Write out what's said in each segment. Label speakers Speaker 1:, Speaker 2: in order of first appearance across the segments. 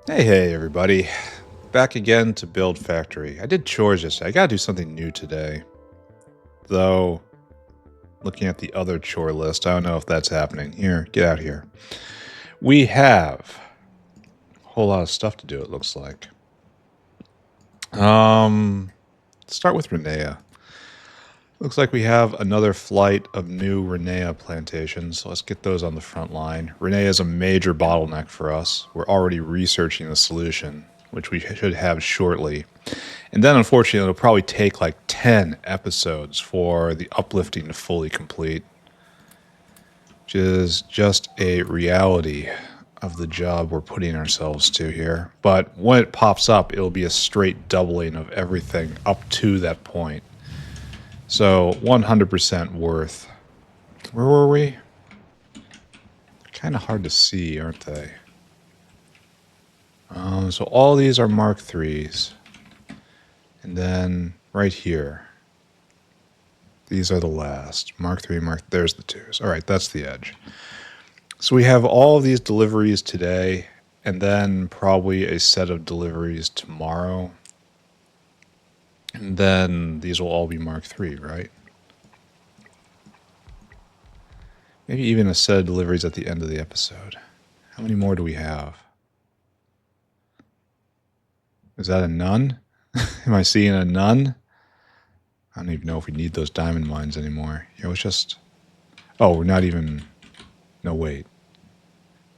Speaker 1: Hey everybody. Back again to build factory. I did chores yesterday. I gotta do something new today. Though, looking at the other chore list, I don't know if that's happening. Here, get out here. We have a whole lot of stuff to do, it looks like. Let's start with Rennea. Looks like we have another flight of new Rennea plantations, so let's get those on the front line. Rennea is a major bottleneck for us. We're already researching the solution, which we should have shortly. And then, unfortunately, it'll probably take like 10 episodes for the uplifting to fully complete, which is just a reality of the job we're putting ourselves to here. But when it pops up, it'll be a straight doubling of everything up to that point. So 100% worth. Where were we? Kind of hard to see, aren't they? So all these are Mark 3s. And then right here, these are the last. Mark 3, there's the 2s. All right, that's the edge. So we have all of these deliveries today, and then probably a set of deliveries tomorrow. And then these will all be Mark 3, right? Maybe even a set of deliveries at the end of the episode. How many more do we have? Is that a none? Am I seeing a none? I don't even know if we need those diamond mines anymore. Here, let's just... Oh, we're not even... No, wait.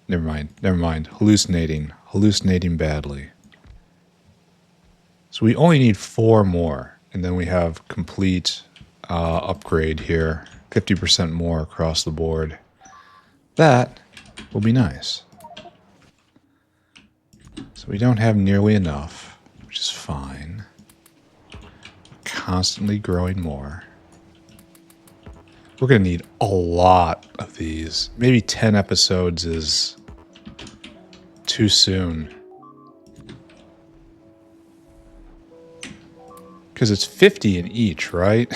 Speaker 1: Never mind. Hallucinating badly. So we only need 4 more, and then we have complete upgrade here. 50% more across the board. That will be nice. So we don't have nearly enough, which is fine. Constantly growing more. We're going to need a lot of these. Maybe 10 episodes is too soon. Because it's 50 in each, right?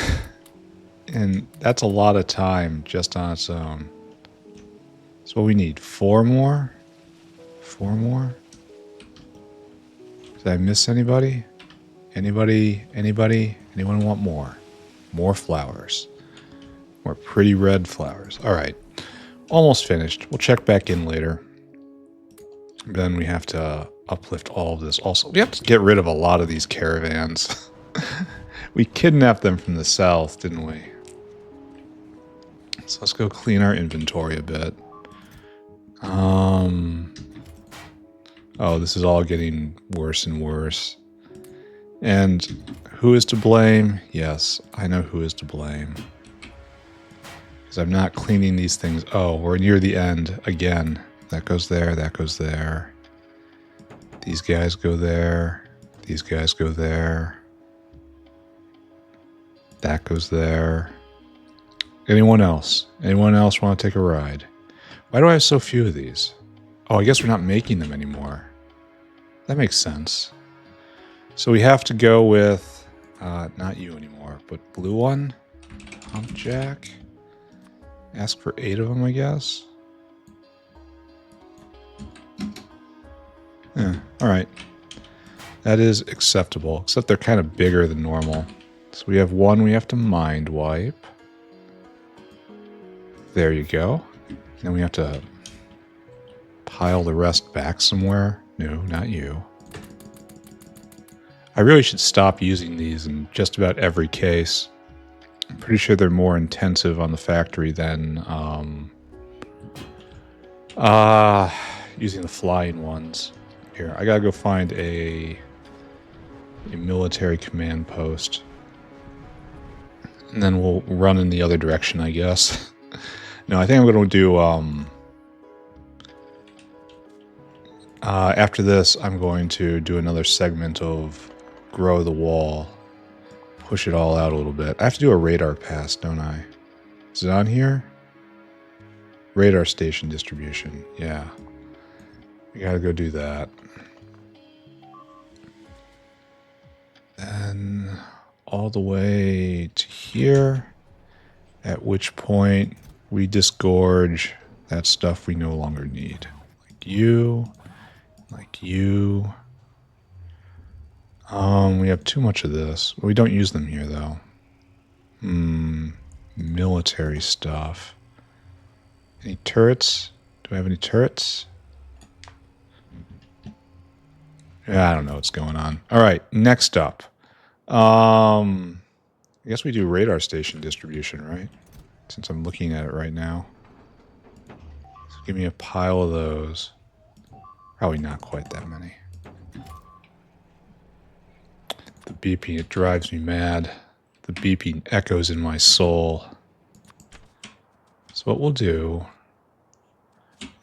Speaker 1: And that's a lot of time just on its own. So we need 4 more? 4 more? Did I miss anybody? Anybody? Anyone want more? More flowers. More pretty red flowers. All right. Almost finished. We'll check back in later. Then we have to uplift all of this. Also, we have to get rid of a lot of these caravans. We kidnapped them from the south, didn't we? So let's go clean our inventory a bit. Oh, this is all getting worse and worse. And who is to blame? Yes, I know who is to blame. Because I'm not cleaning these things. Oh, we're near the end again. That goes there, that goes there. These guys go there. These guys go there. That goes there. Anyone else? Anyone else want to take a ride? Why do I have so few of these? Oh, I guess we're not making them anymore. That makes sense. So we have to go with, not you anymore, but blue one. Pump jack. Ask for 8 of them, I guess. Yeah, alright. That is acceptable, except they're kind of bigger than normal. So we have one we have to mind wipe. There you go. Then we have to pile the rest back somewhere. No, not you. I really should stop using these in just about every case. I'm pretty sure they're more intensive on the factory than using the flying ones. Here, I gotta go find a military command post. And then we'll run in the other direction, I guess. No, I think I'm going to do... after this, I'm going to do another segment of grow the wall. Push it all out a little bit. I have to do a radar pass, don't I? Is it on here? Radar station distribution. Yeah. We gotta go do that. Then all the way to here, at which point we disgorge that stuff we no longer need. Like you, Like you. We have too much of this. We don't use them here, though. Military stuff. Any turrets? Do I have any turrets? Yeah, I don't know what's going on. All right, next up. I guess we do radar station distribution, right? Since I'm looking at it right now. So give me a pile of those. Probably not quite that many. The beeping, it drives me mad. The beeping echoes in my soul. So what we'll do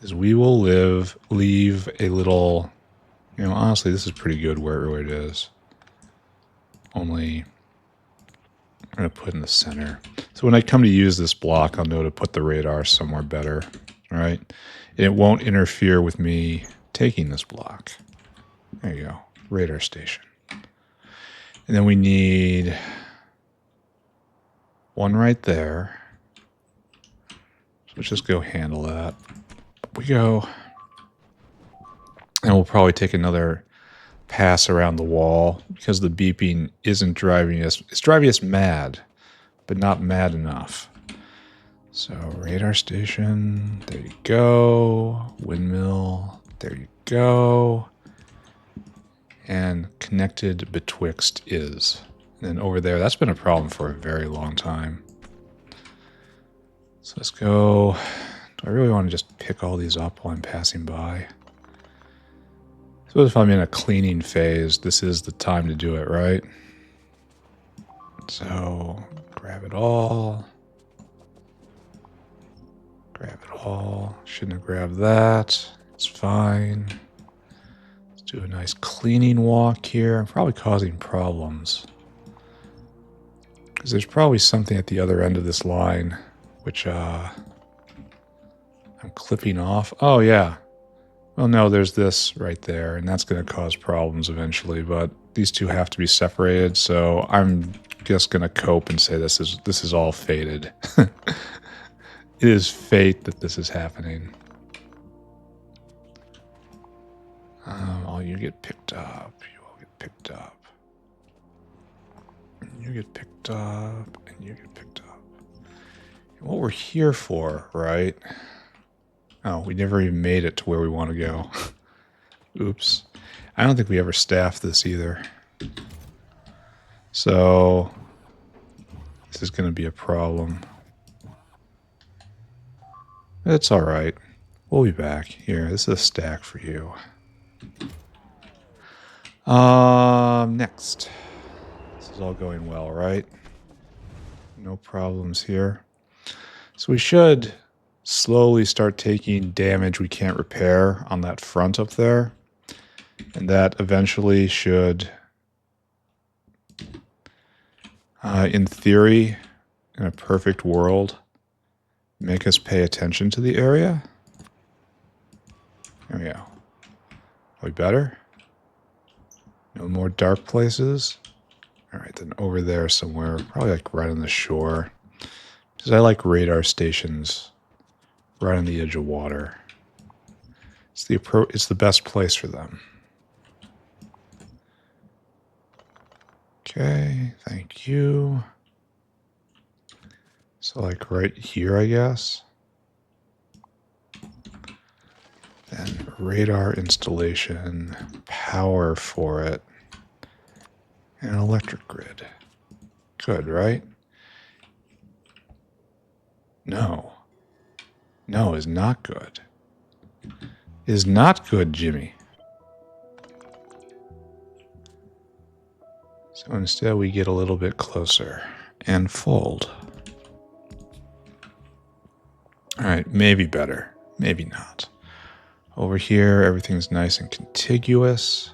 Speaker 1: is we will leave a little, you know, honestly, this is pretty good where it is. Only I'm going to put in the center. So when I come to use this block, I'll know to put the radar somewhere better, all right? And it won't interfere with me taking this block. There you go, radar station. And then we need one right there. So let's just go handle that. Up we go. And we'll probably take another pass around the wall because the beeping isn't driving us. It's driving us mad, but not mad enough. So radar station, there you go. Windmill, there you go. And connected betwixt is. And then over there, that's been a problem for a very long time. So let's go. Do I really want to just pick all these up while I'm passing by? I suppose if I'm in a cleaning phase, this is the time to do it, right? So grab it all. Grab it all. Shouldn't have grabbed that. It's fine. Let's do a nice cleaning walk here. I'm probably causing problems. Because there's probably something at the other end of this line, which I'm clipping off. Oh, yeah. Well, no, there's this right there, and that's going to cause problems eventually, but these two have to be separated, so I'm just going to cope and say this is all fated. It is fate that this is happening. Oh, you get picked up. You all get picked up. And you get picked up. And you get picked up. And what we're here for, right? Oh, we never even made it to where we want to go. Oops. I don't think we ever staffed this either. So, this is going to be a problem. It's alright. We'll be back. Here, this is a stack for you. Next. This is all going well, right? No problems here. So we should slowly start taking damage we can't repair on that front up there. And that eventually should, in theory, in a perfect world, make us pay attention to the area. There we go. Are we better? No more dark places? Alright, then over there somewhere, probably like right on the shore. Because I like radar stations right on the edge of water. It's the best place for them. Okay, thank you. So like right here, I guess. Then radar installation, power for it, and an electric grid. Good, right? No. No is not good. Is not good, Jimmy. So instead we get a little bit closer and fold. Alright, maybe better. Maybe not. Over here, everything's nice and contiguous.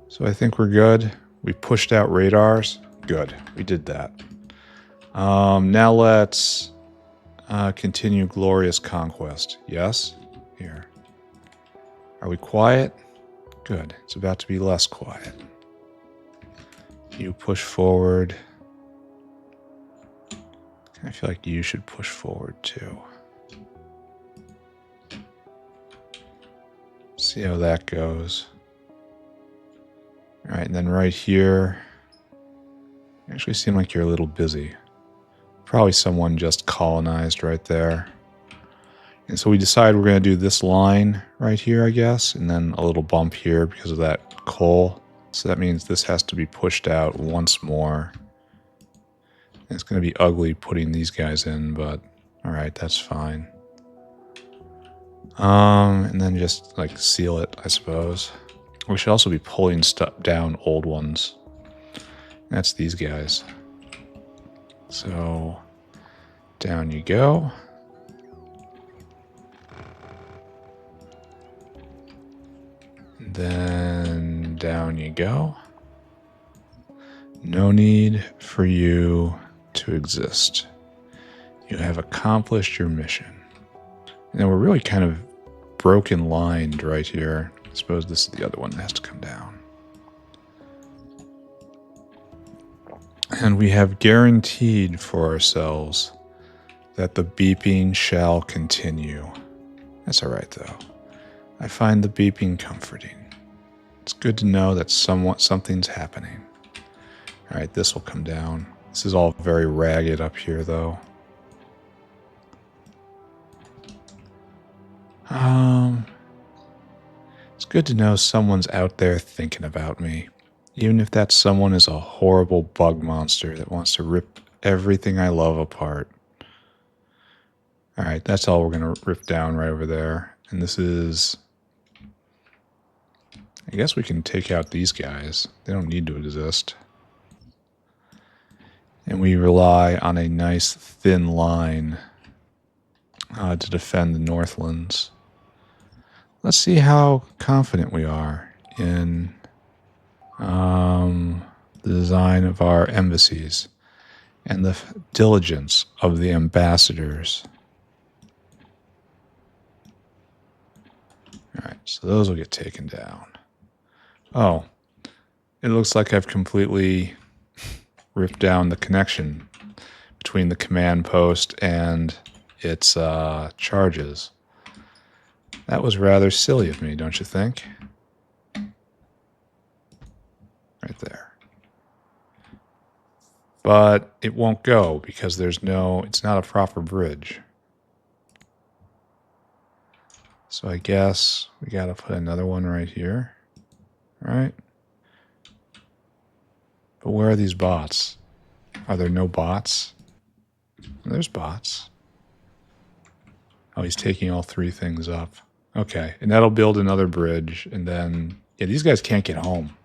Speaker 1: So I think we're good. We pushed out radars. Good. We did that. Now let's continue glorious conquest. Yes? Here. Are we quiet? Good. It's about to be less quiet. You push forward. I feel like you should push forward too. See how that goes. All right, and then right here, you actually seem like you're a little busy. Probably someone just colonized right there. And so we decide we're going to do this line right here, I guess, and then a little bump here because of that coal. So that means this has to be pushed out once more. And it's going to be ugly putting these guys in, but all right, that's fine. And then just like seal it, I suppose. We should also be pulling stuff down old ones. That's these guys. So down you go. Then down you go. No need for you to exist. You have accomplished your mission. And we're really kind of broken lined right here. I suppose this is the other one that has to come down. And we have guaranteed for ourselves that the beeping shall continue. That's all right, though. I find the beeping comforting. It's good to know that something's happening. All right, this will come down. This is all very ragged up here, though. It's good to know someone's out there thinking about me. Even if that someone is a horrible bug monster that wants to rip everything I love apart. All right, that's all we're going to rip down right over there. And this is... I guess we can take out these guys. They don't need to exist. And we rely on a nice thin line to defend the Northlands. Let's see how confident we are in the design of our embassies and the diligence of the ambassadors. All right, so those will get taken down. Oh, it looks like I've completely ripped down the connection between the command post and its charges. That was rather silly of me, don't you think? Right there. But it won't go because it's not a proper bridge. So I guess we gotta put another one right here. Right? But where are these bots? Are there no bots? There's bots. Oh, he's taking all three things up. Okay, and that'll build another bridge, and then... Yeah, these guys can't get home.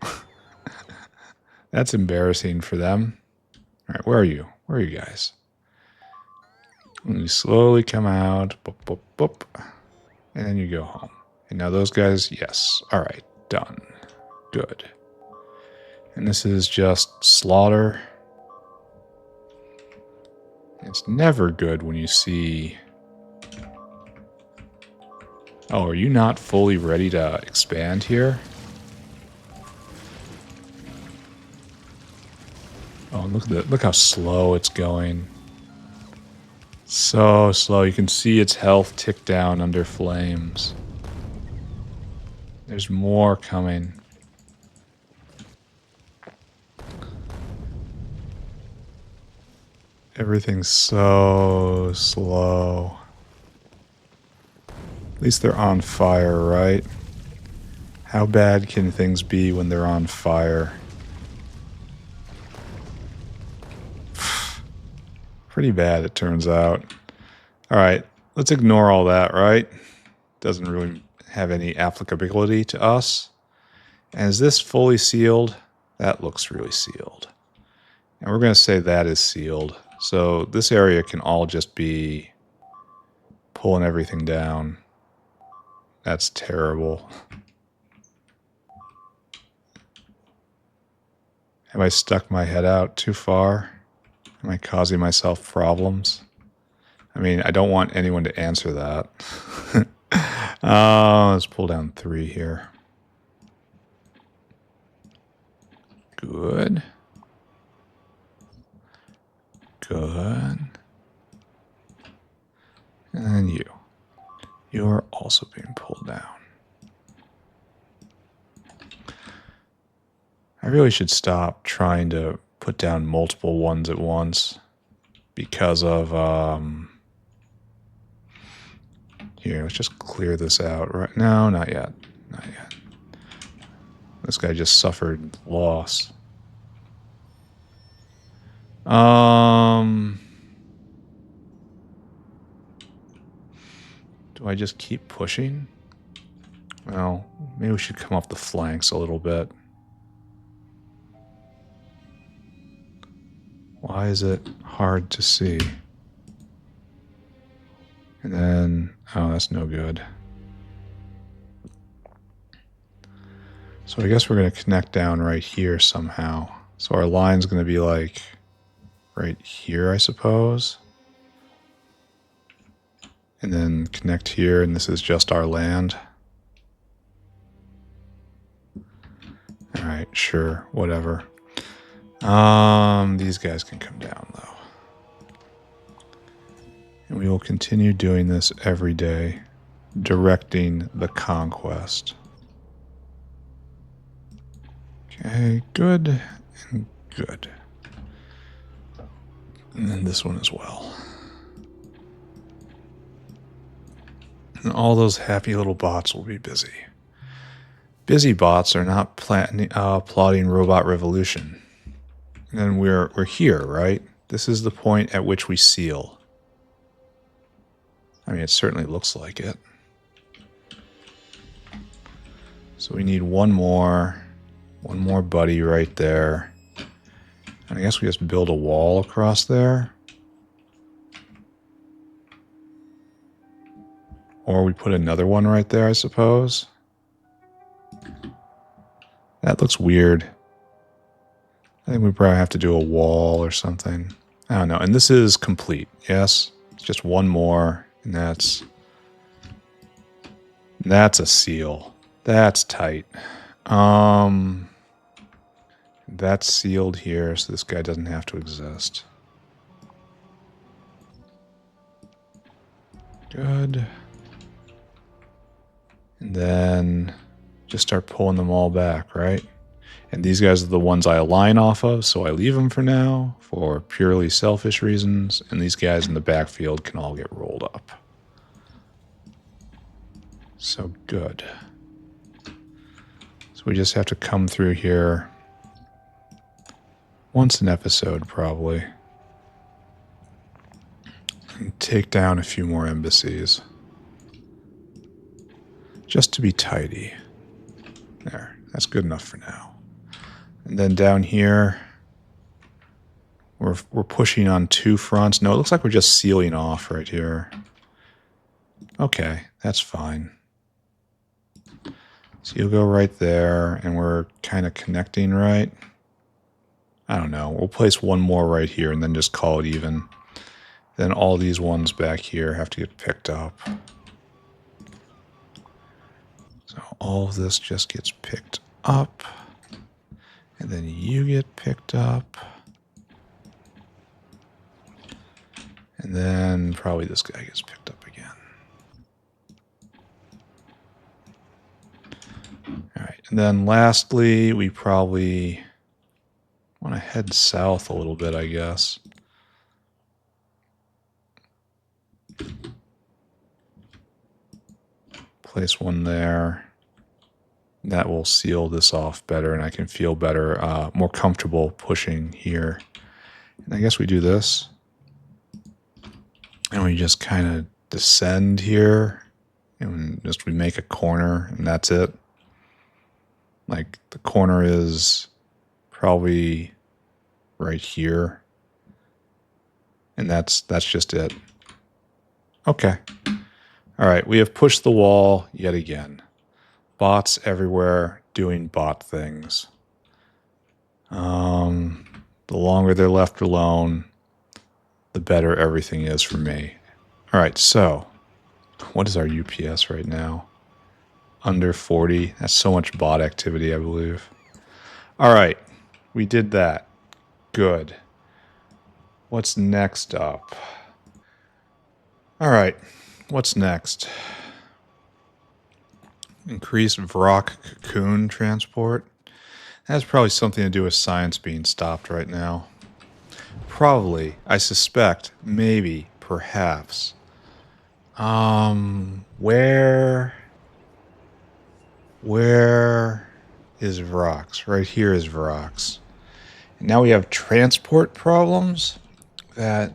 Speaker 1: That's embarrassing for them. All right, where are you? Where are you guys? And you slowly come out. Boop, boop, boop. And then you go home. And now those guys, yes. All right, done. Good. And this is just slaughter. It's never good when you see... Oh, are you not fully ready to expand here? Oh, look how slow it's going. So slow. You can see its health tick down under flames. There's more coming. Everything's so slow. At least they're on fire, right? How bad can things be when they're on fire? Pretty bad, it turns out. All right, let's ignore all that, right? Doesn't really have any applicability to us. And is this fully sealed? That looks really sealed. And we're going to say that is sealed. So this area can all just be pulling everything down. That's terrible. Have I stuck my head out too far? Am I causing myself problems? I mean, I don't want anyone to answer that. Let's pull down 3 here. Good. Good. And then you. You're also being pulled down. I really should stop trying to put down multiple ones at once because of, here, let's just clear this out right now. Not yet. Not yet. This guy just suffered loss. Do I just keep pushing? Well, maybe we should come off the flanks a little bit. Why is it hard to see? And then, oh, that's no good. So I guess we're going to connect down right here somehow. So our line's going to be like right here, I suppose. And then connect here, and this is just our land. All right, sure, whatever. These guys can come down though. And we will continue doing this every day, directing the conquest. Okay, good and good. And then this one as well. And all those happy little bots will be busy. Busy bots are not plotting robot revolution. And then we're here, right? This is the point at which we seal. I mean, it certainly looks like it. So we need one more buddy right there. And I guess we just build a wall across there. Or we put another one right there, I suppose. That looks weird. I think we probably have to do a wall or something. I don't know. And this is complete, yes? It's just one more, and that's a seal. That's tight. That's sealed here, so this guy doesn't have to exist. Good. And then just start pulling them all back, right? And these guys are the ones I align off of, so I leave them for now for purely selfish reasons. And these guys in the backfield can all get rolled up. So good. So we just have to come through here once an episode, probably. And take down a few more embassies. Just to be tidy. There, that's good enough for now. And then down here, we're pushing on two fronts. No, it looks like we're just sealing off right here. Okay, that's fine. So you'll go right there, and we're kind of connecting, right? I don't know. We'll place one more right here and then just call it even. Then all these ones back here have to get picked up. So all of this just gets picked up. And then you get picked up. And then probably this guy gets picked up again. All right. And then lastly, we probably want to head south a little bit, I guess. Place one there. That will seal this off better, and I can feel better, more comfortable pushing here. And I guess we do this. And we just kind of descend here. And just we make a corner, and that's it. Like, the corner is probably right here. And that's just it. Okay. All right, we have pushed the wall yet again. Bots everywhere doing bot things. The longer they're left alone, the better everything is for me. All right, so what is our UPS right now? Under 40. That's so much bot activity, I believe. All right, we did that. Good. What's next up? All right, what's next? Increase Vrock cocoon transport. That's probably something to do with science being stopped right now. Probably. I suspect. Maybe. Perhaps. Where is Vrox? Right here is Vrox. And now we have transport problems that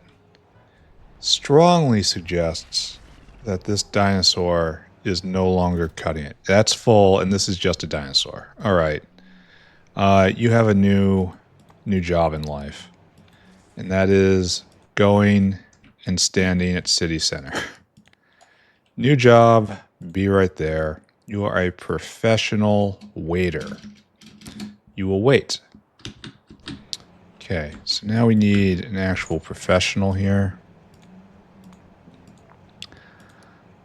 Speaker 1: strongly suggests that this dinosaur is no longer cutting it. That's full, and this is just a dinosaur. All right. You have a new job in life, and that is going and standing at City Center. New job, be right there. You are a professional waiter. You will wait. Okay, so now we need an actual professional here.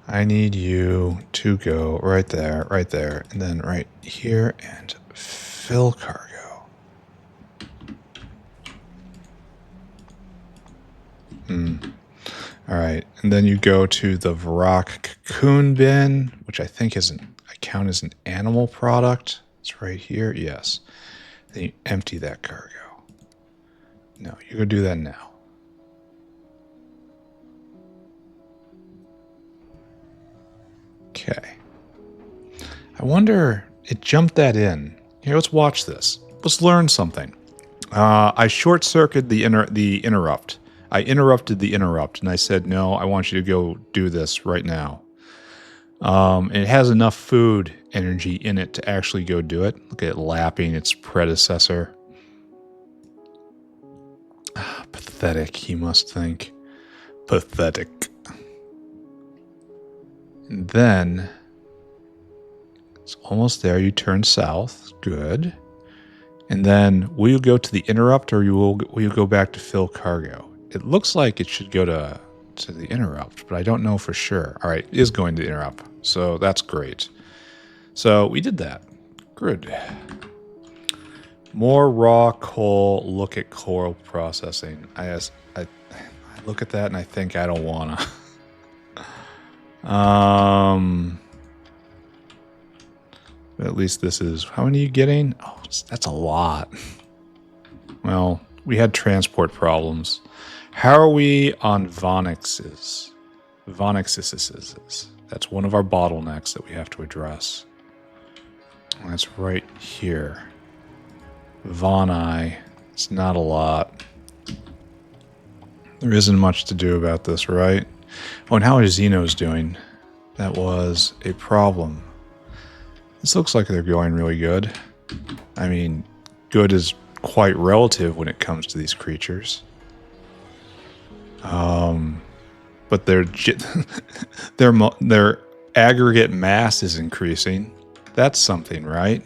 Speaker 1: I need you to go right there, and then right here and fill cargo. All right, and then you go to the Vrock cocoon bin, which I think I count as an animal product. It's right here, yes. Then you empty that cargo. No, you go do that now. Okay. I wonder, it jumped that in. Here, let's watch this. Let's learn something. I short-circuited the interrupt. I interrupted the interrupt, and I said, no, I want you to go do this right now. And it has enough food energy in it to actually go do it. Look at it lapping its predecessor. Pathetic, he must think. Pathetic. And then, it's almost there. You turn south. Good. And then, will you go to the interrupt, or will you go back to fill cargo? It looks like it should go to the interrupt, but I don't know for sure. All right, it is going to the interrupt, so that's great. So we did that. Good. More raw coal. Look at coal processing. I look at that and I think I don't wanna. But at least this is, how many are you getting? Oh, that's a lot. Well, we had transport problems. How are we on Vonix's? Vonix's. That's one of our bottlenecks that we have to address. That's right here. Voni. It's not a lot. There isn't much to do about this, right? Oh, and how is Xeno's doing? That was a problem. This looks like they're going really good. I mean, good is quite relative when it comes to these creatures. But their aggregate mass is increasing. That's something, right?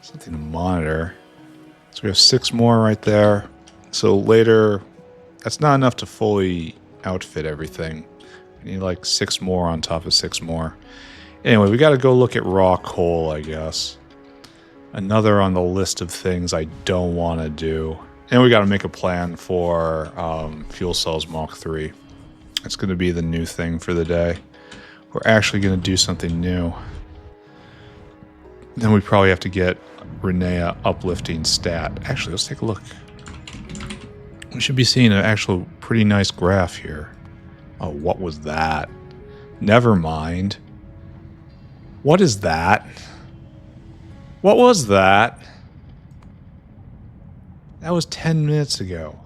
Speaker 1: Something to monitor. So we have 6 more right there. So later, that's not enough to fully outfit everything. We need like 6 more on top of 6 more. Anyway, we got to go look at raw coal, I guess. Another on the list of things I don't want to do. And we got to make a plan for fuel cells Mk 3. It's going to be the new thing for the day. We're actually going to do something new. Then we probably have to get Rennea uplifting stat. Actually, let's take a look. We should be seeing an actual pretty nice graph here. Oh, what was that? Never mind. What is that? What was that? That was 10 minutes ago.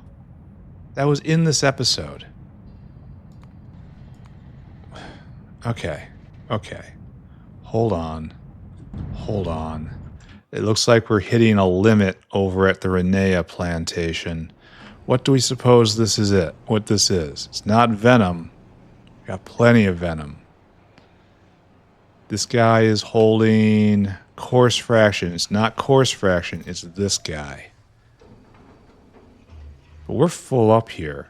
Speaker 1: That was in this episode. Okay. Hold on. It looks like we're hitting a limit over at the Rennea plantation. What do we suppose this is what this is? It's not venom. We got plenty of venom. This guy is holding coarse fraction. It's not coarse fraction, it's this guy. But we're full up here.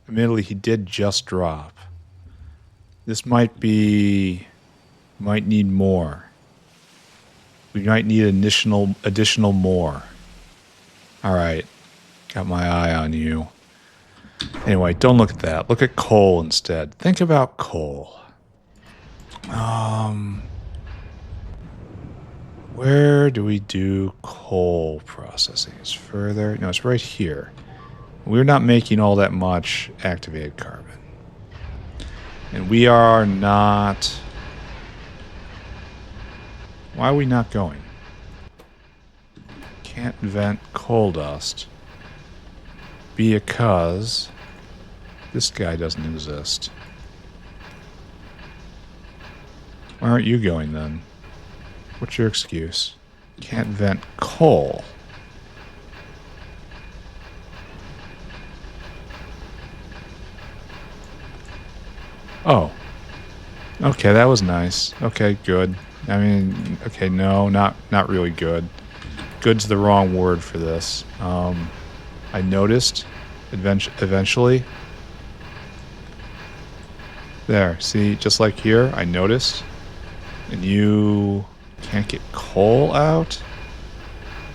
Speaker 1: Admittedly, he did just drop. This might need more. We might need additional more. Alright. Got my eye on you. Anyway, don't look at that. Look at coal instead. Think about Where do we do coal processing? It's further. No, it's right here. We're not making all that much activated carbon. And we are not... Why are we not going? Can't vent coal dust. Because this guy doesn't exist. Why aren't you going then? What's your excuse? Can't vent coal. Oh. Okay, that was nice. Okay, good. I mean, okay, no, not really good. Good's the wrong word for this. I noticed eventually. There, see, just like here, I noticed. And you can't get coal out.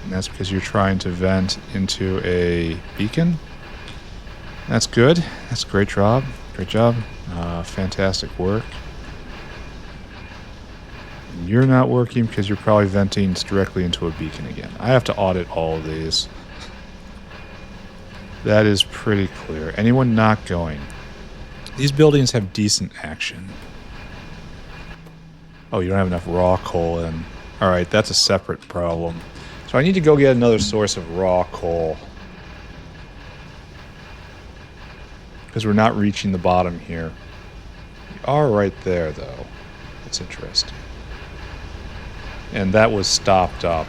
Speaker 1: And that's because you're trying to vent into a beacon. That's good. That's a great job. Great job. Fantastic work. You're not working because you're probably venting directly into a beacon again. I have to audit all of these. That is pretty clear. Anyone not going? These buildings have decent action. Oh, you don't have enough raw coal in. Alright, that's a separate problem. So I need to go get another source of raw coal. Because we're not reaching the bottom here. We are right there, though. That's interesting. And that was stopped up.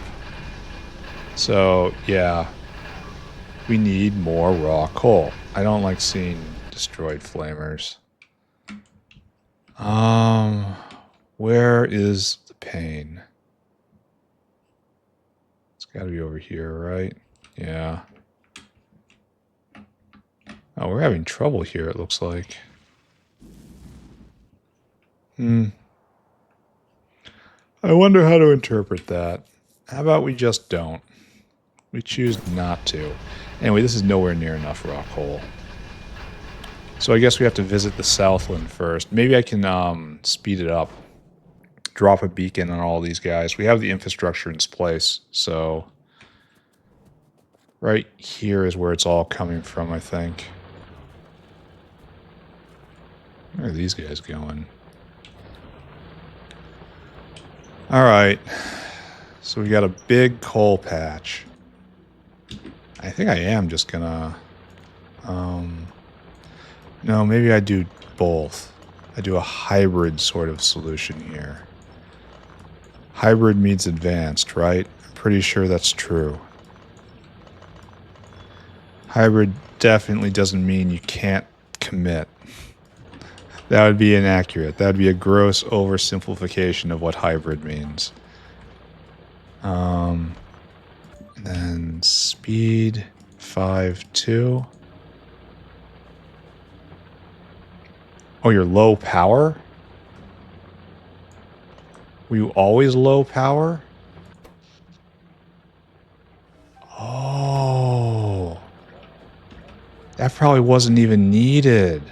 Speaker 1: So, yeah. We need more raw coal. I don't like seeing destroyed flamers. Where is the pain? It's gotta be over here, right? Yeah. Oh, we're having trouble here, it looks like. I wonder how to interpret that. How about we just don't? We choose not to. Anyway, this is nowhere near enough raw coal. So I guess we have to visit the Southland first. Maybe I can speed it up. Drop a beacon on all these guys. We have the infrastructure in place, so... Right here is where it's all coming from, I think. Where are these guys going? Alright. So we got a big coal patch. I think I am just gonna... No, maybe I do both. I do a hybrid sort of solution here. Hybrid means advanced, right? I'm pretty sure that's true. Hybrid definitely doesn't mean you can't commit. That would be inaccurate. That would be a gross oversimplification of what hybrid means. And then speed 5.2. Oh, you're low power? Were you always low power? Oh. That probably wasn't even needed.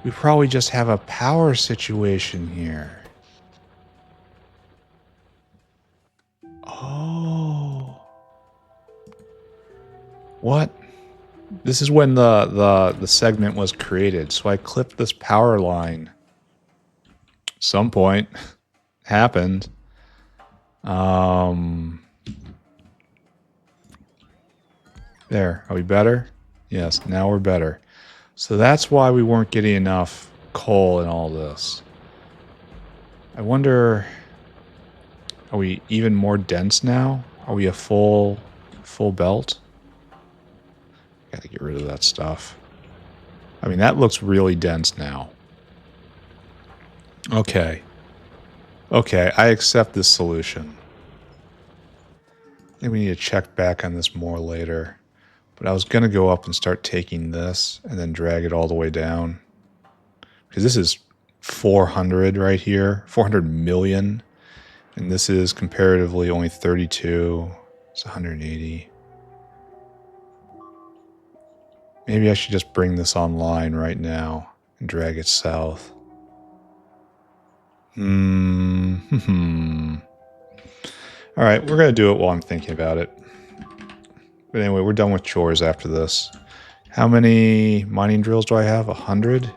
Speaker 1: We probably just have a power situation here. Oh. What? This is when the segment was created. So I clipped this power line. Some point happened. There. Are we better? Yes, now we're better. So that's why we weren't getting enough coal in all this. I wonder, are we even more dense now? Are we a full belt? Gotta get rid of that stuff. I mean, that looks really dense now. Okay. Okay, I accept this solution. I think we need to check back on this more later. But I was going to go up and start taking this and then drag it all the way down. Because this is 400 right here. 400 million. And this is comparatively only 32. It's 180. Maybe I should just bring this online right now and drag it south. Alright, we're going to do it while I'm thinking about it. But anyway, we're done with chores after this. How many mining drills do I have? 100?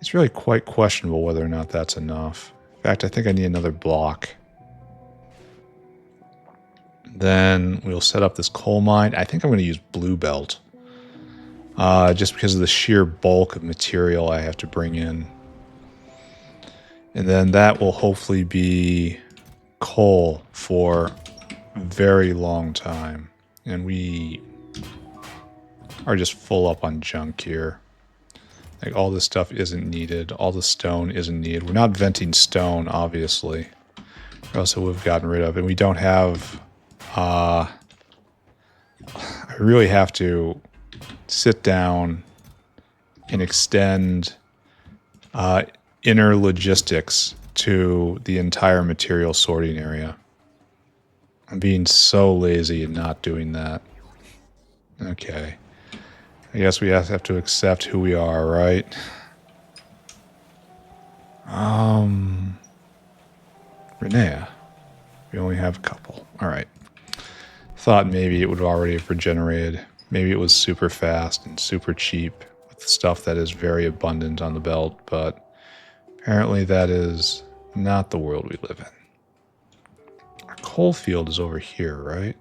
Speaker 1: It's really quite questionable whether or not that's enough. In fact, I think I need another block. Then we'll set up this coal mine. I think I'm going to use blue belt. Just because of the sheer bulk of material I have to bring in. And then that will hopefully be coal for a very long time. And we are just full up on junk here. Like, all this stuff isn't needed. All the stone isn't needed. We're not venting stone, obviously. Or else we've gotten rid of it. And we don't have... I really have to sit down and extend inner logistics to the entire material sorting area. I'm being so lazy and not doing that. Okay. I guess we have to accept who we are, right? Rennea. We only have a couple. Alright. Thought maybe it would already have regenerated. Maybe it was super fast and super cheap with stuff that is very abundant on the belt, but apparently that is not the world we live in. Our coal field is over here, right?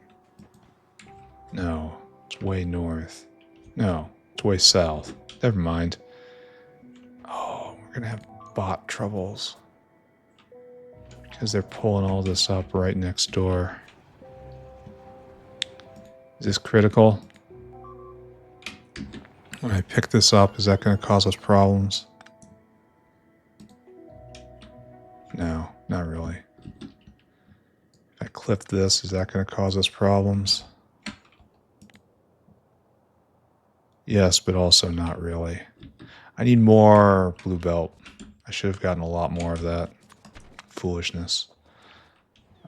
Speaker 1: No, it's way north. No, it's way south. Never mind. Oh, we're going to have bot troubles. Because they're pulling all this up right next door. Is this critical? When I pick this up, is that going to cause us problems? No, not really. If I clip this, is that going to cause us problems? Yes, but also not really. I need more blue belt. I should have gotten a lot more of that. Foolishness.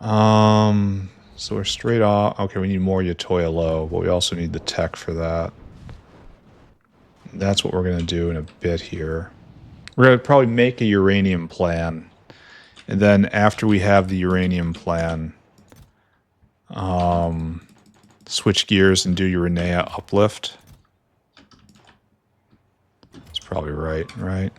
Speaker 1: So we're straight off. Okay, we need more Yatoya low, but we also need the tech for that. That's what we're going to do in a bit here. We're going to probably make a uranium plan. And then after we have the uranium plan, switch gears and do your Rennea uplift. That's probably right?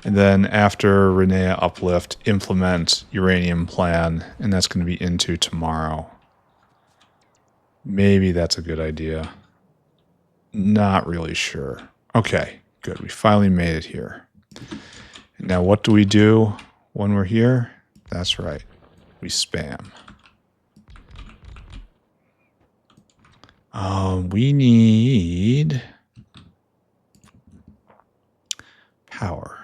Speaker 1: And then after Rennea uplift, implement uranium plan, and that's going to be into tomorrow. Maybe that's a good idea. Not really sure. Okay, good. We finally made it here. And now what do we do when we're here? That's right. We spam. We need power.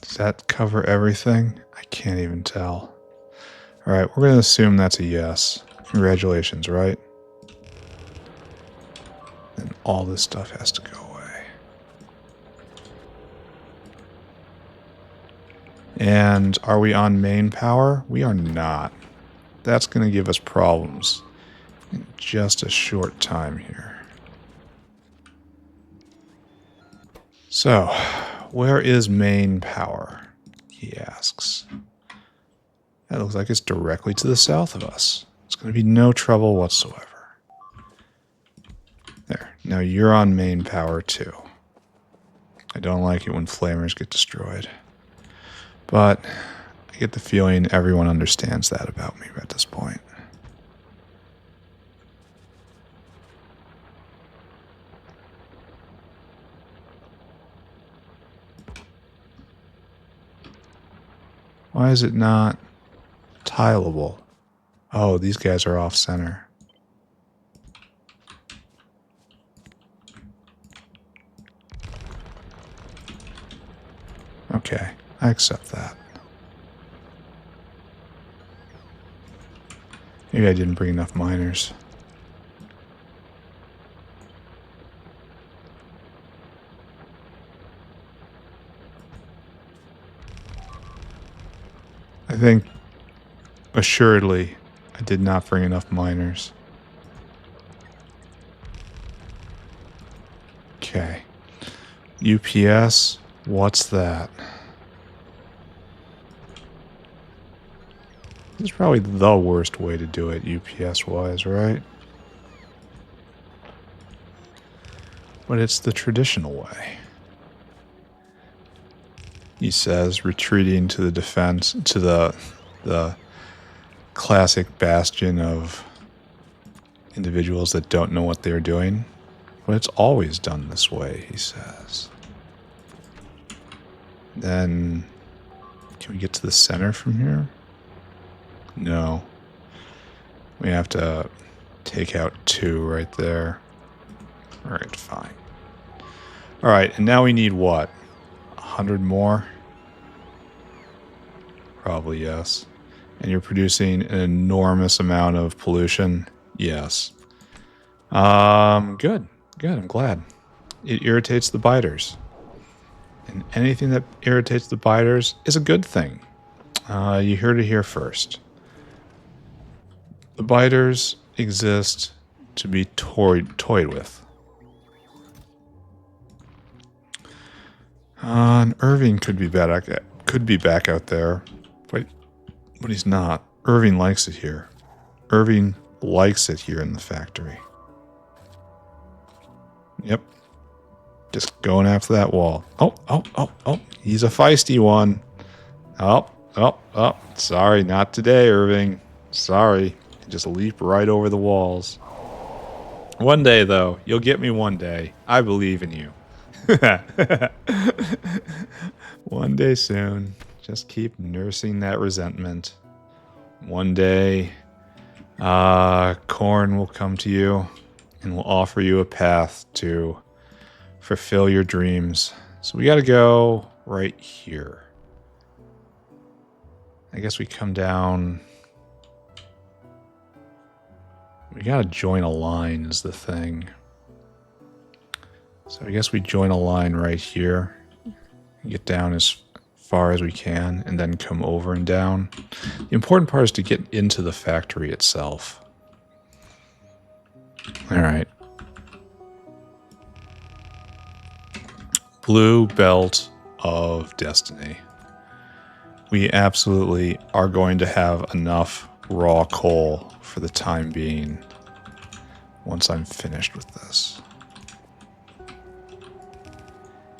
Speaker 1: Does that cover everything? I can't even tell. All right, we're going to assume that's a yes. Congratulations, right? And all this stuff has to go away. And are we on main power? We are not. That's going to give us problems in just a short time here. So, where is main power? He asks. That looks like it's directly to the south of us. It's going to be no trouble whatsoever. There. Now you're on main power too. I don't like it when flamers get destroyed. But I get the feeling everyone understands that about me at this point. Why is it not tileable? Oh, these guys are off center. Okay, I accept that. Maybe I didn't bring enough miners. I think, assuredly, I did not bring enough miners. Okay. UPS? What's that? This is probably the worst way to do it, UPS-wise, right? But it's the traditional way. He says, retreating to the defense, to the classic bastion of individuals that don't know what they're doing. But it's always done this way, he says. Then, can we get to the center from here? No. We have to take out 2 right there. Alright, fine. Alright, and now we need what? 100 more? Probably yes. And you're producing an enormous amount of pollution? Yes. Good. Good, I'm glad. It irritates the biters. And anything that irritates the biters is a good thing. You heard it here first. The biters exist to be toyed with. And Irving could be back out there, but he's not. Irving likes it here. Irving likes it here in the factory. Yep. Just going after that wall. Oh. He's a feisty one. Oh. Sorry, not today, Irving. Sorry. Just leap right over the walls. One day, though. You'll get me one day. I believe in you. One day soon. Just keep nursing that resentment. One day, Corn will come to you and will offer you a path to fulfill your dreams. So we got to go right here. I guess we come down. We got to join a line is the thing. So I guess we join a line right here. Get down as far as we can and then come over and down. The important part is to get into the factory itself. Alright. Blue Belt of Destiny. We absolutely are going to have enough raw coal for the time being once I'm finished with this.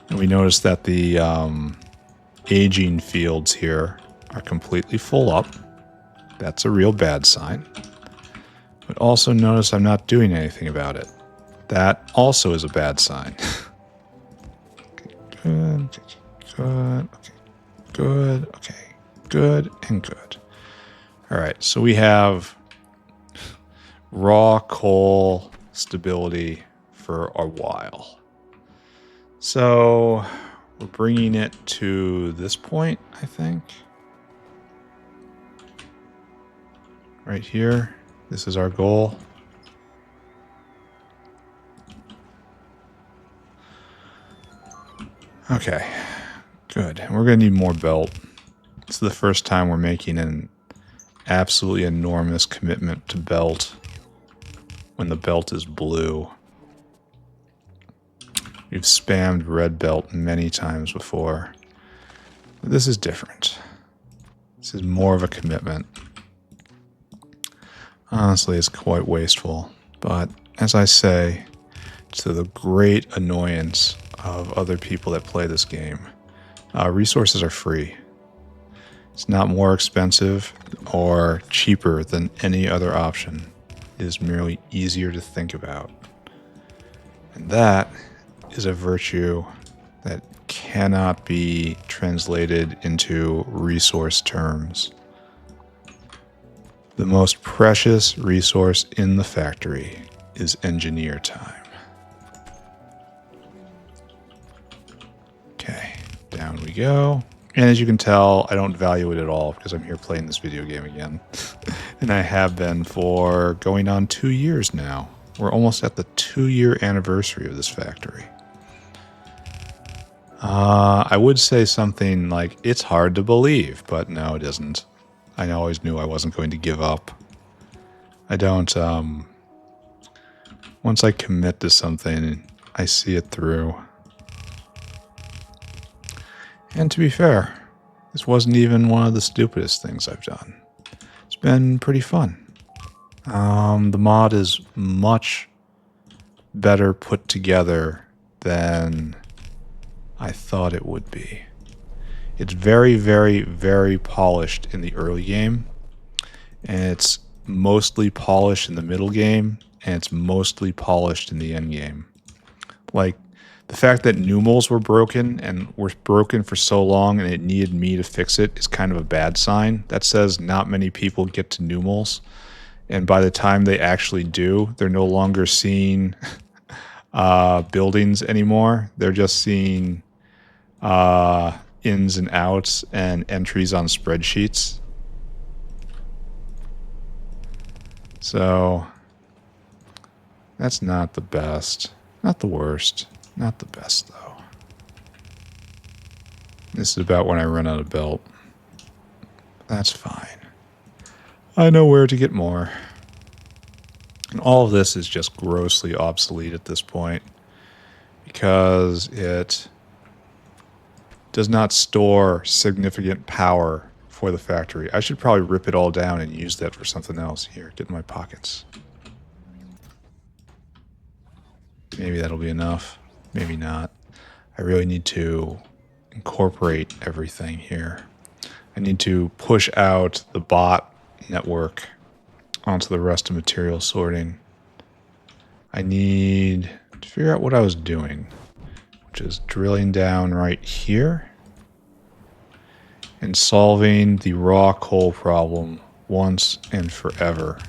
Speaker 1: And we notice that the aging fields here are completely full up. That's a real bad sign. But also notice I'm not doing anything about it. That also is a bad sign. Good, and good. Alright, so we have raw coal stability for a while. So we're bringing it to this point, I think. Right here. This is our goal. Okay, good. And we're going to need more belt. This is the first time we're making an absolutely enormous commitment to belt when the belt is blue. We've spammed red belt many times before. But this is different. This is more of a commitment. Honestly, it's quite wasteful. But as I say, to the great annoyance of other people that play this game, resources are free. It's not more expensive or cheaper than any other option. It is merely easier to think about. And that is a virtue that cannot be translated into resource terms. The most precious resource in the factory is engineer time. Okay, down we go. And as you can tell, I don't value it at all because I'm here playing this video game again. And I have been for going on 2 years now. We're almost at the 2-year anniversary of this factory. I would say something like, it's hard to believe, but no, it isn't. I always knew I wasn't going to give up. I don't, once I commit to something, I see it through. And to be fair, this wasn't even one of the stupidest things I've done. It's been pretty fun. The mod is much better put together than I thought it would be. It's very, very, very polished in the early game, and it's mostly polished in the middle game, and it's mostly polished in the end game. Like, the fact that numals were broken and were broken for so long and it needed me to fix it is kind of a bad sign. That says not many people get to numals, and by the time they actually do, they're no longer seeing buildings anymore. They're just seeing ins and outs and entries on spreadsheets. So that's not the best. Not the worst. Not the best, though. This is about when I run out of belt. That's fine. I know where to get more. And all of this is just grossly obsolete at this point, because it does not store significant power for the factory. I should probably rip it all down and use that for something else. Here, get in my pockets. Maybe that'll be enough. Maybe not. I really need to incorporate everything here. I need to push out the bot network onto the rest of material sorting. I need to figure out what I was doing, which is drilling down right here and solving the raw coal problem once and forever.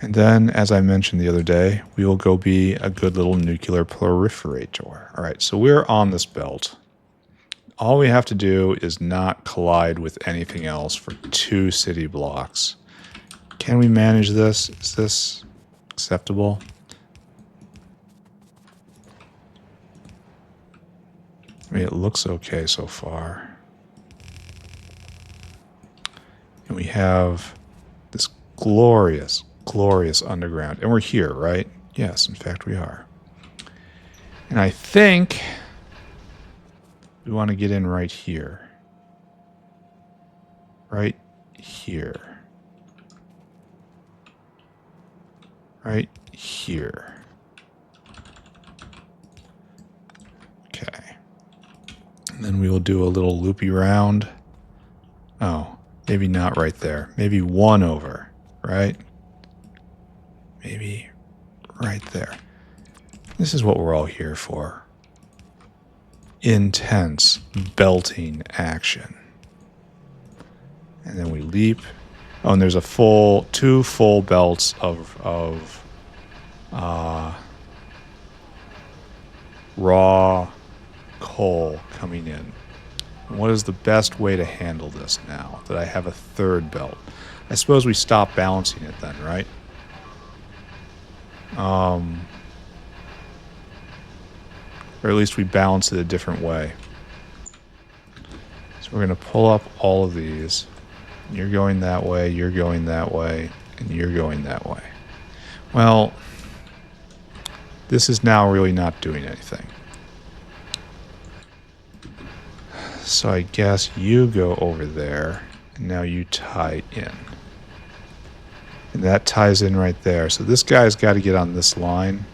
Speaker 1: And then, as I mentioned the other day, we will go be a good little nuclear proliferator. All right, so we're on this belt. All we have to do is not collide with anything else for 2 city blocks. Can we manage this? Is this acceptable? I mean, it looks okay so far. And we have this glorious, glorious underground. And we're here, right? Yes, in fact, we are. And I think we want to get in right here. Right here. Right here. Okay. And then we will do a little loopy round. Oh, maybe not right there. Maybe 1 over, right? Maybe right there. This is what we're all here for. Intense belting action. And then we leap. Oh, and there's a 2 full belts of raw coal coming in. And what is the best way to handle this now that I have a 3rd belt? I suppose we stop balancing it then, right? Or at least we balance it a different way. So we're going to pull up all of these. You're going that way, you're going that way, and you're going that way. Well, this is now really not doing anything. So I guess you go over there, and now you tie in. And that ties in right there. So this guy's got to get on this line.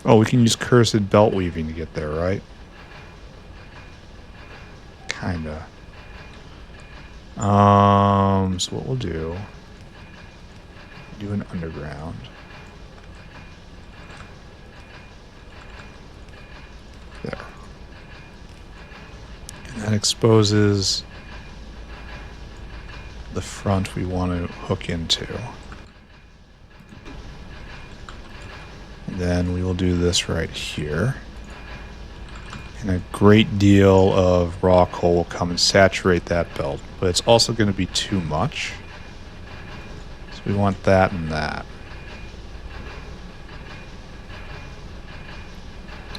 Speaker 1: Oh, we can use cursed belt weaving to get there, right? Kinda. So what we'll do an underground. There. And that exposes the front we want to hook into. And then we will do this right here. And a great deal of raw coal will come and saturate that belt, but it's also going to be too much. So we want that and that.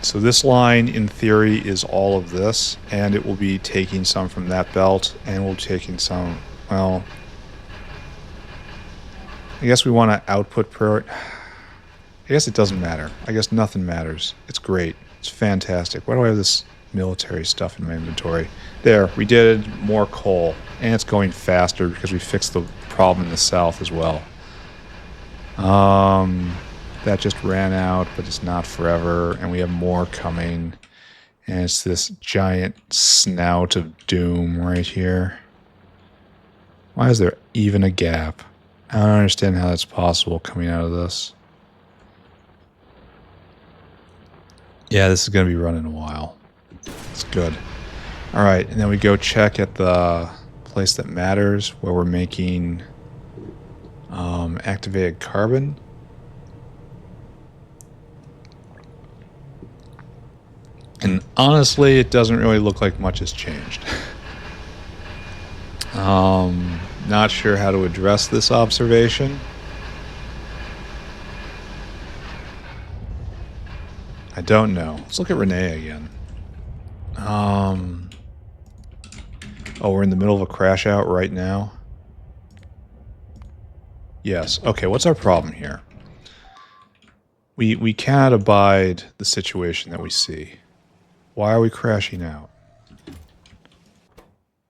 Speaker 1: So this line, in theory, is all of this, and it will be taking some from that belt, and we'll be taking some, well, I guess we want to output per... I guess it doesn't matter. I guess nothing matters. It's great. It's fantastic. Why do I have this military stuff in my inventory? There, we did more coal. And it's going faster because we fixed the problem in the south as well. That just ran out, but it's not forever. And we have more coming. And it's this giant snout of doom right here. Why is there even a gap? I don't understand how that's possible coming out of this. Yeah, this is going to be running a while. It's good. All right, and then we go check at the place that matters, where we're making activated carbon. And honestly, it doesn't really look like much has changed. Not sure how to address this observation. I don't know. Let's look at Rennea again. Oh, we're in the middle of a crash out right now. Yes. Okay, what's our problem here? We cannot abide the situation that we see. Why are we crashing out?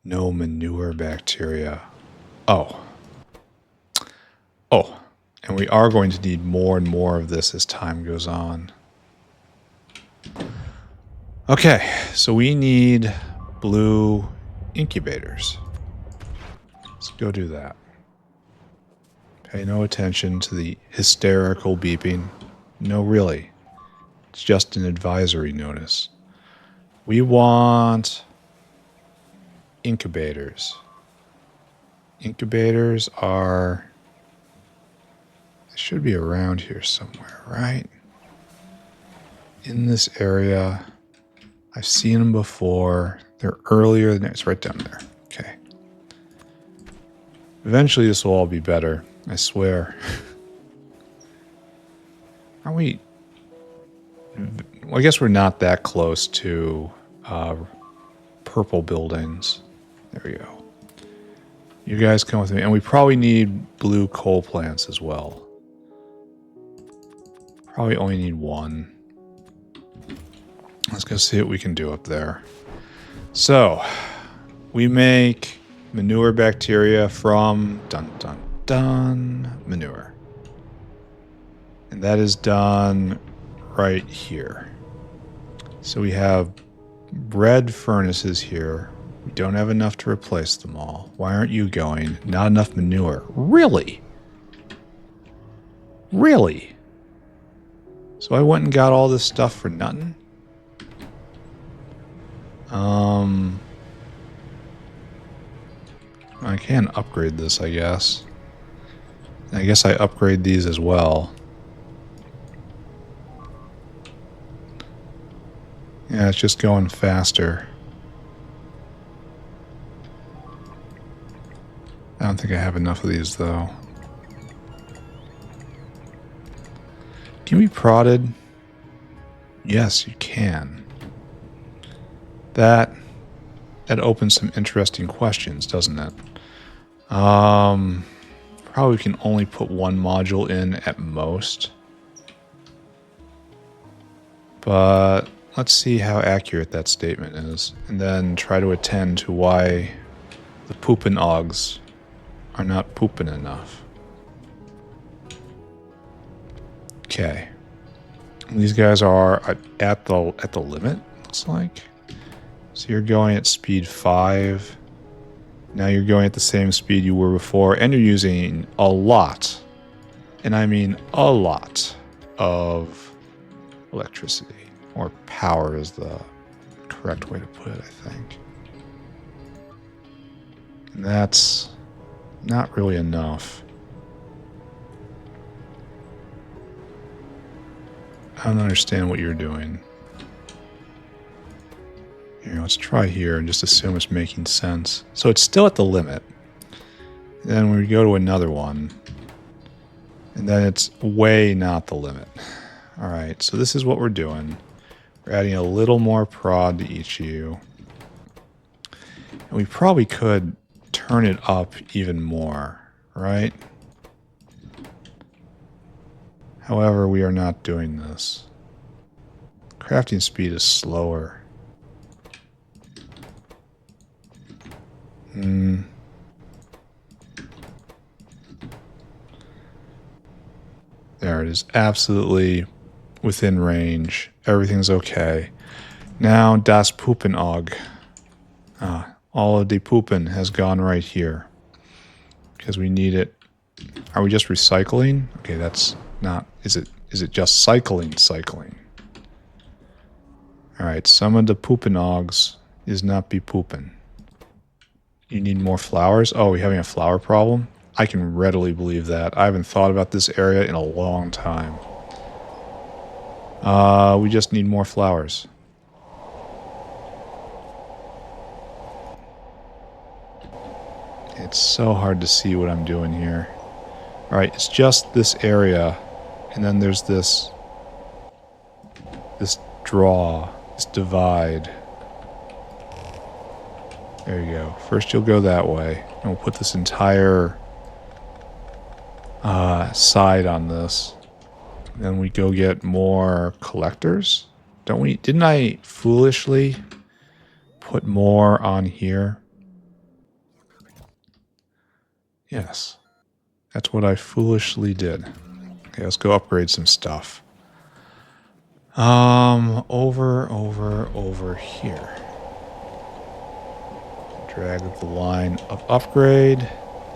Speaker 1: No manure bacteria. Oh. Oh. And we are going to need more and more of this as time goes on. Okay, so we need blue incubators. Let's go do that. Pay no attention to the hysterical beeping. No, really. It's just an advisory notice. We want incubators. Incubators are... They should be around here somewhere, right? In this area. I've seen them before. They're earlier than... It's right down there. Okay. Eventually this will all be better. I swear. Are we... Well, I guess we're not that close to purple buildings. There we go. You guys come with me. And we probably need blue coal plants as well. Probably only need one. Let's go see what we can do up there. So, we make manure bacteria from manure. And that is done right here. So we have red furnaces here. We don't have enough to replace them all. Why aren't you going? Not enough manure. Really? Really? So I went and got all this stuff for nothing? I can upgrade this, I guess. I guess I upgrade these as well. Yeah, it's just going faster. I don't think I have enough of these, though. Can we be prodded? Yes, you can. That opens some interesting questions, doesn't it? Probably can only put one module in at most. But let's see how accurate that statement is, and then try to attend to why the poopin' ogs are not pooping enough. Okay. These guys are at the limit, looks like. So you're going at speed 5. Now you're going at the same speed you were before, and you're using a lot, and I mean a lot, of electricity. Or power is the correct way to put it, I think. And that's not really enough. I don't understand what you're doing. Here, let's try here and just assume it's making sense. So it's still at the limit. Then we go to another one. And then it's way not the limit. Alright, so this is what we're doing. We're adding a little more prod to each of you. And we probably could turn it up even more, right? However, we are not doing this. Crafting speed is slower. There it is. Absolutely within range. Everything's okay. Now, das Puppenauge. All of the Puppen has gone right here. Because we need it. Are we just recycling? Okay, that's not... Is it just cycling? Alright, some of the Puppenauges is not be poopin'. You need more flowers? Oh, we're having a flower problem? I can readily believe that. I haven't thought about this area in a long time. We just need more flowers. It's so hard to see what I'm doing here. Alright, it's just this area. And then there's this draw, this divide. There you go. First you'll go that way. And we'll put this entire side on this. Then we go get more collectors. Don't we? Didn't I foolishly put more on here? Yes. That's what I foolishly did. Okay, let's go upgrade some stuff. Over here. Drag the line of upgrade.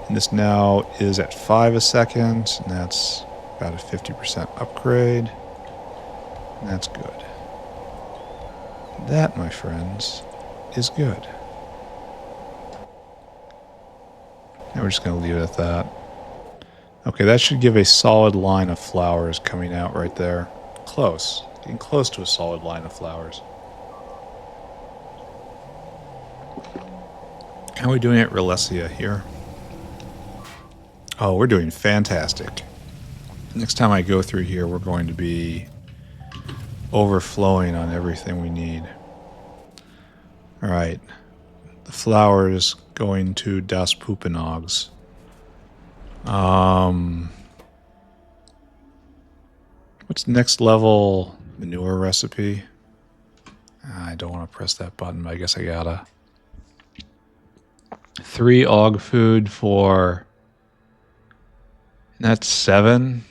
Speaker 1: And this now is at 5 a second. And that's about a 50% upgrade. And that's good. That, my friends, is good. Now we're just going to leave it at that. Okay, that should give a solid line of flowers coming out right there. Close. Getting close to a solid line of flowers. How are we doing at Rellessia here? Oh, we're doing fantastic. Next time I go through here, we're going to be overflowing on everything we need. Alright. The flowers going to Das Puppenauges. What's next level manure recipe? I don't want to press that button, but I guess I gotta. 3 aug food for... And that's 7.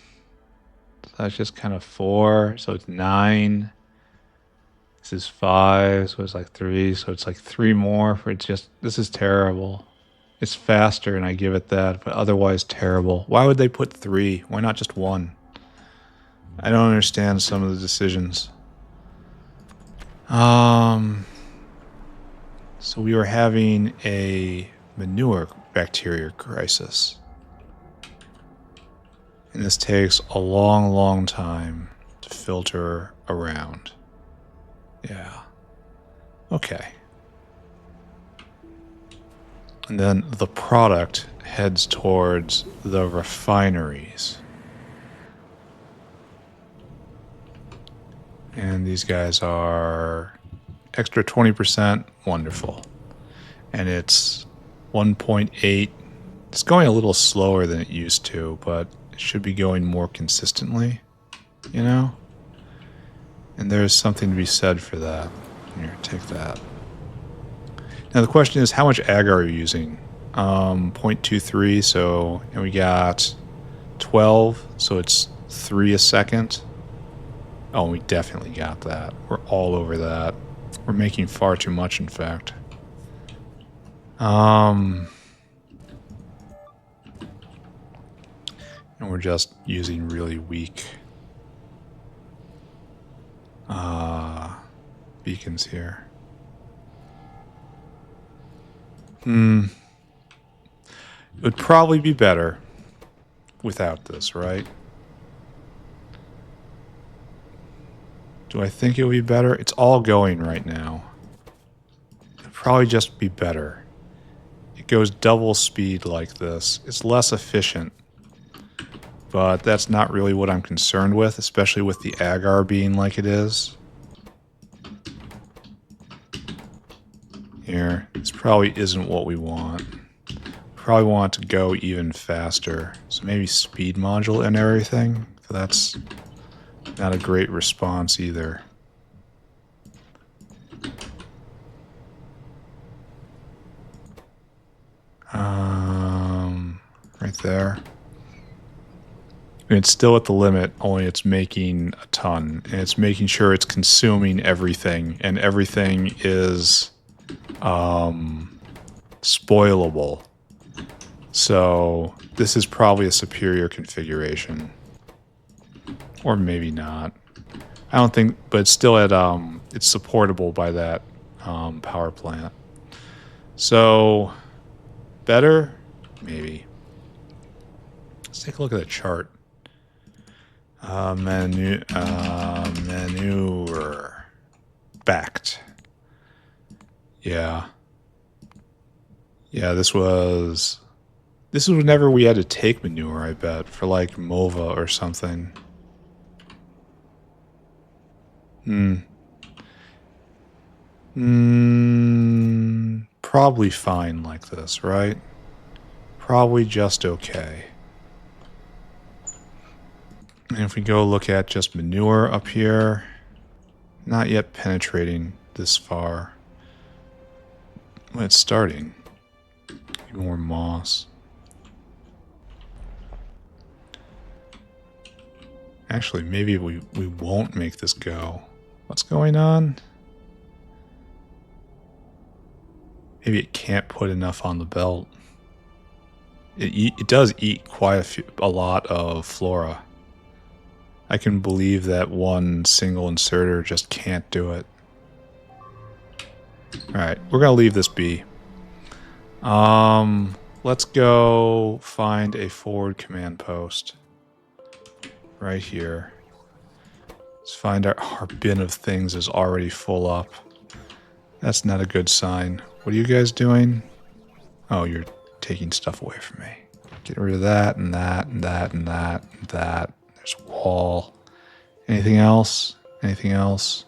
Speaker 1: So that's just kind of 4. So it's 9. This is 5. So it's like 3. So it's like 3 more. For it's just... This is terrible. It's faster and I give it that, but otherwise terrible. Why would they put 3? Why not just 1? I don't understand some of the decisions. So we were having a manure bacteria crisis. And this takes a long, long time to filter around. Yeah. Okay. And then the product heads towards the refineries. And these guys are extra 20%. Wonderful. And it's 1.8. It's going a little slower than it used to, but it should be going more consistently, you know? And there's something to be said for that. Here, take that. Now the question is, how much agar are you using? 0.23, so, and we got 12, so it's 3 a second. Oh, we definitely got that. We're all over that. We're making far too much, in fact. And we're just using really weak beacons here. It would probably be better without this, right? Do I think it would be better? It's all going right now. It'd probably just be better. It goes double speed like this. It's less efficient. But that's not really what I'm concerned with, especially with the agar being like it is. Here, this probably isn't what we want. Probably want to go even faster. So maybe speed module and everything. That's not a great response either. Right there. And it's still at the limit, only it's making a ton. And it's making sure it's consuming everything. And everything is spoilable. So this is probably a superior configuration. Or maybe not. I don't think, but it's still at, it's supportable by that power plant. So, better? Maybe. Let's take a look at the chart. Manure. Backed. Yeah. Yeah, this was whenever we had to take manure, I bet, for like MOVA or something. Probably fine like this, right? Probably just okay. And if we go look at just manure up here, not yet penetrating this far. Well, it's starting. More moss. Actually, maybe we won't make this go. What's going on? Maybe it can't put enough on the belt. It does eat quite a lot of flora. I can believe that one single inserter just can't do it. Alright, we're going to leave this be. Let's go find a forward command post. Right here. Let's find our bin of things is already full up. That's not a good sign. What are you guys doing? Oh, you're taking stuff away from me. Get rid of that and that and that and that and that. There's a wall. Anything else? Anything else?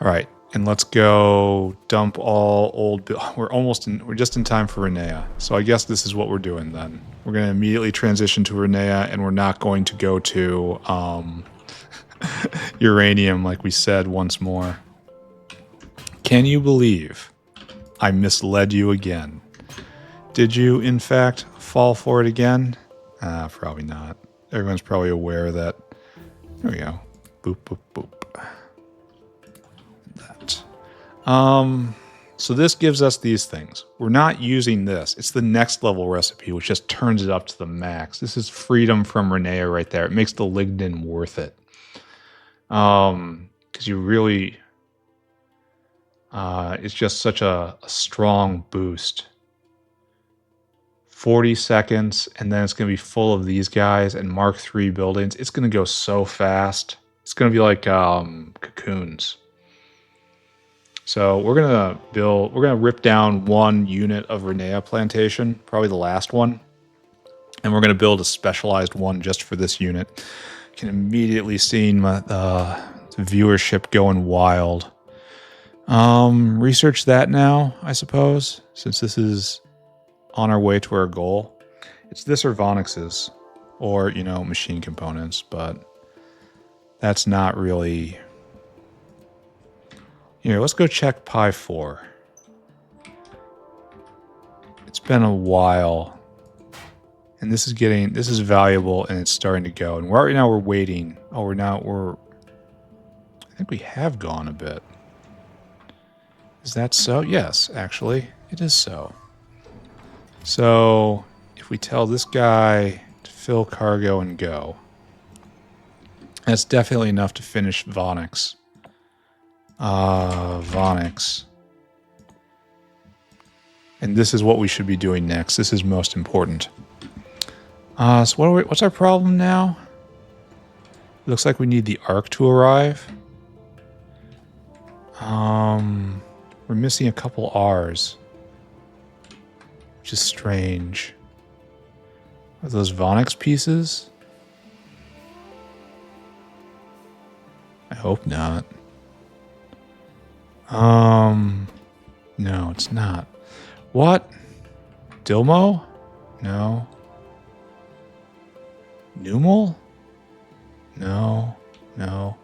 Speaker 1: Alright, and let's go dump all old... We're just in time for Rennea. So I guess this is what we're doing then. We're going to immediately transition to Rennea, and we're not going to go to uranium like we said once more. Can you believe I misled you again? Did you, in fact, fall for it again? Probably not. Everyone's probably aware that... There we go. Boop, boop, boop. That. So this gives us these things. We're not using this. It's the next level recipe, which just turns it up to the max. This is freedom from Rennea right there. It makes the lignin worth it. Because you really... it's just such a strong boost. 40 seconds, and then it's going to be full of these guys and Mark III buildings. It's going to go so fast. It's going to be like cocoons. So we're going to rip down one unit of Rennea plantation, probably the last one. And we're going to build a specialized one just for this unit. Can immediately see my viewership going wild. Research that now, I suppose, since this is on our way to our goal. It's this or Vonix's, or, you know, machine components, but that's not really... Here, let's go check Pi 4. It's been a while, and this is valuable, and it's starting to go. And right now we're waiting. Oh, I think we have gone a bit. Is that so? Yes, actually, it is so. So, if we tell this guy to fill cargo and go, that's definitely enough to finish Vonix. Vonix. And this is what we should be doing next. This is most important. So what's our problem now? It looks like we need the Ark to arrive. We're missing a couple R's. Which is strange. Are those Vonix pieces? I hope not. No, it's not. What? Dilmo? No. Numal? No, no.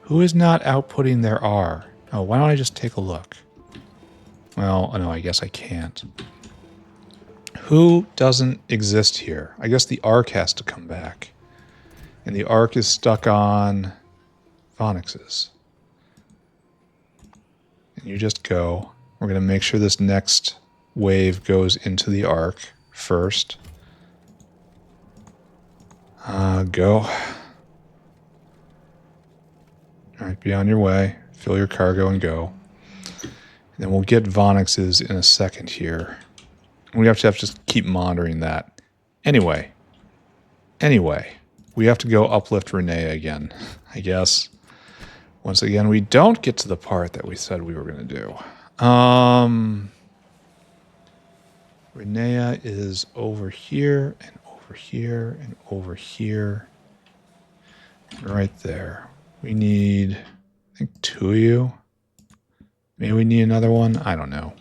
Speaker 1: Who is not outputting their R? Oh, why don't I just take a look? Well, no, I guess I can't. Who doesn't exist here? I guess the arc has to come back. And the arc is stuck on Vonix's. And you just go. We're going to make sure this next wave goes into the arc first. Go. Alright, be on your way. Fill your cargo and go. And then we'll get Vonix's in a second here. We have to just keep monitoring that. Anyway, we have to go uplift Rennea again, I guess. Once again, we don't get to the part that we said we were going to do. Rennea is over here, and over here, and over here. And right there. We need, I think, 2 of you. Maybe we need another one. I don't know.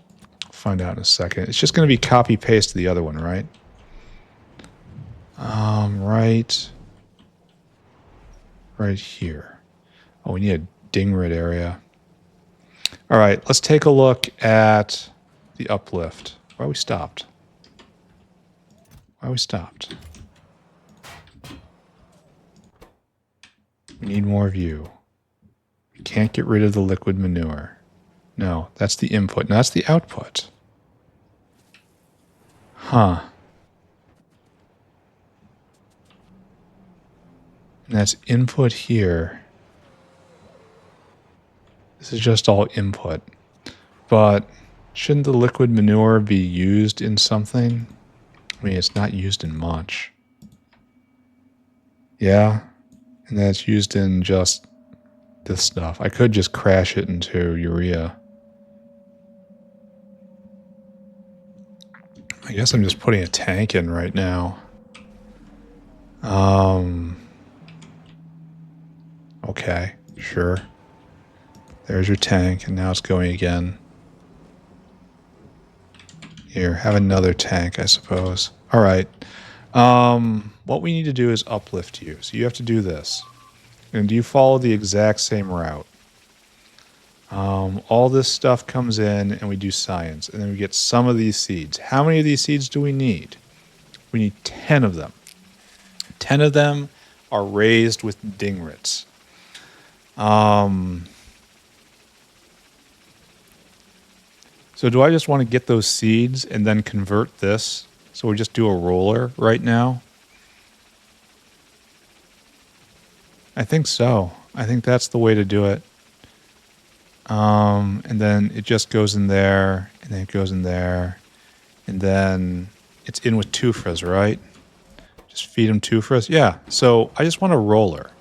Speaker 1: I'll find out in a second. It's just going to be copy-paste to the other one, right? Right here. Oh, we need a dingrid area. All right, let's take a look at the uplift. Why we stopped? We need more of you. We can't get rid of the liquid manure. No, that's the input. No, that's the output. Huh. And that's input here. This is just all input. But shouldn't the liquid manure be used in something? I mean, it's not used in much. Yeah. And that's used in just this stuff. I could just crash it into urea. I guess I'm just putting a tank in right now. Okay, sure. There's your tank, and now it's going again. Here, have another tank, I suppose. All right. What we need to do is uplift you. So you have to do this. And you follow the exact same route. All this stuff comes in, and we do science. And then we get some of these seeds. How many of these seeds do we need? We need 10 of them. 10 of them are raised with dingrits. So do I just want to get those seeds and then convert this? So we just do a roller right now? I think so. I think that's the way to do it. And then it just goes in there, and then it goes in there, and then it's in with tufras, right? Just feed them tufras. Yeah, so I just want a roller.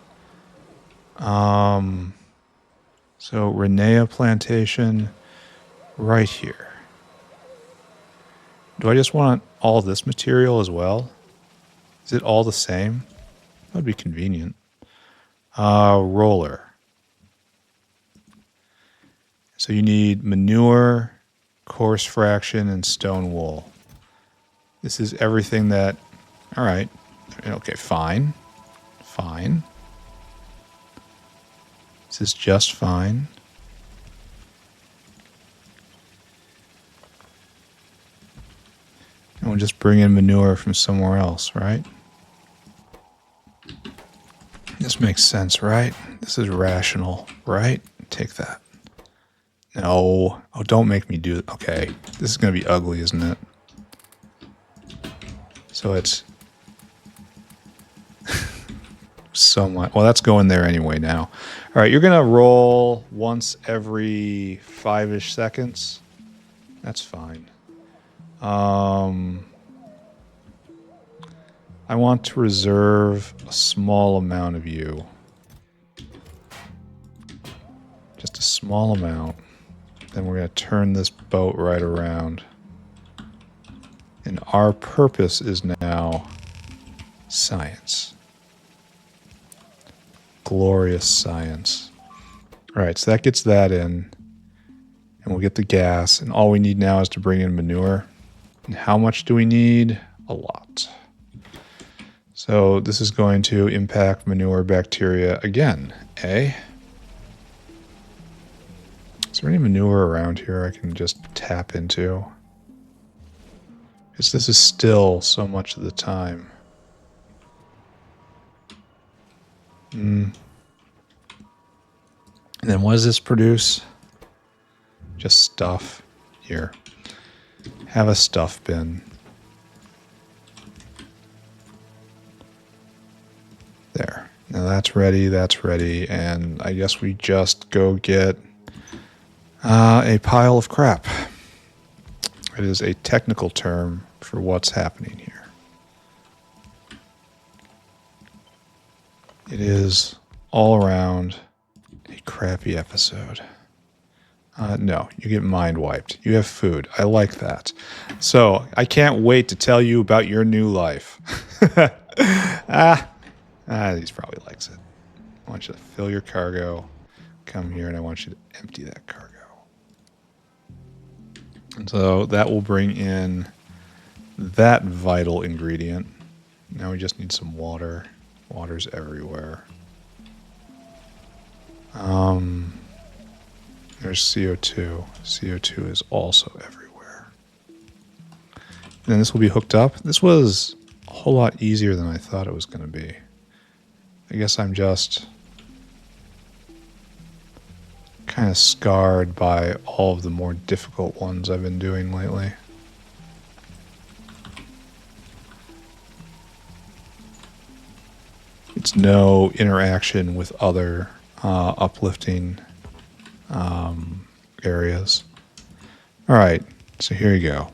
Speaker 1: So Rennea plantation right here. Do I just want all this material as well? Is it all the same? That would be convenient. Roller. So you need manure, coarse fraction, and stone wool. This is everything that... All right. Okay, fine. Fine. This is just fine. And we'll just bring in manure from somewhere else, right? This makes sense, right? This is rational, right? Take that. No. Oh, don't make me do it. Okay. This is going to be ugly, isn't it? So it's... somewhat... Well, that's going there anyway now. All right, you're going to roll once every 5-ish seconds. That's fine. I want to reserve a small amount of you. Just a small amount. Then we're going to turn this boat right around. And our purpose is now science. Glorious science. All right, so that gets that in. And we'll get the gas. And all we need now is to bring in manure. And how much do we need? A lot. So this is going to impact manure bacteria again, eh? Is there any manure around here I can just tap into? Because this is still so much of the time. And then what does this produce? Just stuff. Here. Have a stuff bin. There. Now that's ready, and I guess we just go get a pile of crap. It is a technical term for what's happening here. It is all around a crappy episode. No, you get mind wiped. You have food. I like that. So, I can't wait to tell you about your new life. He probably likes it. I want you to fill your cargo. Come here, and I want you to empty that cargo. And so that will bring in that vital ingredient. Now we just need some water. Water's everywhere. There's CO2. CO2 is also everywhere. And then this will be hooked up. This was a whole lot easier than I thought it was going to be. I guess I'm just kind of scarred by all of the more difficult ones I've been doing lately. It's no interaction with other uplifting areas. All right, so here you go.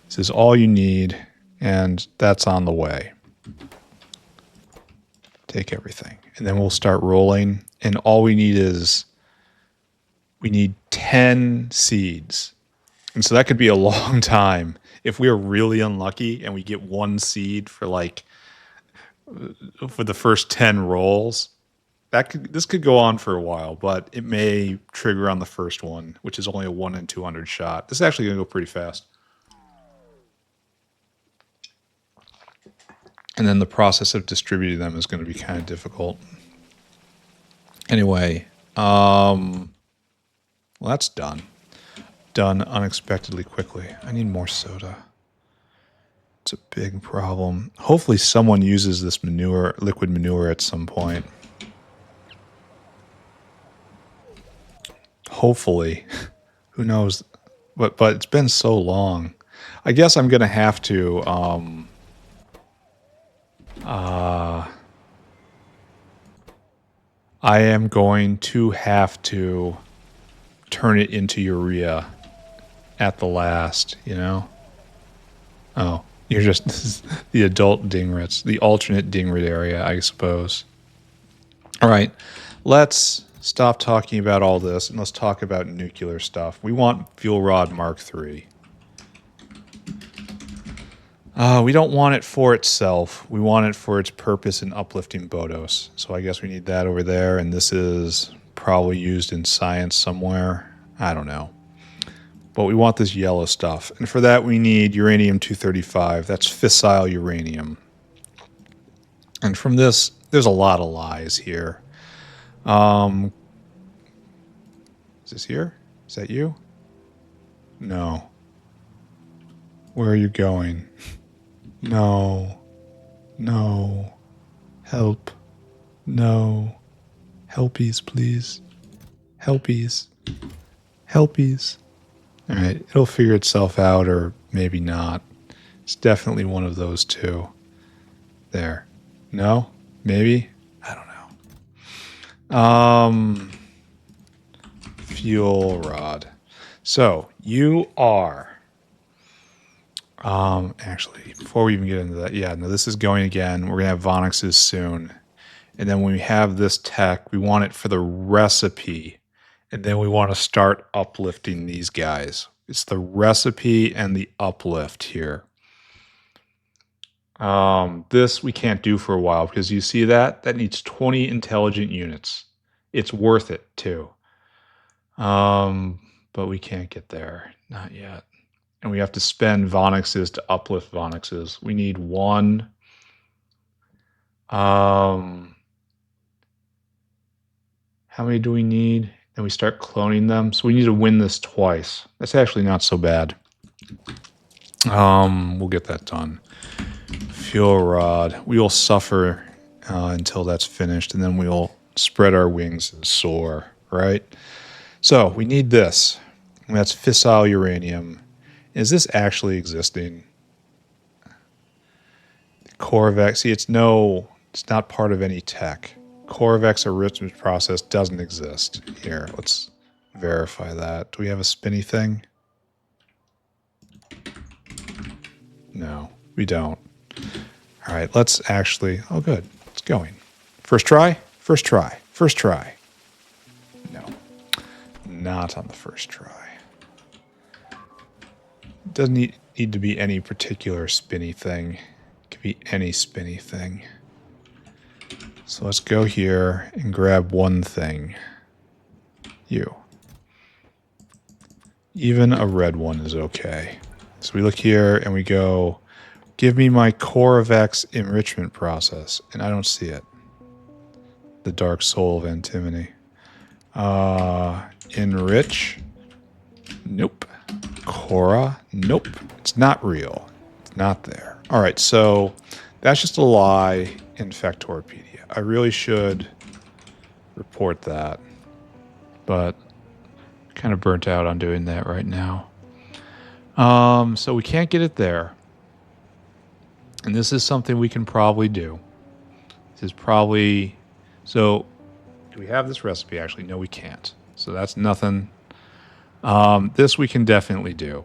Speaker 1: This is all you need, and that's on the way. Take everything, and then we'll start rolling. And all we need is, we need 10 seeds. And so that could be a long time. If we are really unlucky and we get one seed for for the first 10 rolls, this could go on for a while, but it may trigger on the first one, which is only a 1 in 200 shot. This is actually going to go pretty fast. And then the process of distributing them is going to be kind of difficult. Anyway, well, that's done. Done unexpectedly quickly. I need more soda. It's a big problem. Hopefully someone uses this liquid manure at some point. Hopefully. Who knows? But it's been so long. I guess I'm going to have to I am going to have to turn it into urea at the last, you know? Oh, you're just this is the adult dingrits, the alternate dingrit area, I suppose. All right, let's stop talking about all this and let's talk about nuclear stuff. We want Fuel Rod Mk3. We don't want it for itself. We want it for its purpose in uplifting Bhoddos. So I guess we need that over there, and this is probably used in science somewhere. I don't know. But we want this yellow stuff. And for that we need uranium-235. That's fissile uranium. And from this, there's a lot of lies here. Is this here? Is that you? No. Where are you going? No. No. Help. No. Helpies, please. Helpies. Helpies. Alright, it'll figure itself out, or maybe not. It's definitely one of those two. There. No? Maybe? I don't know. Fuel rod. So, you are... actually, before we even get into that, yeah, no, this is going again. We're going to have Vonix's soon. And then when we have this tech, we want it for the recipe. And then we want to start uplifting these guys. It's the recipe and the uplift here. This we can't do for a while because you see that? That needs 20 intelligent units. It's worth it too. But we can't get there. Not yet. And we have to spend Vonix's to uplift Vonix's. We need one How many do we need? And we start cloning them. So we need to win this twice. That's actually not so bad. We'll get that done. Fuel rod. We will suffer until that's finished, and then we'll spread our wings and soar, right? So we need this. And that's fissile uranium. Is this actually existing? Corvex. See, it's not part of any tech. Corvex enrichment process doesn't exist. Here, let's verify that. Do we have a spinny thing? No, we don't. All right, let's actually... Oh, good. It's going. First try? First try. First try. No. Not on the first try. Doesn't need to be any particular spinny thing. It could be any spinny thing. So let's go here and grab one thing. You. Even a red one is okay. So we look here and we go, give me my Corvex enrichment process. And I don't see it. The dark soul of antimony. Enrich. Nope. Cora. Nope. It's not real. It's not there. All right, so that's just a lie in Factorio. I really should report that, but kind of burnt out on doing that right now. So we can't get it there. And this is something we can probably do. This is probably... So, do we have this recipe? Actually, no, we can't. So that's nothing. This we can definitely do.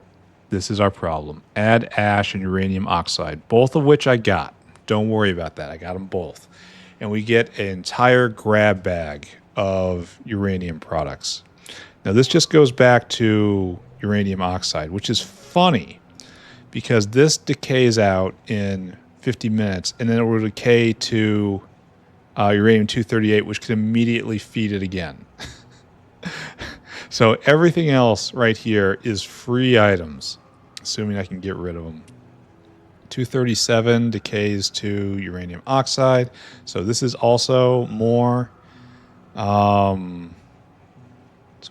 Speaker 1: This is our problem. Add ash and uranium oxide, both of which I got. Don't worry about that. I got them both. And we get an entire grab bag of uranium products. Now, this just goes back to uranium oxide, which is funny because this decays out in 50 minutes, and then it will decay to uranium-238, which can immediately feed it again. So everything else right here is free items, assuming I can get rid of them. 237 decays to uranium oxide. So this is also more. So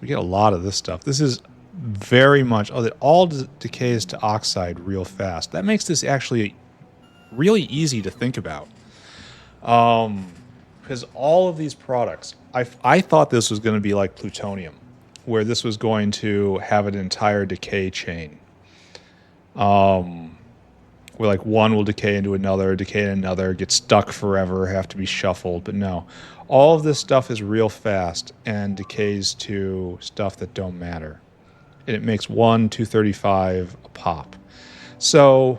Speaker 1: we get a lot of this stuff. This is very much... Oh, that all decays to oxide real fast. That makes this actually really easy to think about. Because all of these products... I thought this was going to be like plutonium, where this was going to have an entire decay chain. Where like one will decay into another, get stuck forever, have to be shuffled. But no, all of this stuff is real fast and decays to stuff that don't matter. And it makes 235 a pop. So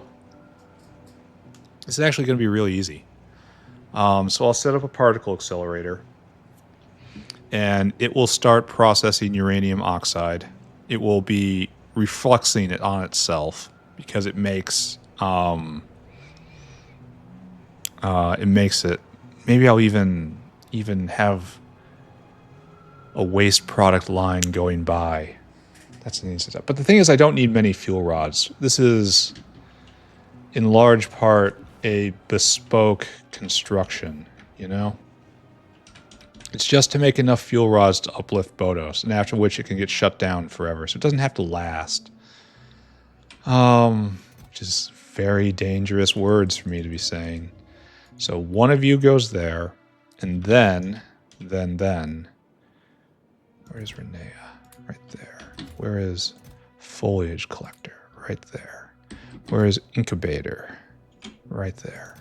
Speaker 1: it's actually going to be really easy. So I'll set up a particle accelerator and it will start processing uranium oxide. It will be refluxing it on itself because it makes... it makes it... Maybe I'll even have a waste product line going by. That's an easy step. But the thing is, I don't need many fuel rods. This is, in large part, a bespoke construction, you know? It's just to make enough fuel rods to uplift Bhoddos, and after which it can get shut down forever. So it doesn't have to last. Which is very dangerous words for me to be saying. So one of you goes there, and then, where's Rennea? Right there. Where is foliage collector? Right there. Where is incubator? Right there.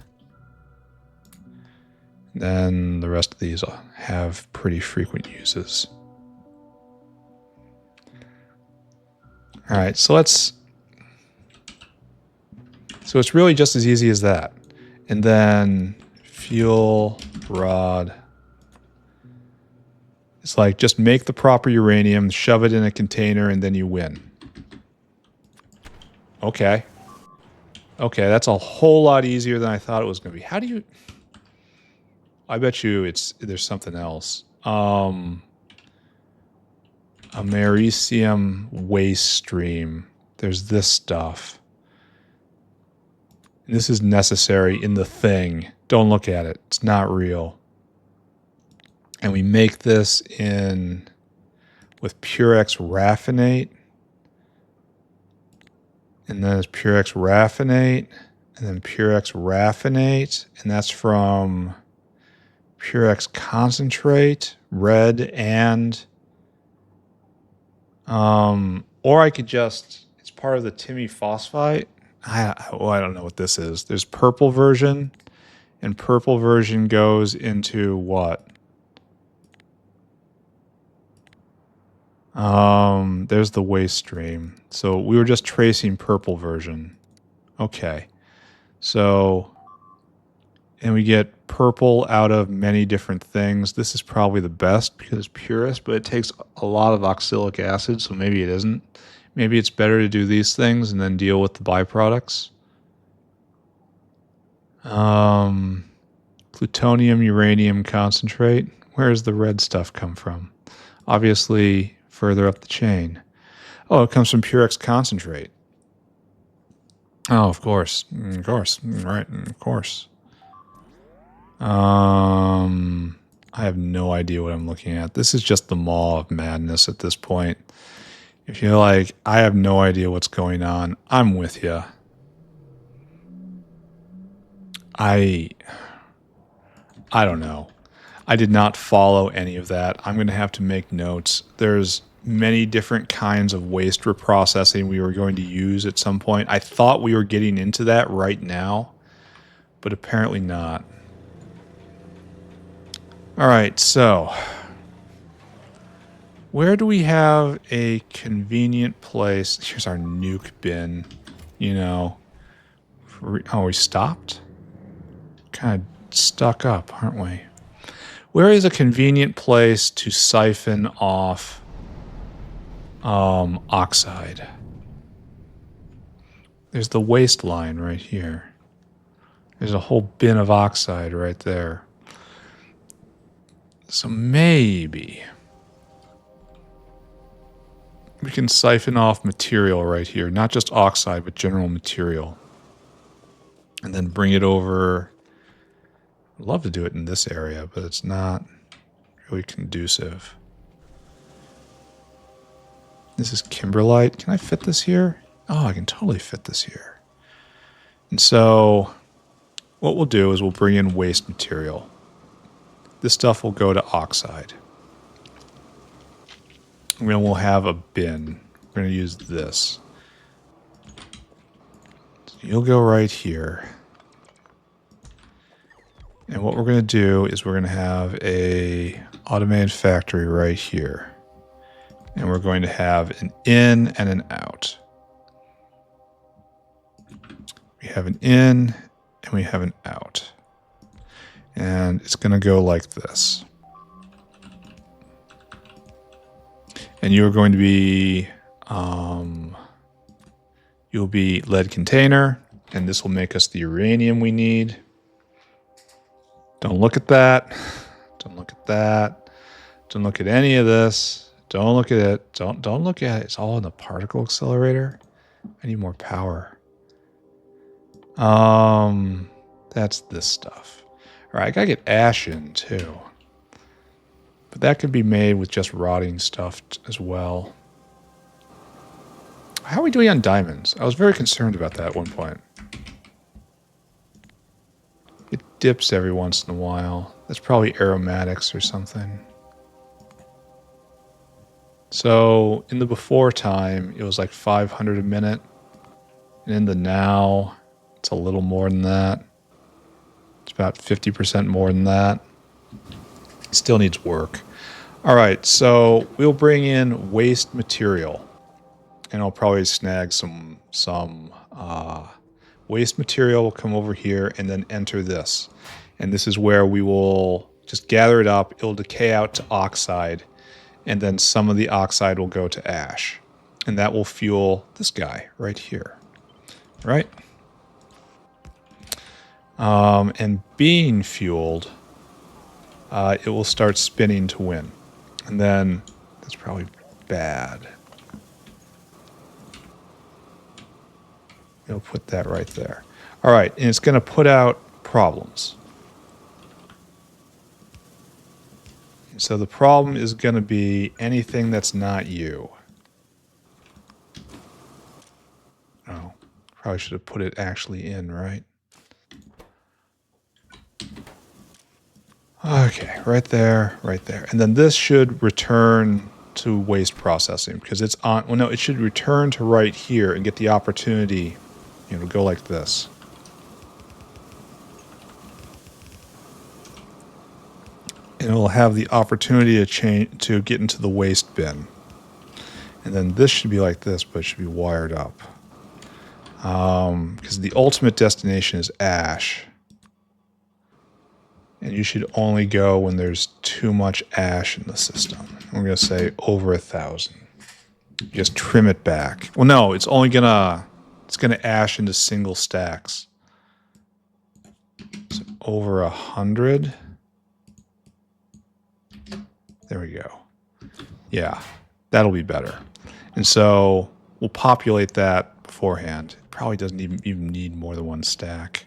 Speaker 1: Then the rest of these have pretty frequent uses. All right, so it's really just as easy as that. And then fuel rod. It's like just make the proper uranium, shove it in a container, and then you win. Okay. Okay, that's a whole lot easier than I thought it was going to be. How do you... I bet you there's something else. Americium waste stream. There's this stuff. And this is necessary in the thing. Don't look at it. It's not real. And we make this in with Purex raffinate. And then it's Purex raffinate. And then Purex raffinate. And that's from Purex concentrate, red, and or I could just, it's part of the Timmy phosphite. I don't know what this is. There's purple version, and purple version goes into what? There's the waste stream. So we were just tracing purple version. Okay. So, and we get purple out of many different things. This is probably the best because it's purest, but it takes a lot of oxalic acid, so maybe it isn't. Maybe it's better to do these things and then deal with the byproducts. Plutonium, uranium concentrate. Where does the red stuff come from? Obviously, further up the chain. Oh, it comes from Purex concentrate. Oh, of course. Of course. Right, of course. I have no idea what I'm looking at. This is just the maw of madness at this point. If you're like, I have no idea what's going on, I'm with you. I don't know. I did not follow any of that. I'm going to have to make notes. There's many different kinds of waste reprocessing we were going to use at some point. I thought we were getting into that right now, but apparently not. All right, so where do we have a convenient place? Here's our nuke bin, you know. Oh, we stopped? Kind of stuck up, aren't we? Where is a convenient place to siphon off oxide? There's the waste line right here. There's a whole bin of oxide right there. So maybe we can siphon off material right here. Not just oxide, but general material. And then bring it over. I'd love to do it in this area, but it's not really conducive. This is kimberlite. Can I fit this here? Oh, I can totally fit this here. And so what we'll do is we'll bring in waste material. This stuff will go to oxide. And then we'll have a bin. We're going to use this. So you'll go right here. And what we're going to do is we're going to have a automated factory right here. And we're going to have an in and an out. We have an in and we have an out. And it's going to go like this. And you're going to be, you'll be lead container, and this will make us the uranium we need. Don't look at that. Don't look at that. Don't look at any of this. Don't look at it. Don't look at it. It's all in the particle accelerator. I need more power. That's this stuff. All right, I gotta get ash in too. But that could be made with just rotting stuff as well. How are we doing on diamonds? I was very concerned about that at one point. It dips every once in a while. That's probably aromatics or something. So in the before time, it was like 500 a minute. And in the now, it's a little more than that. It's about 50% more than that. Still needs work. All right, so we'll bring in waste material. And I'll probably snag some waste material. Will come over here and then enter this. And this is where we will just gather it up. It'll decay out to oxide. And then some of the oxide will go to ash. And that will fuel this guy right here. Right? And being fueled, it will start spinning to win. And then, that's probably bad. It'll put that right there. All right, and it's going to put out problems. So the problem is going to be anything that's not you. Oh, probably should have put it actually in, right? Okay, right there, right there. And then this should return to waste processing because it's on, well, no, it should return to right here and get the opportunity, you know, to go like this. And it will have the opportunity to change, to get into the waste bin. And then this should be like this, but it should be wired up. Because the ultimate destination is ash. And you should only go when there's too much ash in the system. We're going to say over 1,000. Just trim it back. Well, no, it's only it's gonna ash into single stacks. So over 100. There we go. Yeah, that'll be better. And so we'll populate that beforehand. It probably doesn't even need more than one stack.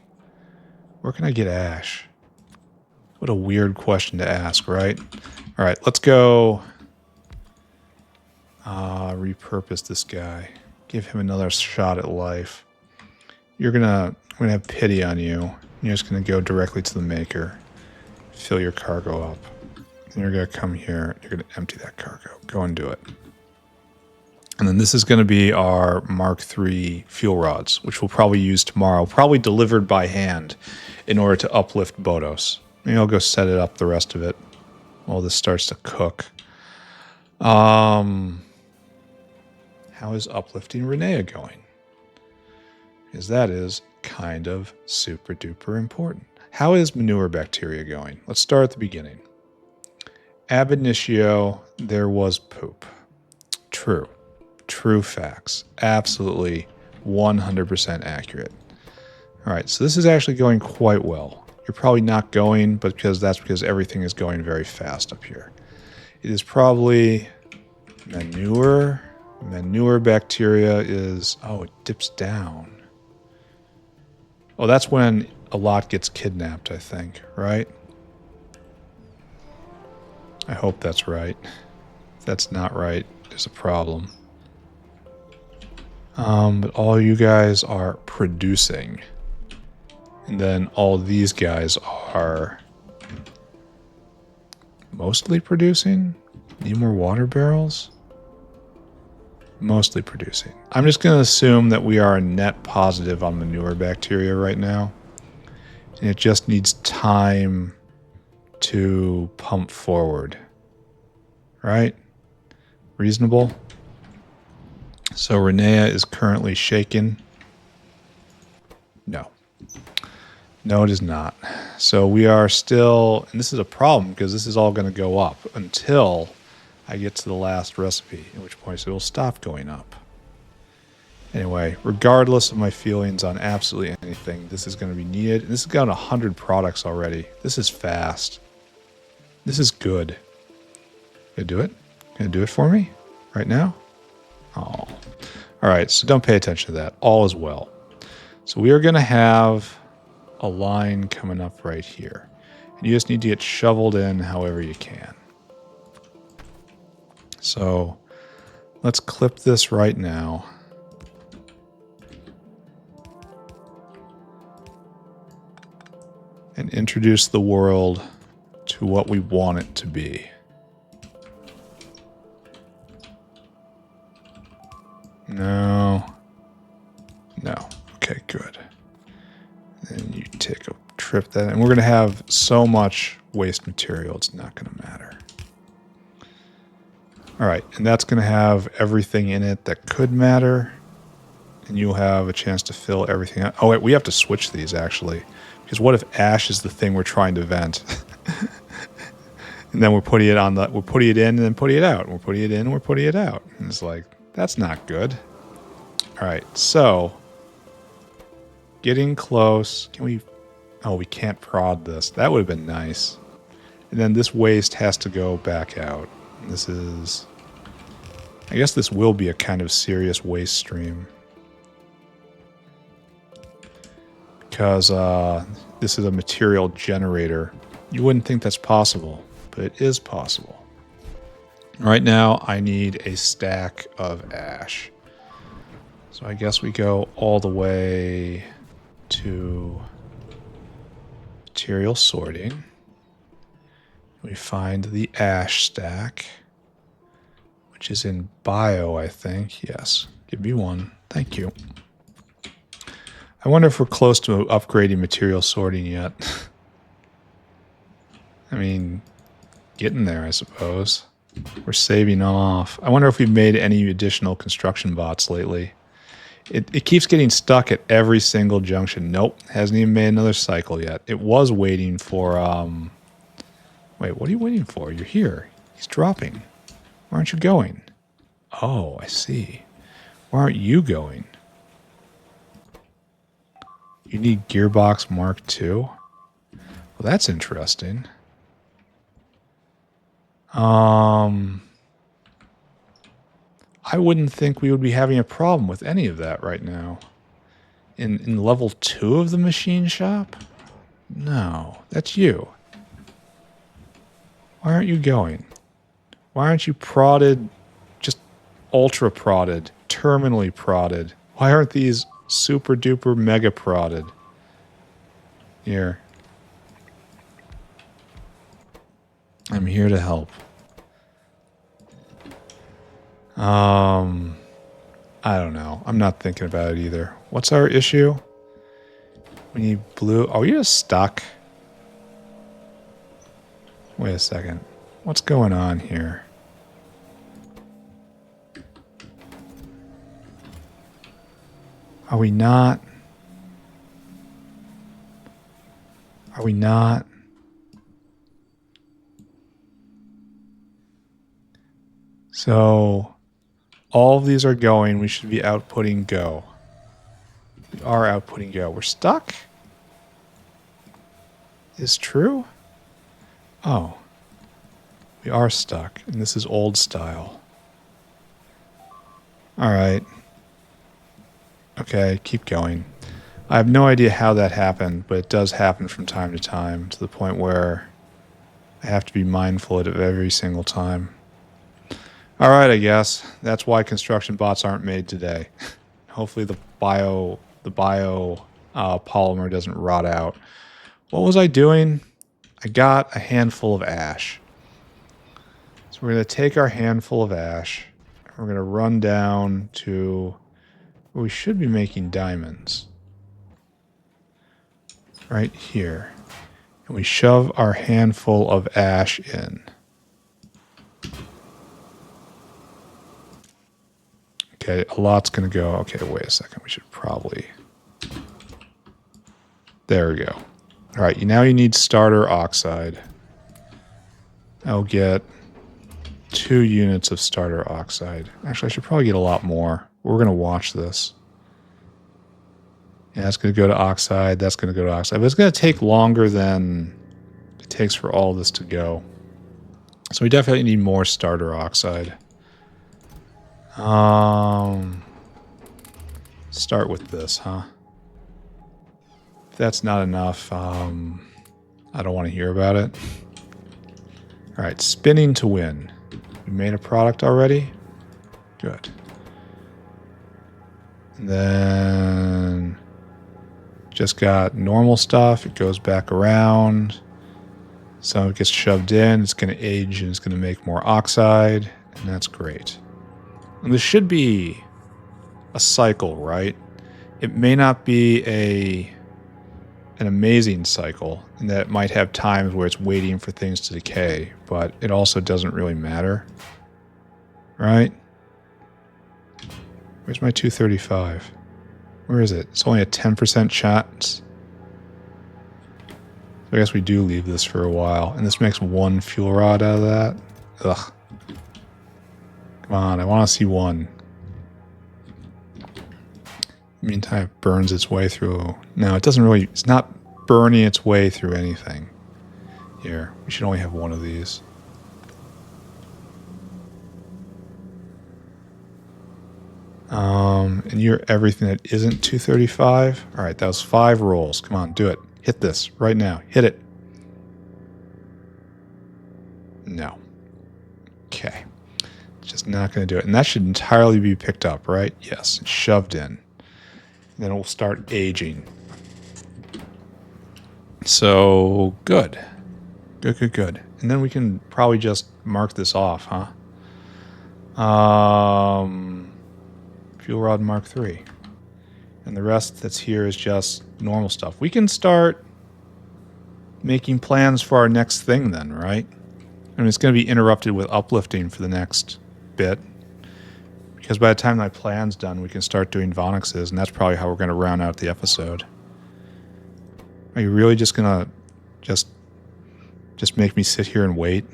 Speaker 1: Where can I get ash? What a weird question to ask, right? All right, let's go repurpose this guy. Give him another shot at life. I'm gonna have pity on you. You're just gonna go directly to the maker. Fill your cargo up. And you're gonna come here. You're gonna empty that cargo. Go and do it. And then this is gonna be our Mk3 fuel rods, which we'll probably use tomorrow. Probably delivered by hand in order to uplift Bhoddos. Maybe I'll go set it up the rest of it while this starts to cook. How is uplifting Rennea going? Because that is kind of super duper important. How is manure bacteria going? Let's start at the beginning. Ab initio, there was poop. True. True facts. Absolutely 100% accurate. All right, so this is actually going quite well. You're probably not going, but that's because everything is going very fast up here. It is probably manure. Manure bacteria is, oh, it dips down. Oh, that's when a lot gets kidnapped, I think, right? I hope that's right. If that's not right, there's a problem. But all you guys are producing. And then all these guys are mostly producing? Need more water barrels? Mostly producing. I'm just going to assume that we are a net positive on manure bacteria right now. And it just needs time to pump forward. Right? Reasonable? So Rennea is currently shaken. No. No, it is not. So we are still, and this is a problem because this is all going to go up until I get to the last recipe, at which point it will stop going up. Anyway, regardless of my feelings on absolutely anything, this is going to be needed. And this has got 100 products already. This is fast. This is good. Can I do it? Can I do it for me? Right now? Oh. Alright, so don't pay attention to that. All is well. So we are going to have a line coming up right here. And you just need to get shoveled in however you can. So let's clip this right now. And introduce the world to what we want it to be. No. No. Okay, good. And you take a trip that, and we're going to have so much waste material, it's not going to matter. All right, and that's going to have everything in it that could matter, and you'll have a chance to fill everything out. Oh wait, we have to switch these actually, because what if ash is the thing we're trying to vent? And then we're putting it on we're putting it in and then putting it out. And we're putting it in and we're putting it out. And it's like, that's not good. All right, so getting close. Can we? Oh, we can't prod this. That would have been nice. And then this waste has to go back out. This is, I guess this will be a kind of serious waste stream. because this is a material generator. You wouldn't think that's possible, but it is possible. Right now, I need a stack of ash. So I guess we go all the way to material sorting. We find the ash stack, which is in bio, I think. Yes, give me one. Thank you. I wonder if we're close to upgrading material sorting yet. I mean, getting there, I suppose. We're saving off. I wonder if we've made any additional construction bots lately. It keeps getting stuck at every single junction. Nope, hasn't even made another cycle yet. It was waiting for, Wait, what are you waiting for? You're here. He's dropping. Why aren't you going? Oh, I see. Why aren't you going? You need Gearbox Mark II? Well, that's interesting. I wouldn't think we would be having a problem with any of that right now. In level 2 of the machine shop? No, that's you. Why aren't you going? Why aren't you prodded, just ultra prodded, terminally prodded? Why aren't these super duper mega prodded? Here. I'm here to help. I don't know. I'm not thinking about it either. What's our issue? We need blue. Are we just stuck? Wait a second. What's going on here? Are we not? Are we not? So, all of these are going. We should be outputting go. We are outputting go. We're stuck? Is true? Oh. We are stuck. And this is old style. Alright. Okay, keep going. I have no idea how that happened, but it does happen from time to time, to the point where I have to be mindful of it every single time. Alright, I guess. That's why construction bots aren't made today. Hopefully the bio polymer doesn't rot out. What was I doing? I got a handful of ash. So we're going to take our handful of ash. We're going to run down to where we should be making diamonds. Right here. And we shove our handful of ash in. Okay, a lot's going to go. Okay, wait a second. We should probably... There we go. All right, now you need starter oxide. I'll get 2 units of starter oxide. Actually, I should probably get a lot more. We're going to watch this. Yeah, that's going to go to oxide. That's going to go to oxide. But it's going to take longer than it takes for all this to go. So we definitely need more starter oxide. Start with this, huh? If that's not enough, I don't want to hear about it. Alright, spinning to win. We made a product already? Good. And then just got normal stuff. It goes back around. Some of it gets shoved in. It's going to age and it's going to make more oxide. And that's great. And this should be a cycle, right? It may not be an amazing cycle, in that it might have times where it's waiting for things to decay, but it also doesn't really matter. Right? Where's my 235? Where is it? It's only a 10% chance. So I guess we do leave this for a while. And this makes 1 fuel rod out of that. Ugh. Come on, I want to see 1. Meantime, it burns its way through. No, it doesn't really... It's not burning its way through anything. Here, we should only have 1 of these. And you're everything that isn't 235. All right, that was 5 rolls. Come on, do it. Hit this right now. Hit it. No. Okay. Just not going to do it. And that should entirely be picked up, right? Yes. Shoved in. And then it will start aging. So, good. Good. And then we can probably just mark this off, huh? Fuel Rod Mk3. And the rest that's here is just normal stuff. We can start making plans for our next thing then, right? I mean, it's going to be interrupted with uplifting for the next bit. Because by the time my plan's done, we can start doing Vonixes, and that's probably how we're going to round out the episode. Are you really just going to just make me sit here and wait?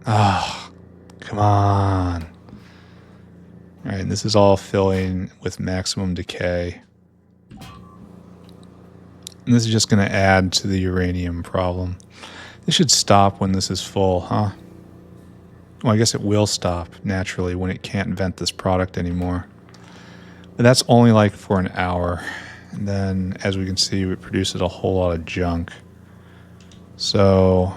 Speaker 1: Ah, come on. All right, this is all filling with maximum decay. And this is just going to add to the uranium problem. This should stop when this is full, huh? Well, I guess it will stop naturally when it can't vent this product anymore. But that's only like for an hour. And then, as we can see, it produces a whole lot of junk. So,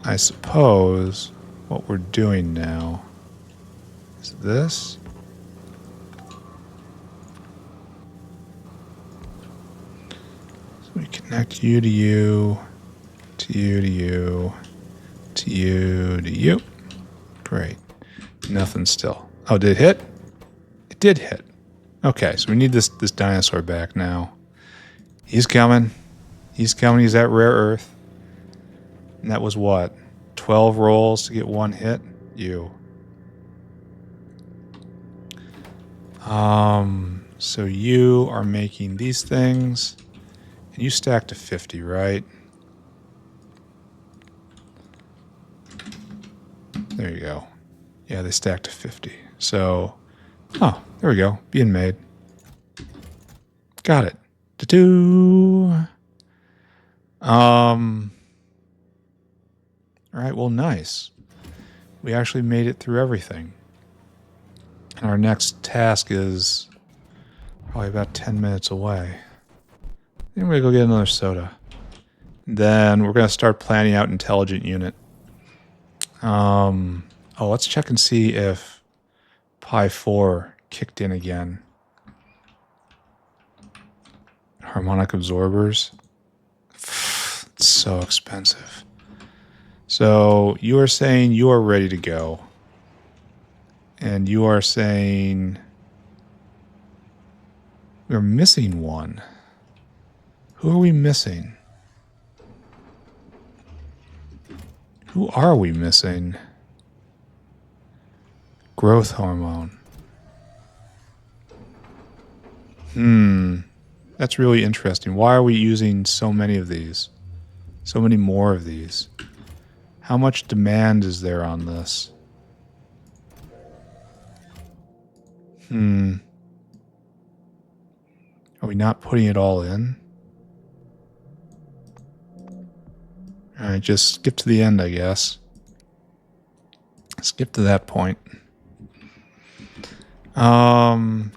Speaker 1: I suppose what we're doing now is this. So we connect you to you, to you to you, to you to you. Great. Nothing still. Oh, did it hit? It did hit. Okay, so we need this dinosaur back now. He's coming. He's coming. He's at rare earth. And that was what? 12 rolls to get 1 hit? You. So you are making these things. And you stack to 50, right? There you go. Yeah, they stack to 50. So, oh, there we go. Being made. Got it. All right, well, nice. We actually made it through everything. And our next task is probably about 10 minutes away. Then we're going to go get another soda. Then we're going to start planning out intelligent unit. Let's check and see if Pi 4 kicked in again. Harmonic absorbers. It's so expensive. So you are saying you are ready to go. And you are saying we're missing one. Who are we missing? Who are we missing? Growth hormone. That's really interesting. Why are we using so many of these? So many more of these? How much demand is there on this? Are we not putting it all in? Alright, just skip to the end, I guess. Skip to that point.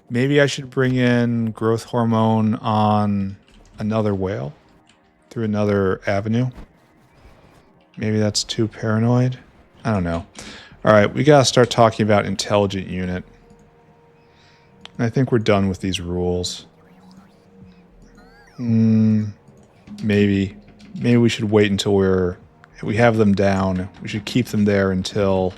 Speaker 1: Maybe I should bring in growth hormone on another whale through another avenue. Maybe that's too paranoid. I don't know. All right, we gotta start talking about intelligent unit. I think we're done with these rules. Maybe we should wait until we have them down. We should keep them there until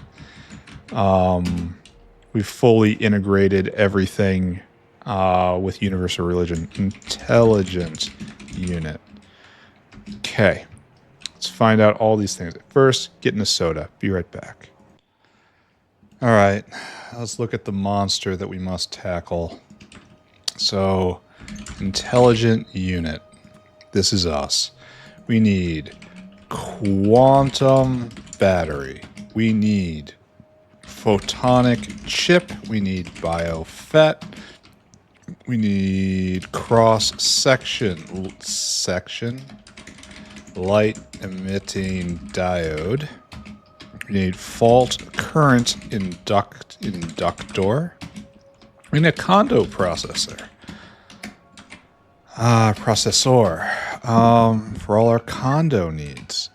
Speaker 1: we've fully integrated everything with universal religion. Intelligent unit. Okay. Let's find out all these things. First, getting a soda. Be right back. All right. Let's look at the monster that we must tackle. So, intelligent unit. This is us. We need quantum battery. We need photonic chip. We need biofet. We need cross-section light emitting diode. We need fault current inductor. We need a condo processor. Processor. For all our condo needs.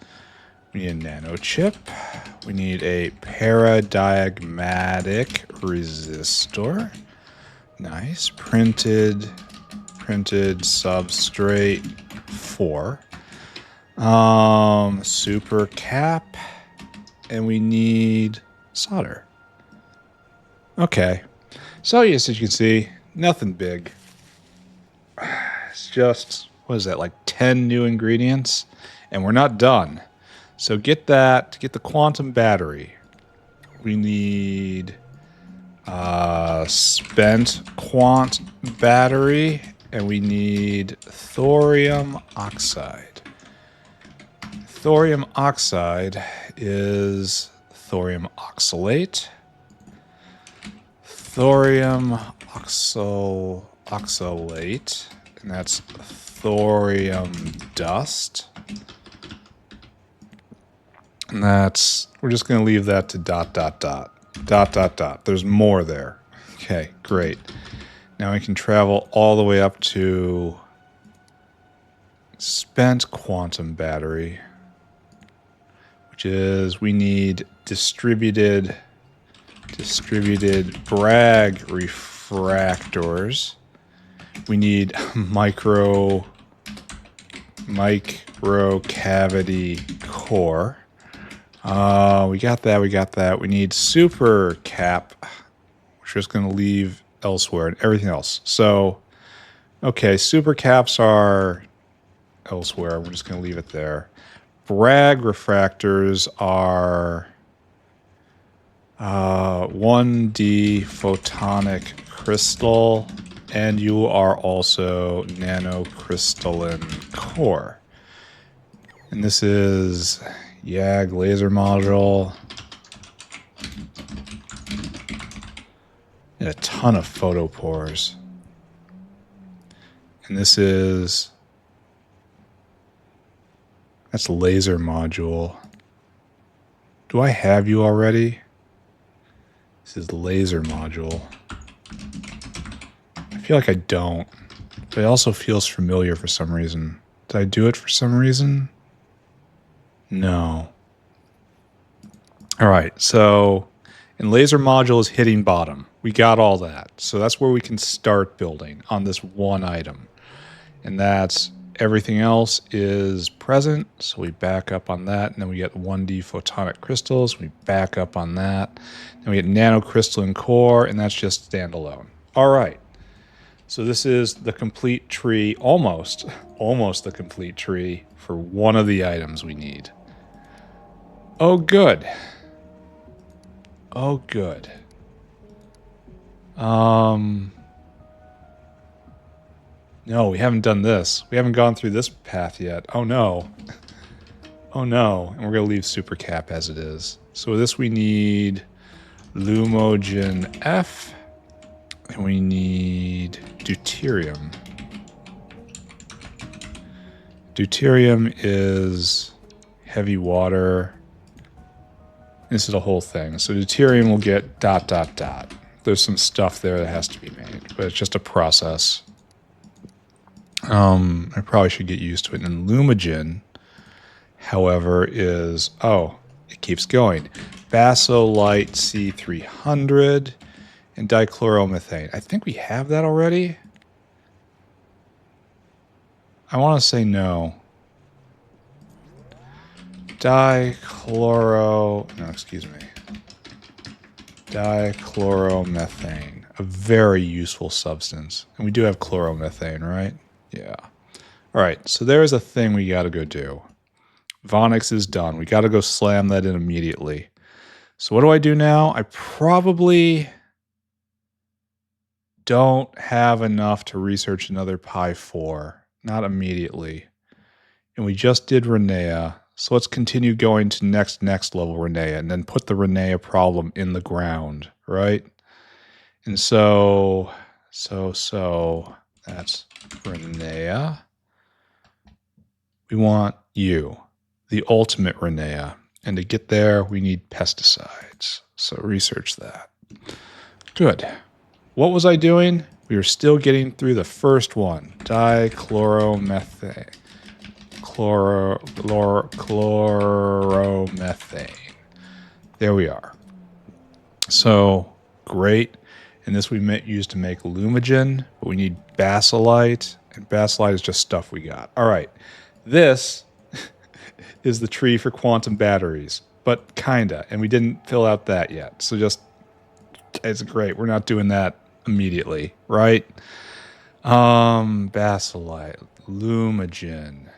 Speaker 1: We need a nano chip. We need a paradiagmatic resistor. Nice. Printed substrate 4. Super cap. And we need solder. Okay. So yes, as you can see, nothing big. It's just, what is that, like 10 new ingredients? And we're not done. So get that, get the quantum battery. We need spent quant battery, and we need thorium oxide. Thorium oxide is thorium oxalate. Thorium oxalate, and that's thorium dust. And that's, we're just going to leave that to ... There's more there. Okay, great. Now we can travel all the way up to spent quantum battery, which is, we need distributed Bragg refractors. We need micro cavity core. We got that. We need super cap, which we're just going to leave elsewhere, and everything else. So, okay, super caps are elsewhere. We're just going to leave it there. Bragg refractors are 1D photonic crystal, and you are also nanocrystalline core. And this is YAG laser module. And a ton of photopores. And this is, that's laser module. Do I have you already? This is laser module. I feel like I don't, but it also feels familiar for some reason. Did I do it for some reason? No. All right, so, and laser module is hitting bottom. We got all that. So that's where we can start building on this one item. And that's, everything else is present. So we back up on that. And then we get 1D photonic crystals. We back up on that. Then we get nanocrystalline core, and that's just standalone. All right. So this is the complete tree, almost the complete tree for one of the items we need. Oh, good. Oh, good. No, we haven't done this. We haven't gone through this path yet. Oh, no. Oh, no. And we're going to leave super cap as it is. So this we need Lumogen F. And we need deuterium. Deuterium is heavy water. This is a whole thing. So deuterium will get ... There's some stuff there that has to be made, but it's just a process. I probably should get used to it. And Lumogen, however, is, oh, it keeps going. Basolite C300 and dichloromethane. I think we have that already. I want to say no. Dichloromethane, a very useful substance. And we do have chloromethane, right? Yeah. All right, so there's a thing we got to go do. Vonix is done. We got to go slam that in immediately. So what do I do now? I probably don't have enough to research another Pi 4. Not immediately. And we just did Rennea. So let's continue going to next level Rennea, and then put the Rennea problem in the ground, right? And so that's Rennea. We want you, the ultimate Rennea. And to get there, we need pesticides. So research that. Good. What was I doing? We were still getting through the first one. Dichloromethane. Chloromethane. There we are. So, great. And this we used to make Lumigen, but we need basilite. And basilite is just stuff we got. All right. This is the tree for quantum batteries, but kinda. And we didn't fill out that yet. So just, it's great. We're not doing that immediately, right? Basilite, Lumigen.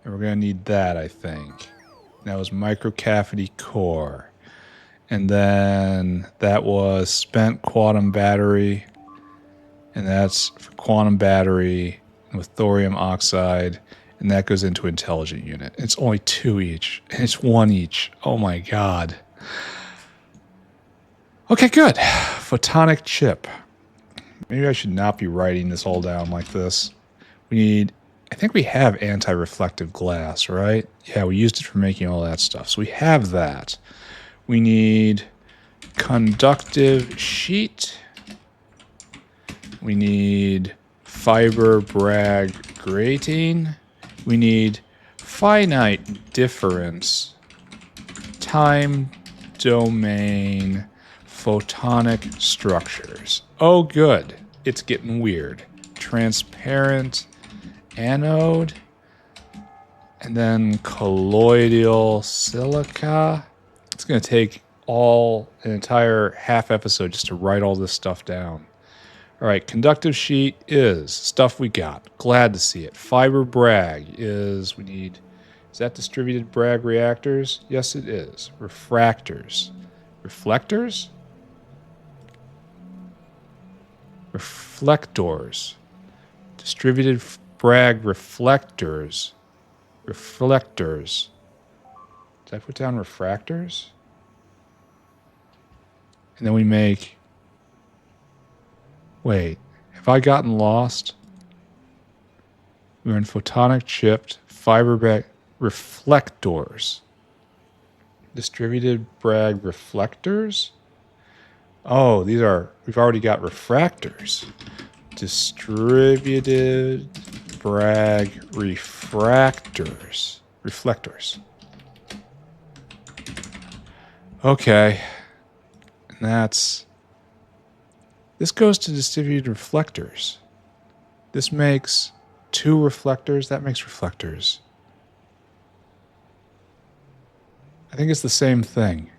Speaker 1: And we're going to need that, I think. That was microcavity core. And then that was spent quantum battery. And that's for quantum battery with thorium oxide. And that goes into intelligent unit. It's only 2 each. And it's 1 each. Oh my god. Okay, good. Photonic chip. Maybe I should not be writing this all down like this. We need... I think we have anti-reflective glass, right? Yeah, we used it for making all that stuff. So we have that. We need conductive sheet. We need fiber Bragg grating. We need finite difference time domain photonic structures. Oh, good. It's getting weird. Transparent anode, and then colloidal silica. It's going to take an entire half episode just to write all this stuff down. All right, conductive sheet is stuff we got. Glad to see it. Fiber Bragg is, is that distributed Bragg reactors? Yes, it is. Refractors. Reflectors? Reflectors. Distributed Bragg reflectors. Reflectors. Did I put down refractors? And then we make... Wait, have I gotten lost? We're in photonic chipped fiber Bragg reflectors. Distributed Bragg reflectors? Oh, we've already got refractors. Distributed Bragg refractors. Reflectors. Okay. And this goes to distributed reflectors. This makes 2 reflectors. That makes reflectors. I think it's the same thing.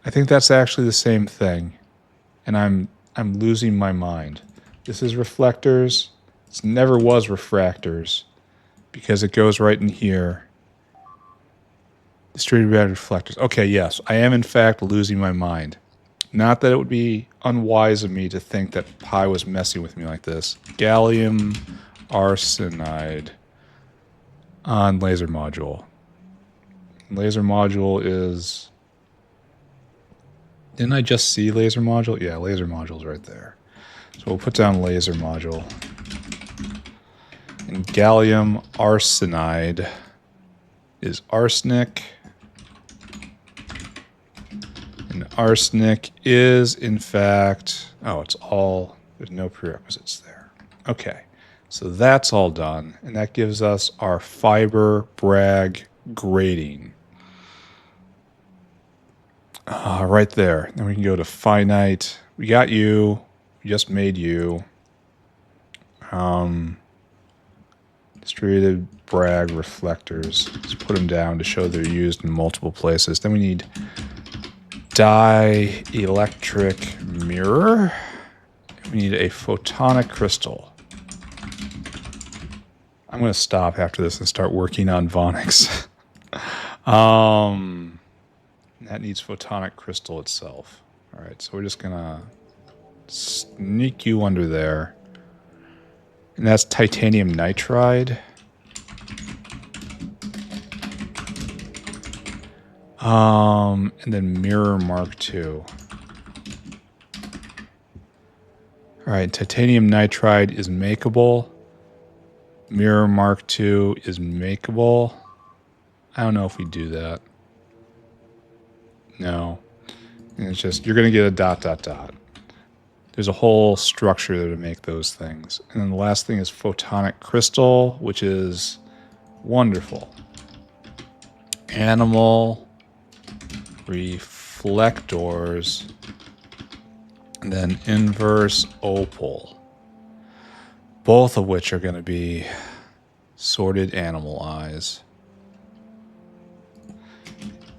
Speaker 1: I think that's actually the same thing. And I'm losing my mind. This is reflectors. This never was refractors because it goes right in here. Distributed Bragg reflectors. Okay, yes, I am in fact losing my mind. Not that it would be unwise of me to think that Pi was messing with me like this. Gallium arsenide on laser module. Laser module is... Didn't I just see laser module? Yeah, laser module's right there. So we'll put down laser module. And gallium arsenide is arsenic. And arsenic is, in fact... Oh, it's all... There's no prerequisites there. Okay. So that's all done. And that gives us our fiber Bragg grating. Right there. Then we can go to finite. We got you. We just made you. Distributed Bragg reflectors. Let's put them down to show they're used in multiple places. Then we need dielectric mirror. We need a photonic crystal. I'm going to stop after this and start working on Vonix. That needs photonic crystal itself. All right, so we're just going to sneak you under there. And that's titanium nitride. And then mirror Mark II. All right, titanium nitride is makeable. Mirror Mark II is makeable. I don't know if we do that. No. And it's just, you're going to get a dot, dot, dot. There's a whole structure there to make those things. And then the last thing is photonic crystal, which is wonderful. Animal reflectors. And then inverse opal. Both of which are going to be sorted animal eyes.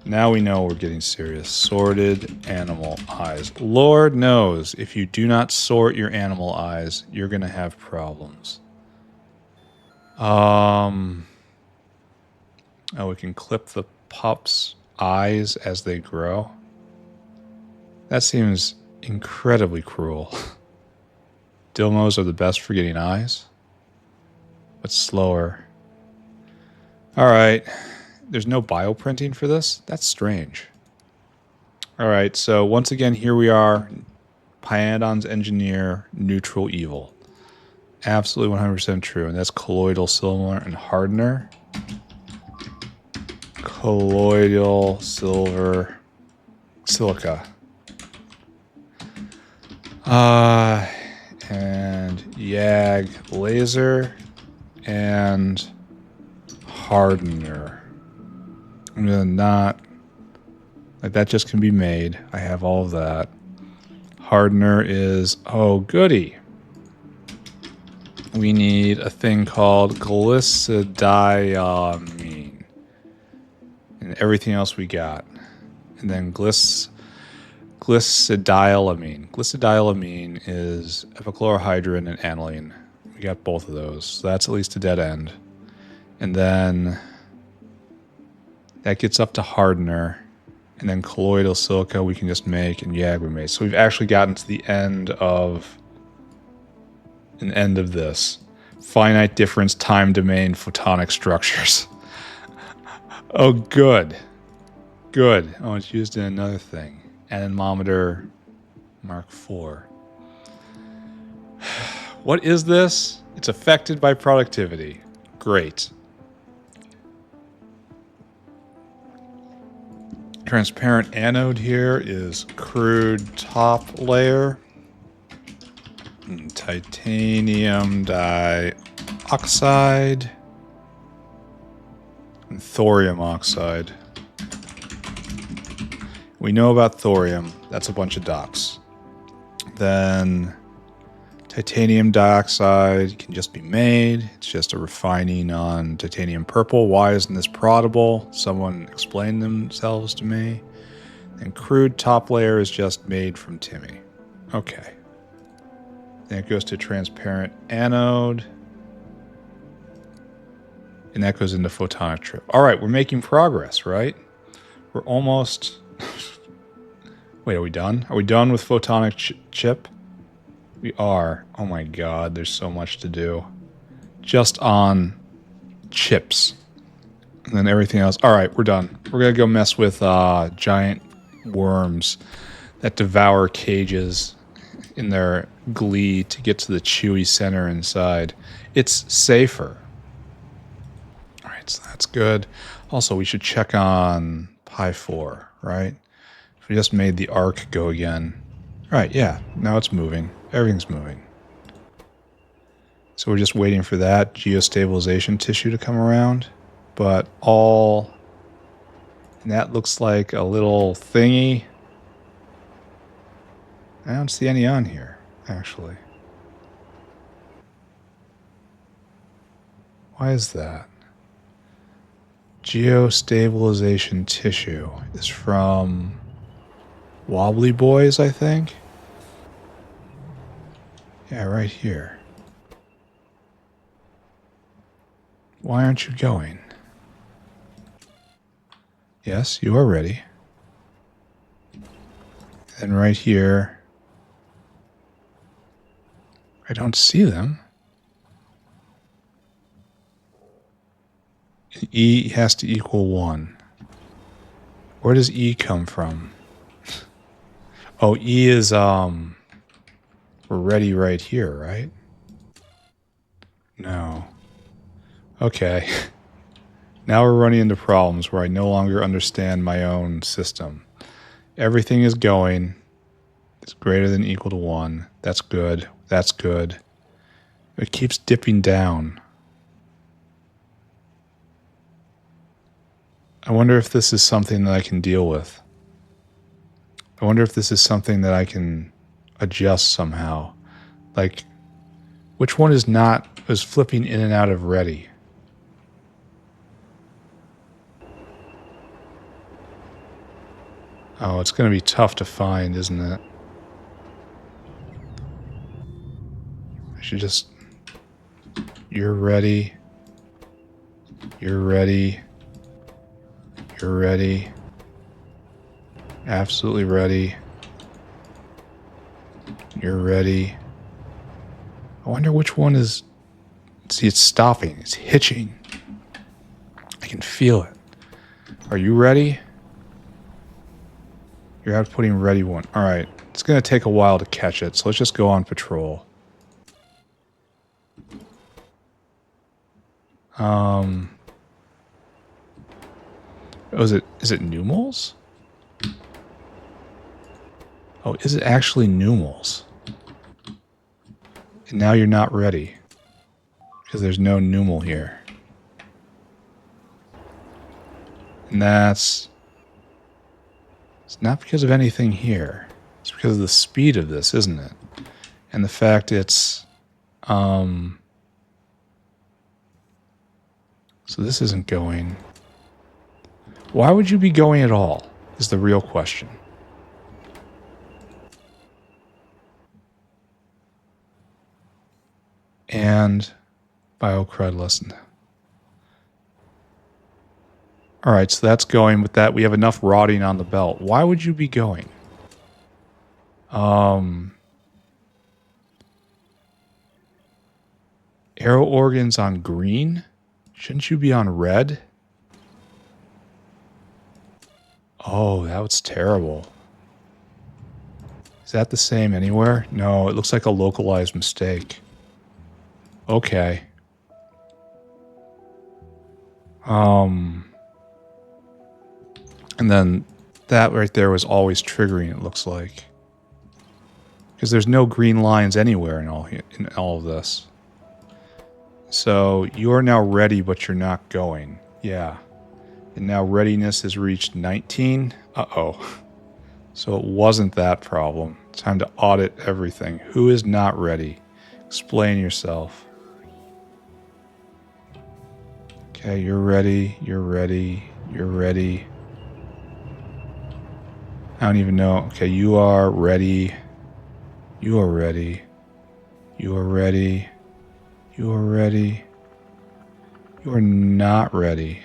Speaker 1: Now we know we're getting serious. Sorted animal eyes. Lord knows, if you do not sort your animal eyes, you're going to have problems. Oh, we can clip the pup's eyes as they grow. That seems incredibly cruel. Dilmos are the best for getting eyes, but slower. All right. There's no bioprinting for this? That's strange. All right, so once again, here we are. Pyanodon's engineer, neutral evil. Absolutely 100% true, and that's colloidal silver and hardener. Colloidal silver silica. And YAG laser and hardener. I'm gonna not, like, that just can be made. I have all of that. Hardener is, oh goody. We need a thing called glycidiamine. And everything else we got. And then glycidylamine. Glycidylamine is epichlorohydrin and aniline. We got both of those. So that's at least a dead end. And then that gets up to hardener, and then colloidal silica we can just make, and YAG we made. So we've actually gotten to the end of this. Finite difference time domain photonic structures. Oh, good. Good. Oh, it's used in another thing. Anemometer Mark IV. What is this? It's affected by productivity. Great. Transparent anode here is crude top layer. And titanium dioxide. And thorium oxide. We know about thorium. That's a bunch of dots. Then titanium dioxide can just be made. It's just a refining on titanium purple. Why isn't this prottable? Someone explain themselves to me. And crude top layer is just made from Timmy. Okay. Then it goes to transparent anode. And that goes into photonic trip. All right, we're making progress, right? We're almost... Wait, are we done? Are we done with photonic chip? We are. Oh my god, there's so much to do. Just on chips. And then everything else. Alright, we're done. We're going to go mess with giant worms that devour cages in their glee to get to the chewy center inside. It's safer. Alright, so that's good. Also, we should check on Pi 4, right? If we just made the arc go again. Alright, yeah, now it's moving. Everything's moving. So we're just waiting for that geostabilization tissue to come around. But all... And that looks like a little thingy. I don't see any on here, actually. Why is that? Geostabilization tissue is from Wobbly Boys, I think. Yeah, right here. Why aren't you going? Yes, you are ready. And right here. I don't see them. E has to equal 1. Where does E come from? Oh, E is, we're ready right here, right? No. Okay. Now we're running into problems where I no longer understand my own system. Everything is going. It's greater than equal to 1. That's good. That's good. It keeps dipping down. I wonder if this is something that I can deal with. I wonder if this is something that I can adjust somehow. Like, which one is flipping in and out of ready? Oh, it's going to be tough to find, isn't it? I should just... You're ready. You're ready. You're ready. Absolutely ready. You're ready. I wonder which one is... See, it's stopping. It's hitching. I can feel it. Are you ready? You're outputting ready 1. Alright. It's going to take a while to catch it, so let's just go on patrol. Oh, is it numals? Oh, is it actually numals? And now you're not ready. Because there's no numal here. And it's not because of anything here. It's because of the speed of this, isn't it? And the fact it's, so this isn't going. Why would you be going at all, is the real question. And biocrud lesson. Alright, so that's going with that. We have enough rotting on the belt. Why would you be going? Arrow organs on green? Shouldn't you be on red? Oh, that was terrible. Is that the same anywhere? No, it looks like a localized mistake. Okay. And then that right there was always triggering, it looks like. Because there's no green lines anywhere in all of this. So you're now ready, but you're not going. Yeah. And now readiness has reached 19. Uh-oh. So it wasn't that problem. Time to audit everything. Who is not ready? Explain yourself. Okay, you're ready. You're ready. You're ready. I don't even know. Okay, you are ready. You are ready. You are ready. You are ready. You are not ready.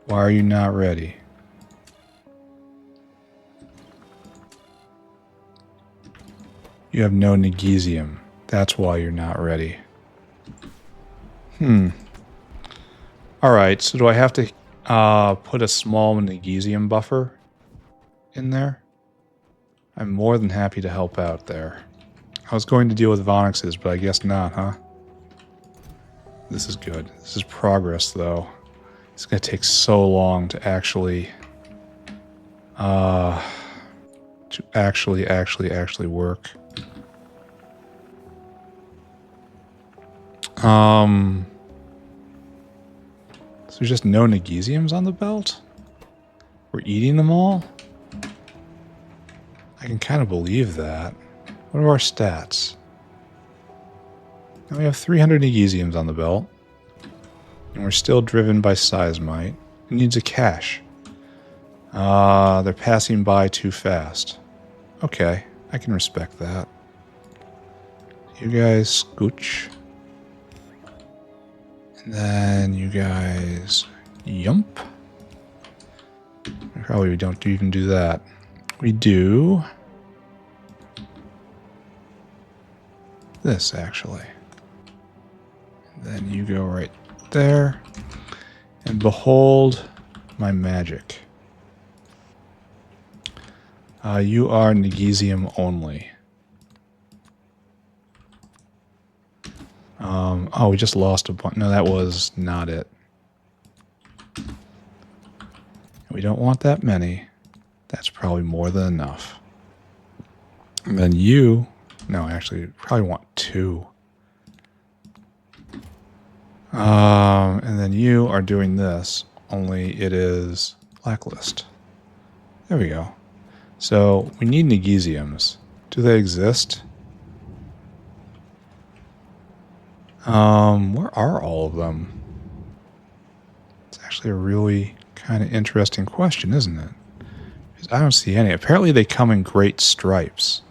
Speaker 1: Why are you not ready? You have no Negesium. That's why you're not ready. Alright, so do I have to put a small Negesium buffer in there? I'm more than happy to help out there. I was going to deal with Vonix's, but I guess not, huh? This is good. This is progress, though. It's going to take so long to actually work. So there's just no Negesiums on the belt? We're eating them all? I can kind of believe that. What are our stats? Now we have 300 Negesiums on the belt. And we're still driven by Seismite. It needs a cache. They're passing by too fast. Okay, I can respect that. You guys scooch. And then you guys yump. Probably we don't even do that. We do this, actually. And then you go right there. And behold my magic. You are Negesium only. Oh, we just lost a bunch. No, that was not it. We don't want that many. That's probably more than enough. And then you... No, actually, you probably want 2. And then you are doing this, only it is blacklist. There we go. So we need Negesiums. Do they exist? Where are all of them? It's actually a really kind of interesting question, isn't it? Because I don't see any. Apparently they come in great stripes.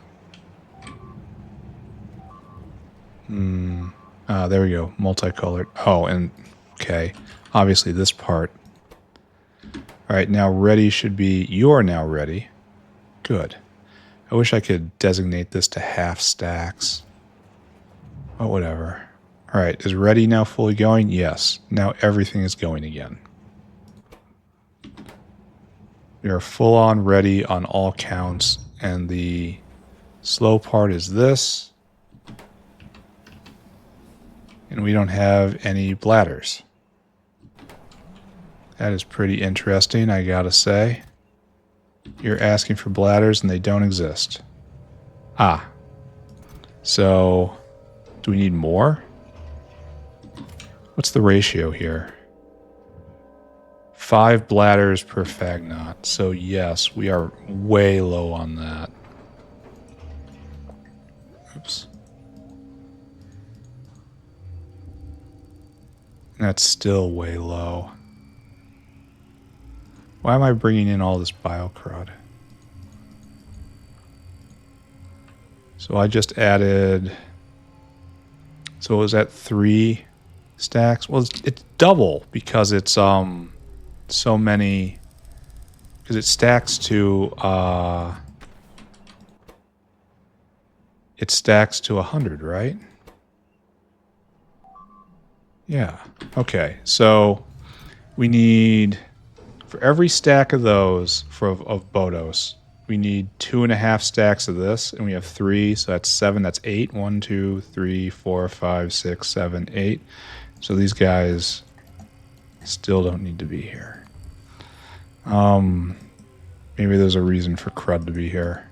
Speaker 1: There we go. Multicolored. Oh, and okay. Obviously this part. All right, now ready should be you're now ready. Good. I wish I could designate this to half stacks. But whatever. All right, is ready now fully going? Yes. Now everything is going again. We are full on ready on all counts, and the slow part is this. And we don't have any bladders. That is pretty interesting, I gotta say. You're asking for bladders and they don't exist. Ah. So, do we need more? What's the ratio here? 5 bladders per fag knot. So yes, we are way low on that. Oops. That's still way low. Why am I bringing in all this biocrud? So I just added... So it was at 3 stacks? Well, it's double because it's so many... Because it stacks to... It stacks to 100, right? Yeah. Okay. So we need, for every stack of those of Bhoddos, we need 2.5 stacks of this, and we have 3, so that's 7. That's 8. 1, 2, 3, 4, 5, 6, 7, 8. So these guys still don't need to be here. Maybe there's a reason for crud to be here.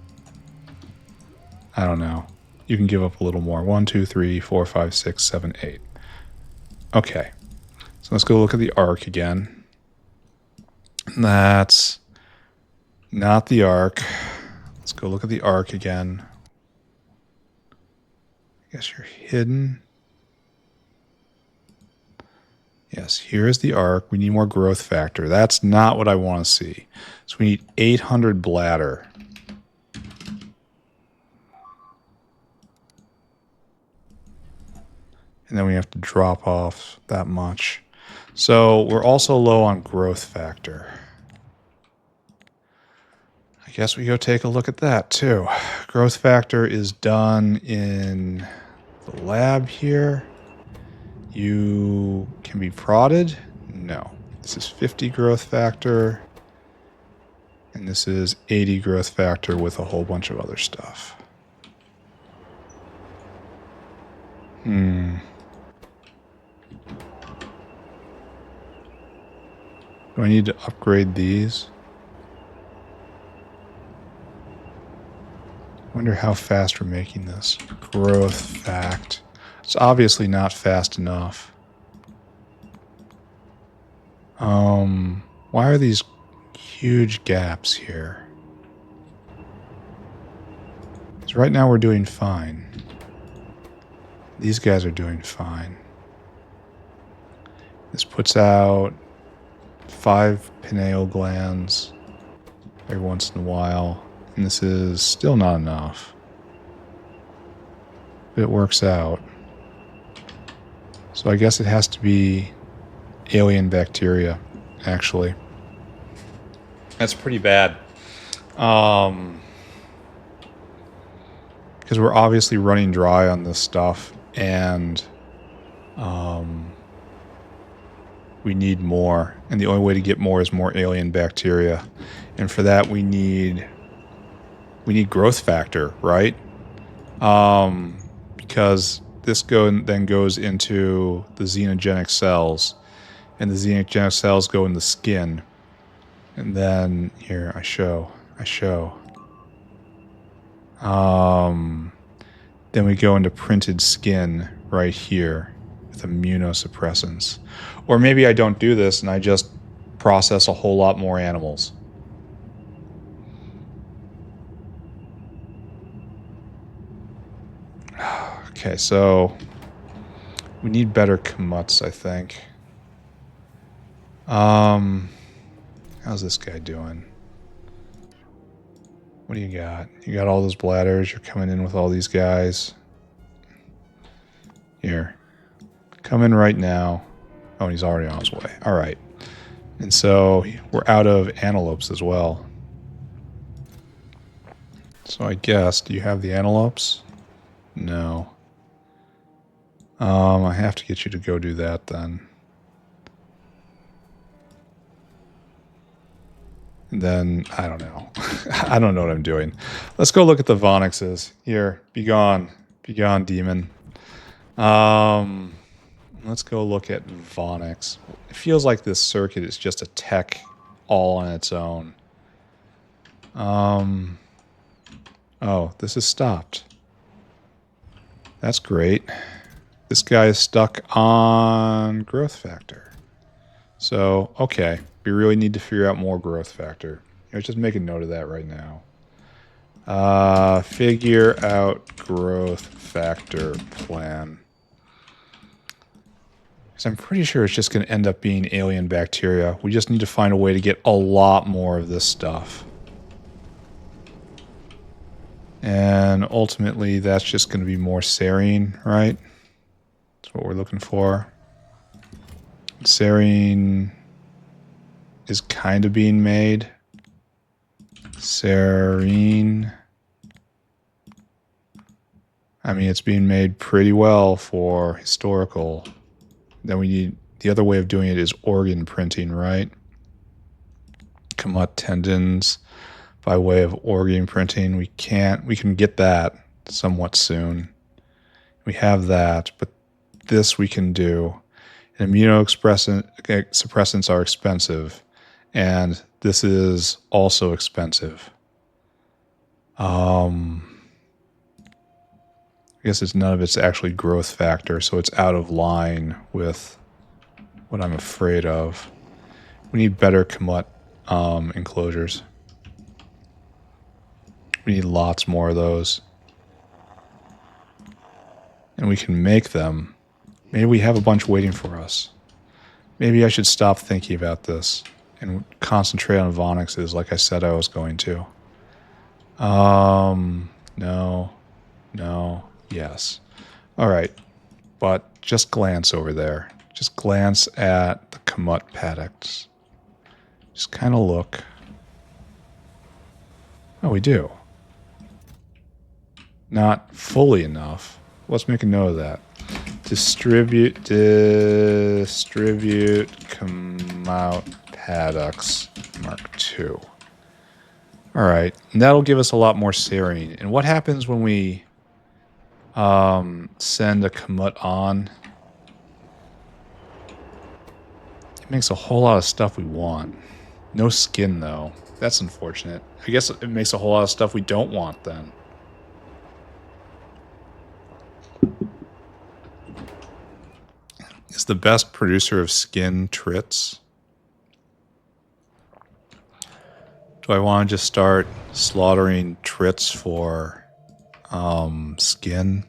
Speaker 1: I don't know. You can give up a little more. 1, 2, 3, 4, 5, 6, 7, 8. Okay, so let's go look at the arc again. That's not the arc. Let's go look at the arc again. I guess you're hidden. Yes, here's the arc. We need more growth factor. That's not what I want to see. So we need 800 bladder. And then we have to drop off that much. So we're also low on growth factor. I guess we go take a look at that too. Growth factor is done in the lab here. You can be prodded. No. This is 50 growth factor. And this is 80 growth factor with a whole bunch of other stuff. Do I need to upgrade these? I wonder how fast we're making this. Growth fact. It's obviously not fast enough. Why are these huge gaps here? Because right now we're doing fine. These guys are doing fine. This puts out 5 pineal glands every once in a while, and this is still not enough. But it works out. So I guess it has to be alien bacteria, actually. That's pretty bad. Because we're obviously running dry on this stuff, and we need more, and the only way to get more is more alien bacteria, and for that we need growth factor, right? Because this then goes into the xenogenic cells, and the xenogenic cells go in the skin, And then here I show. Then we go into printed skin right here with immunosuppressants. Or maybe I don't do this and I just process a whole lot more animals. Okay, so we need better Kmauts, I think. How's this guy doing? What do you got? You got all those bladders. You're coming in with all these guys. Here. Come in right now. Oh, and he's already on his way. All right. And so we're out of antelopes as well. So I guess, do you have the antelopes? No. I have to get you to go do that then. And then, I don't know. I don't know what I'm doing. Let's go look at the Vonixes. Here, be gone. Be gone, demon. Let's go look at Vonix. It feels like this circuit is just a tech all on its own. Oh, this is stopped. That's great. This guy is stuck on growth factor. So, okay. We really need to figure out more growth factor. Let's just make a note of that right now. Figure out growth factor plan. Because I'm pretty sure it's just going to end up being alien bacteria. We just need to find a way to get a lot more of this stuff. And ultimately, that's just going to be more serine, right? That's what we're looking for. Serine is kind of being made. Serine. I mean, it's being made pretty well for historical. Then we need, the other way of doing it is organ printing, right? Kmaut tendons by way of organ printing. We can get that somewhat soon. We have that, but this we can do. And immunosuppressants are expensive. And this is also expensive. I guess none of it's actually growth factor, so it's out of line with what I'm afraid of. We need better Kmaut enclosures. We need lots more of those. And we can make them. Maybe we have a bunch waiting for us. Maybe I should stop thinking about this and concentrate on Vonixes like I said I was going to. No, yes. All right, but just glance over there. Just glance at the Kmaut paddocks. Just kind of look. Oh, we do. Not fully enough. Let's make a note of that. Distribute Kmaut paddocks Mark II. All right, and that'll give us a lot more serine. And what happens when we send a Kmaut on? It makes a whole lot of stuff we want. No skin, though. That's unfortunate. I guess it makes a whole lot of stuff we don't want, then. Is the best producer of skin Trits? Do I want to just start slaughtering Trits for skin?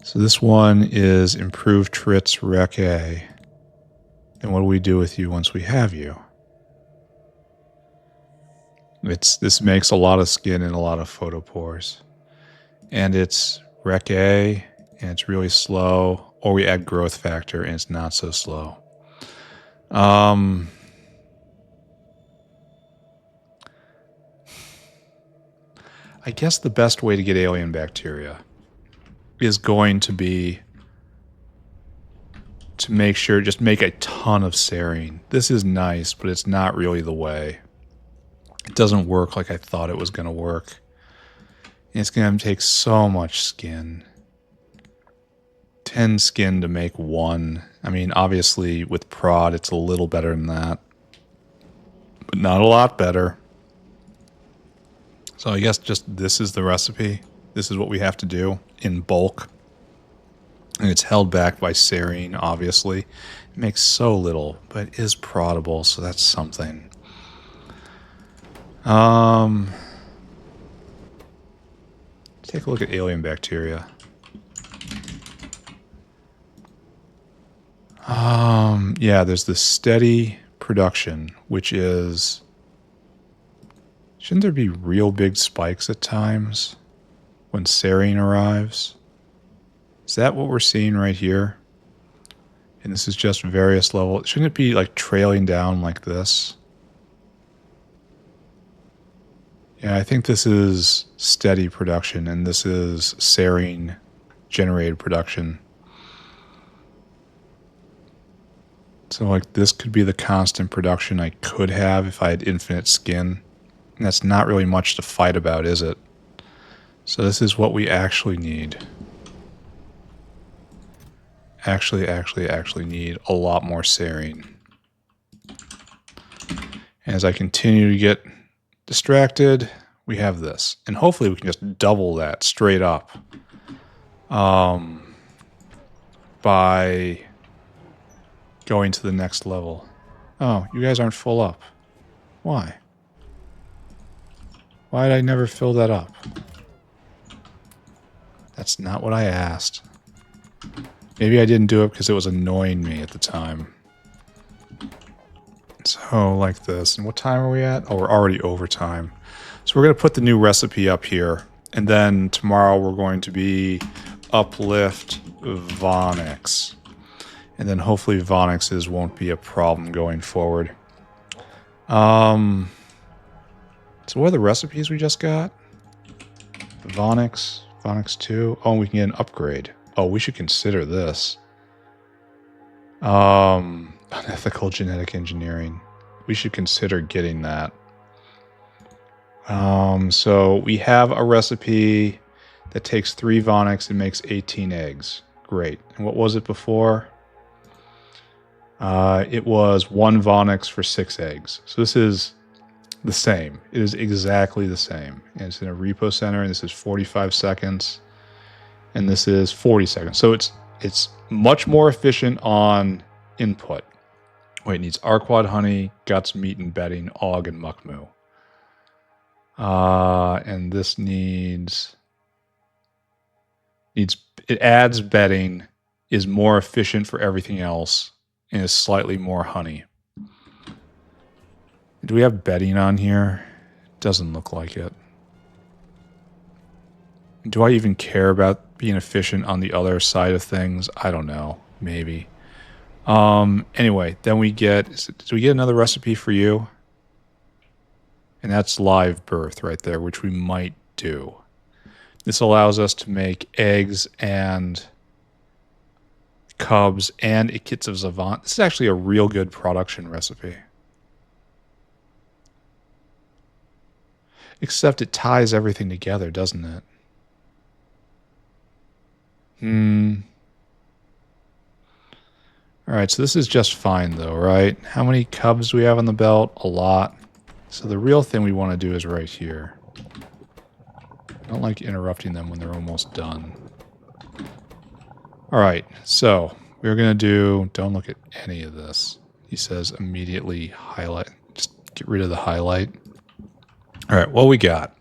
Speaker 1: So this one is improved Trits Rec A. And what do we do with you once we have you? This makes a lot of skin and a lot of photopores. And it's Rec A, and it's really slow. Or we add growth factor, and it's not so slow. I guess the best way to get alien bacteria is going to be to make sure, just make a ton of serine. This is nice, but it's not really the way. It doesn't work like I thought it was going to work. And it's going to take so much skin. 10 skin to make 1. I mean, obviously with prod, it's a little better than that, but not a lot better. So I guess just this is the recipe. This is what we have to do in bulk. And it's held back by serine, obviously. It makes so little, but it is prodable, so that's something. Take a look at alien bacteria. Yeah, there's the steady production, which is... Shouldn't there be real big spikes at times when serine arrives? Is that what we're seeing right here? And this is just various levels. Shouldn't it be like trailing down like this? Yeah, I think this is steady production, and this is serine generated production. So like this could be the constant production I could have if I had infinite skin. And that's not really much to fight about, is it? So this is what we actually need. Actually need a lot more serine. As I continue to get distracted, we have this. And hopefully we can just double that straight up. By going to the next level. Oh, you guys aren't full up. Why? Why did I never fill that up? That's not what I asked. Maybe I didn't do it because it was annoying me at the time. So, like this. And what time are we at? Oh, we're already over time. So we're going to put the new recipe up here. And then tomorrow we're going to be Uplift Vonix. And then hopefully Vonix's won't be a problem going forward. So what are the recipes we just got? Vonix, Vonix 2. Oh, we can get an upgrade. Oh, we should consider this. Unethical genetic engineering. We should consider getting that. So we have a recipe that takes 3 Vonix and makes 18 eggs. Great. And what was it before? It was 1 Vonix for 6 eggs. So this is the same. It is exactly the same. And it's in a repo center, and this is 45 seconds. And this is 40 seconds. So it's much more efficient on input. Wait, it needs Arquad honey, guts, meat, and bedding, og, and muckmoo. And this needs it adds bedding, is more efficient for everything else, and is slightly more honey. Do we have bedding on here? Doesn't look like it. Do I even care about being efficient on the other side of things? I don't know. Maybe. Anyway, then we get... Do we get another recipe for you? And that's live birth right there, which we might do. This allows us to make eggs and cubs and kits of Zavant. This is actually a real good production recipe. Except it ties everything together, doesn't it? Alright, so this is just fine though, right? How many cubs do we have on the belt? A lot. So the real thing we want to do is right here. I don't like interrupting them when they're almost done. Alright, so we're going to do... Don't look at any of this. He says immediately highlight. Just get rid of the highlight. Alright, what we got?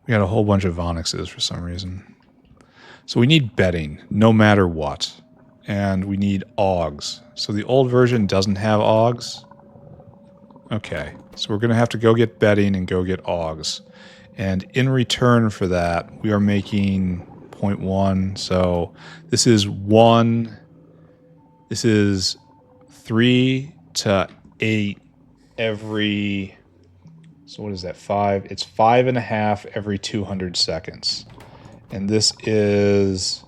Speaker 1: We got a whole bunch of Vonixes for some reason. So we need bedding, no matter what. And we need Augs. So the old version doesn't have Augs. Okay, so we're going to have to go get bedding and go get Augs. And in return for that, we are making 0.1. So this is 1. This is 3 to 8 every... So what is that? 5? It's 5.5 every 200 seconds. And this is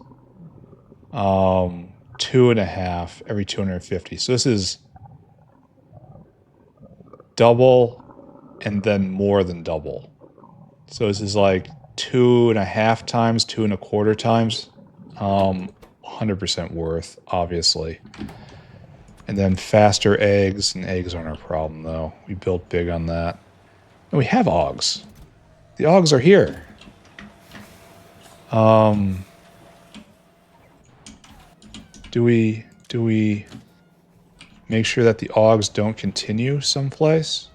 Speaker 1: 2.5 every 250. So this is double and then more than double. So this is like 2.5 times, 2.25 times 100% worth, obviously. And then faster eggs, and eggs aren't our problem, though. We built big on that. And we have Augs. The Augs are here. Do we make sure that the Augs don't continue someplace?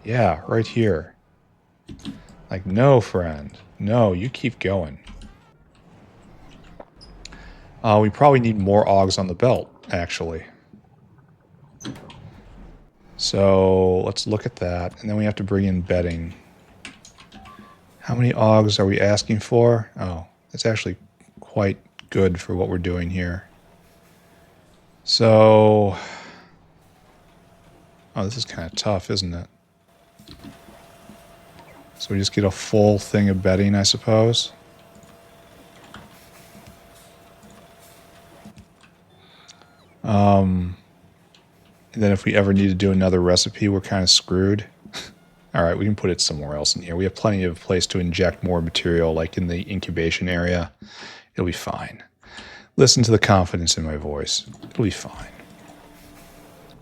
Speaker 1: Yeah, right here. Like, no, friend. No, you keep going. We probably need more Augs on the belt, actually. So let's look at that, and then we have to bring in bedding. How many Augs are we asking for? Oh, it's actually quite good for what we're doing here. So, oh, this is kind of tough, isn't it? So we just get a full thing of bedding, I suppose. And then if we ever need to do another recipe, we're kind of screwed. All right, we can put it somewhere else in here. We have plenty of place to inject more material, like in the incubation area. It'll be fine. Listen to the confidence in my voice. It'll be fine.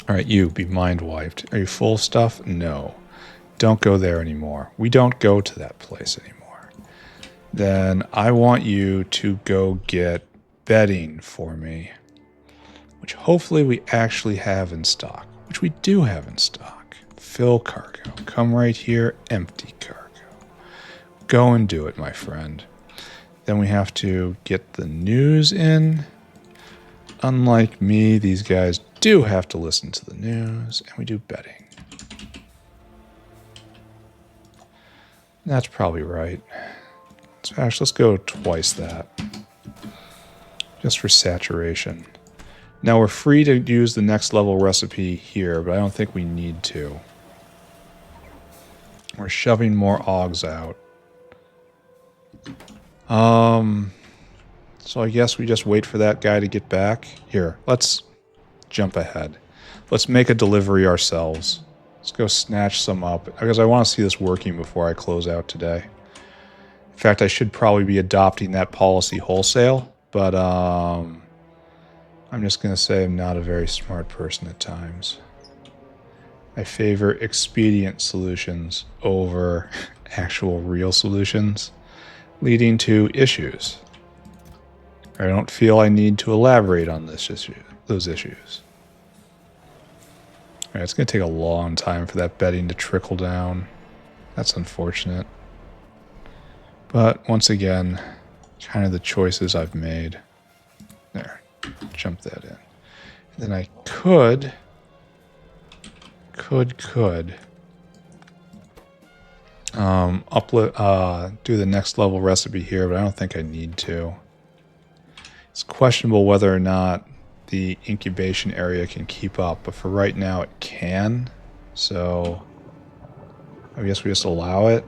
Speaker 1: All right, you, be mind wiped. Are you full of stuff? No. Don't go there anymore. We don't go to that place anymore. Then I want you to go get bedding for me, which hopefully we actually have in stock, which we do have in stock. Fill cargo. Come right here, empty cargo. Go and do it, my friend. Then we have to get the news in. Unlike me, these guys do have to listen to the news, and we do bedding. That's probably right. So actually, let's go twice that. Just for saturation. Now we're free to use the next level recipe here, but I don't think we need to. We're shoving more Augs out. So I guess we just wait for that guy to get back. Here, let's jump ahead. Let's make a delivery ourselves. Let's go snatch some up, because I want to see this working before I close out today. In fact, I should probably be adopting that policy wholesale, but I'm just going to say I'm not a very smart person at times. I favor expedient solutions over actual real solutions, leading to issues. I don't feel I need to elaborate on those issues. All right, it's going to take a long time for that bedding to trickle down. That's unfortunate. But once again, kind of the choices I've made. There, jump that in. And then I could do the next level recipe here, but I don't think I need to. It's questionable whether or not the incubation area can keep up, but for right now it can. So I guess we just allow it.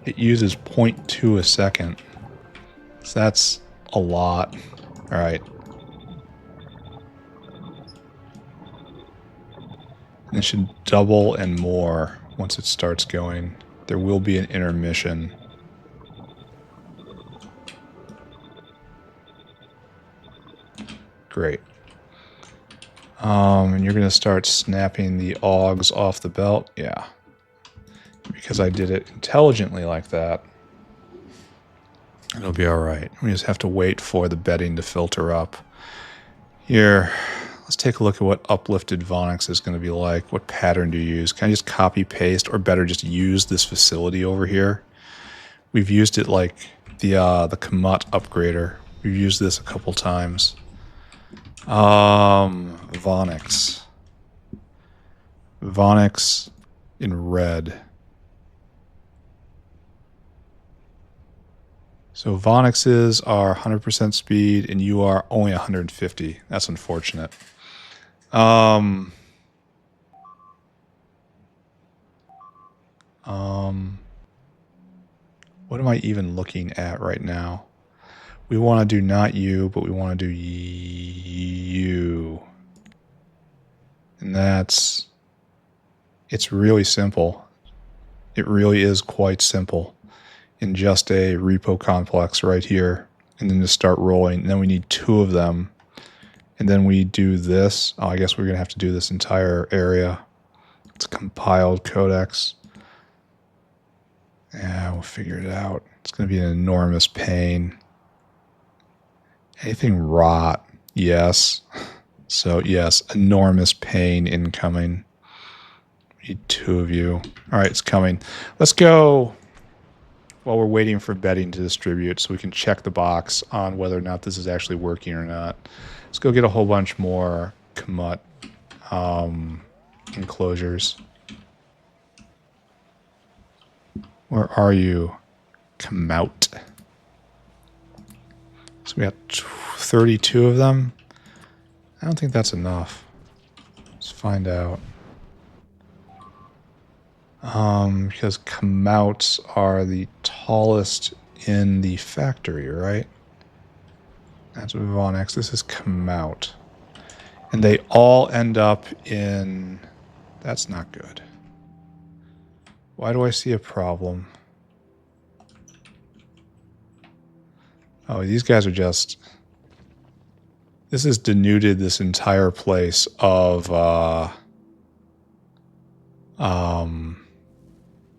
Speaker 1: It uses 0.2 a second. So that's a lot. All right. And it should double and more once it starts going. There will be an intermission. Great. And you're going to start snapping the Augs off the belt? Yeah. Because I did it intelligently like that. It'll be alright. We just have to wait for the bedding to filter up. Here, let's take a look at what Uplifted Vonix is going to be like. What pattern do you use? Can I just copy paste, or better just use this facility over here? We've used it like the Kmaut upgrader. We've used this a couple times. Vonix. Vonix in red. So Vonixes are 100% speed, and you are only 150. That's unfortunate. What am I even looking at right now? We want to do not you, but we want to do you. And it's really simple. It really is quite simple. in just a repo complex right here, and then just start rolling. And then we need 2 of them. And then we do this. Oh, I guess we're going to have to do this entire area. It's compiled codex. Yeah, we'll figure it out. It's going to be an enormous pain. Anything rot? Yes. So, yes, enormous pain incoming. We need 2 of you. All right, it's coming. Let's go while we're waiting for bedding to distribute so we can check the box on whether or not this is actually working or not. Let's go get a whole bunch more Kmaut enclosures. Where are you? Kmaut. So we got 32 of them. I don't think that's enough. Let's find out. Because Kmauts are the tallest in the factory, right? That's Vonix. This is Kmaut. And they all end up in... That's not good. Why do I see a problem? Oh, these guys are just... This has denuded this entire place of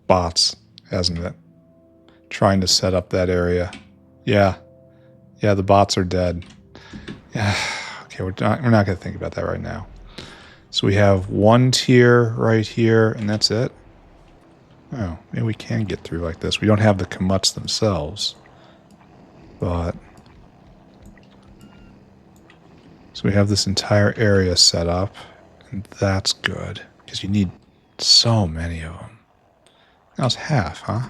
Speaker 1: bots, hasn't it? Trying to set up that area. Yeah. Yeah, the bots are dead. Yeah. Okay, we're not going to think about that right now. So we have 1 tier right here, and that's it. Oh, maybe we can get through like this. We don't have the Kmauts themselves. But... So we have this entire area set up, and that's good, because you need so many of them. That was half, huh?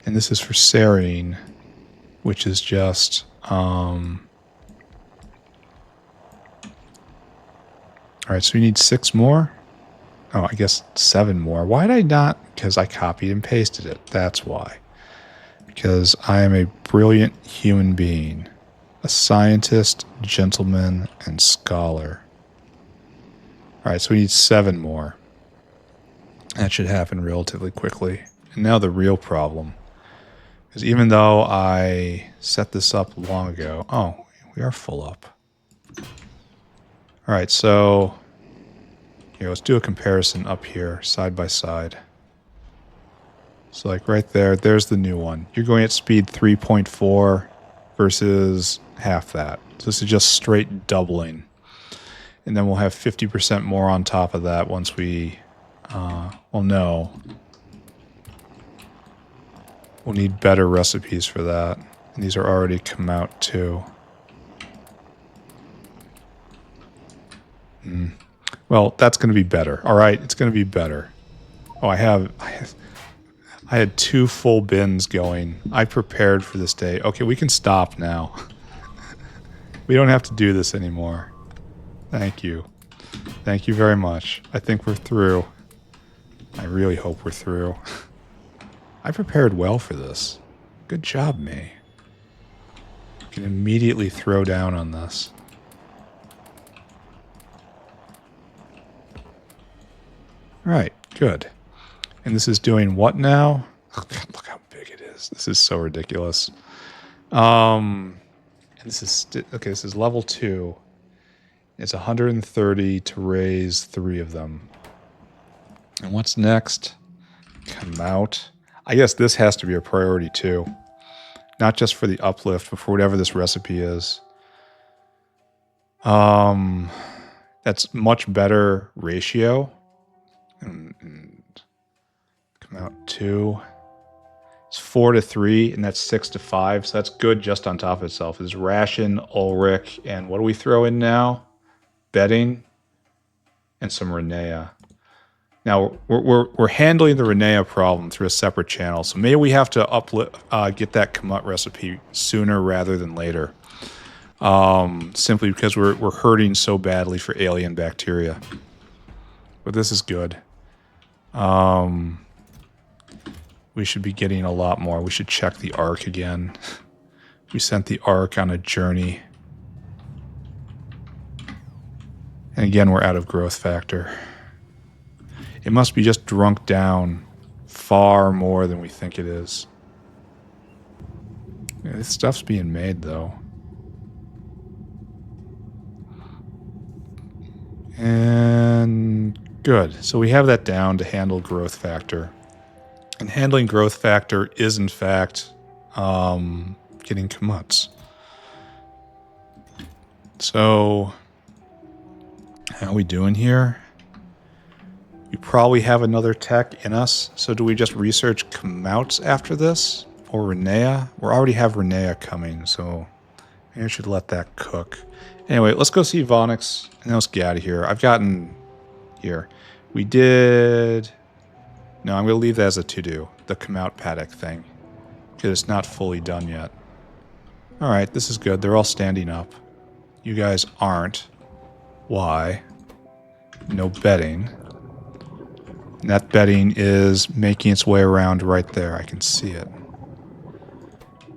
Speaker 1: And this is for serine, which is just... Alright, so we need 6 more? Oh, I guess 7 more. Why did I not? Because I copied and pasted it. That's why. Because I am a brilliant human being. A scientist, gentleman, and scholar. Alright, so we need 7 more. That should happen relatively quickly. And now the real problem. Because even though I set this up long ago... Oh, we are full up. Alright, so... Here, let's do a comparison up here, side by side. So like right there, there's the new one. You're going at speed 3.4 versus half that. So this is just straight doubling. And then we'll have 50% more on top of that once we... well, no. We'll need better recipes for that. And these are already come out too. Well, that's going to be better. All right, it's going to be better. Oh, I had 2 full bins going. I prepared for this day. Okay, we can stop now. We don't have to do this anymore. Thank you. Thank you very much. I think we're through. I really hope we're through. I prepared well for this. Good job, me. I can immediately throw down on this. Right, good. And this is doing what now? Oh, God, look how big it is. This is so ridiculous. And this is okay. This is level 2. It's 130 to raise 3 of them. And what's next? Kmaut. I guess this has to be a priority too. Not just for the uplift, but for whatever this recipe is. That's much better ratio. And Kmaut 2. It's 4 to 3, and that's 6 to 5. So that's good just on top of itself. Is ration, Ulrich, and what do we throw in now? Bedding and some Rennea. Now we're handling the Rennea problem through a separate channel, so maybe we have to get that Kmaut recipe sooner rather than later. Simply because we're hurting so badly for alien bacteria. But this is good. We should be getting a lot more. We should check the Ark again. We sent the Ark on a journey. And again, we're out of growth factor. It must be just drunk down far more than we think it is. Yeah, this stuff's being made, though. And good. So we have that down to handle growth factor. And handling growth factor is, in fact, getting Kmauts. So, how are we doing here? We probably have another tech in us. So do we just research Kmauts after this? Or Rennea? We already have Rennea coming, so maybe I should let that cook. Anyway, let's go see Vonix, and then let's get out of here. I've gotten... Here. We did... No, I'm going to leave that as a to-do. The Kmaut paddock thing. Because it's not fully done yet. Alright, this is good. They're all standing up. You guys aren't. Why? No bedding. And that bedding is making its way around right there. I can see it.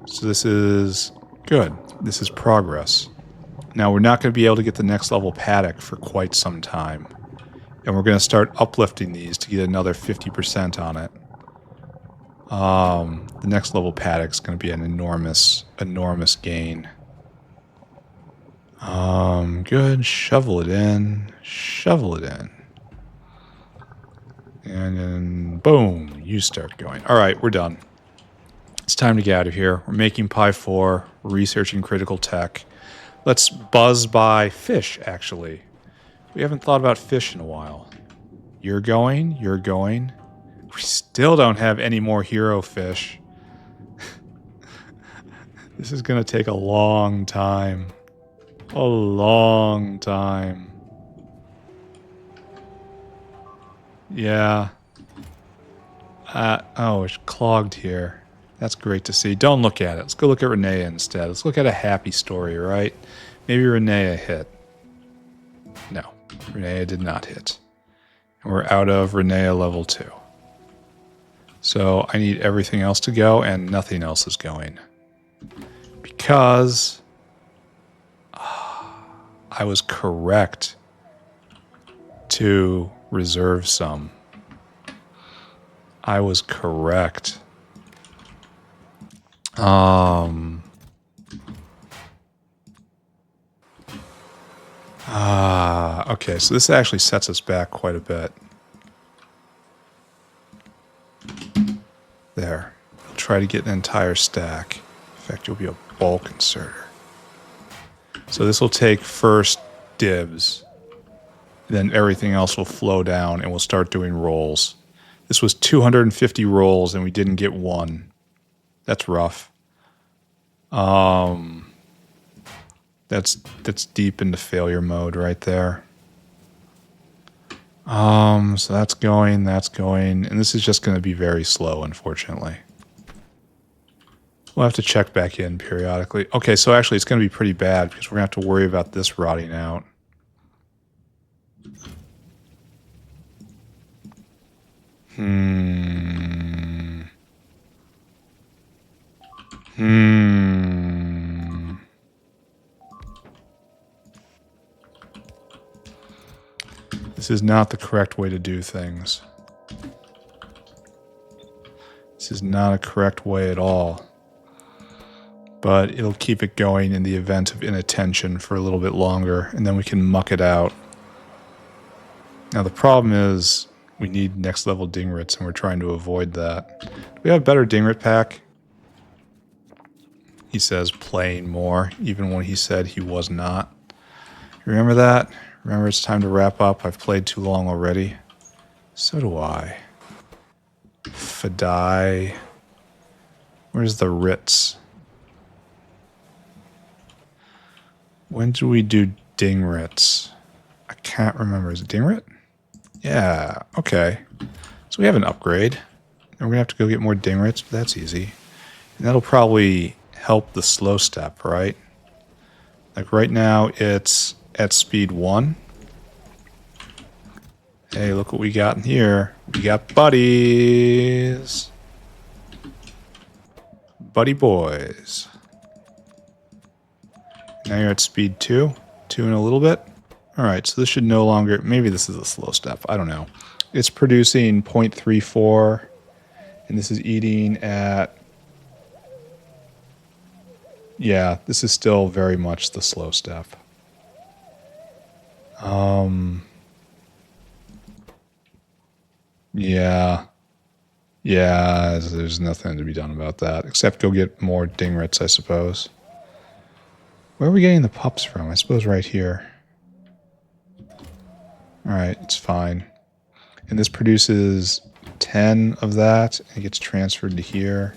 Speaker 1: So this is good. This is progress. Now, we're not going to be able to get the next level paddock for quite some time. And we're going to start uplifting these to get another 50% on it. The next level paddock's going to be an enormous, enormous gain. Good. Shovel it in. Shovel it in. And then, boom, you start going. All right, we're done. It's time to get out of here. We're making Pi 4. We're researching critical tech. Let's buzz by fish, actually. We haven't thought about fish in a while. You're going. You're going. We still don't have any more hero fish. This is going to take a long time. A long time. Yeah. Oh, it's clogged here. That's great to see. Don't look at it. Let's go look at Rennea instead. Let's look at a happy story, right? Maybe Rennea hit. No. Rennea did not hit. And we're out of Rennea level 2. So I need everything else to go, and nothing else is going. Because I was correct to reserve some. I was correct. Okay, so this actually sets us back quite a bit. There. We'll try to get an entire stack. In fact, you'll be a bulk inserter. So this will take first dibs. Then everything else will flow down and we'll start doing rolls. This was 250 rolls and we didn't get one. That's rough. That's deep into failure mode right there. So that's going, and this is just going to be very slow, unfortunately. We'll have to check back in periodically. Okay, so actually it's going to be pretty bad because we're going to have to worry about this rotting out. This is not the correct way to do things. This is not a correct way at all. But it'll keep it going in the event of inattention for a little bit longer, and then we can muck it out. Now the problem is we need next level dingrits, and we're trying to avoid that. Do we have a better dingrit pack? He says playing more, even when he said he was not. You remember that? Remember, it's time to wrap up. I've played too long already. So do I. Fadai. Where's the Ritz? When do we do dingrits? I can't remember. Is it dingrit? Yeah, okay. So we have an upgrade. And we're going to have to go get more dingrits, but that's easy. And that'll probably help the slow step, right? Like right now, it's at speed 1. Hey, look what we got in here. We got buddies. Buddy boys. Now you're at speed 2. 2 in a little bit. Alright, so this should no longer... Maybe this is a slow step. I don't know. it's producing 0.34, and this is eating at, yeah, this is still very much the slow step. Yeah. Yeah, there's nothing to be done about that, except go get more dingrets, I suppose. Where are we getting the pups from? I suppose right here. Alright, it's fine. And this produces 10 of that, and it gets transferred to here.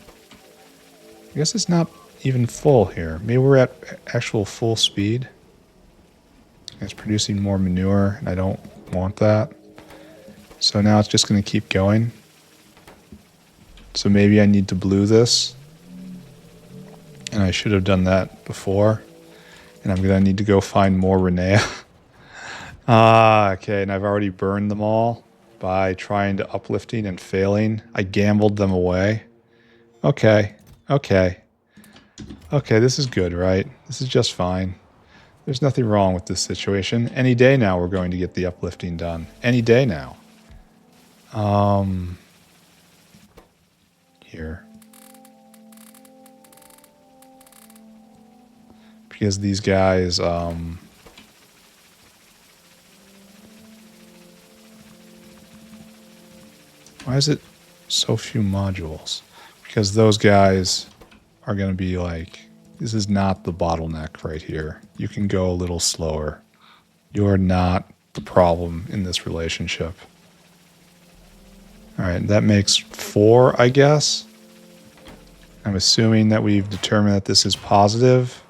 Speaker 1: I guess it's not even full here. Maybe we're at actual full speed. It's producing more manure, and I don't want that. So now it's just going to keep going. So maybe I need to blue this. And I should have done that before. And I'm going to need to go find more Rennea. Okay, and I've already burned them all by trying to uplifting and failing. I gambled them away. Okay, okay. Okay, this is good, right? This is just fine. There's nothing wrong with this situation. Any day now we're going to get the uplifting done. Any day now. Here. Because these guys, why is it so few modules? Because those guys are going to be like, this is not the bottleneck right here. You can go a little slower. You're not the problem in this relationship. All right, that makes 4, I guess. I'm assuming that we've determined that this is positive.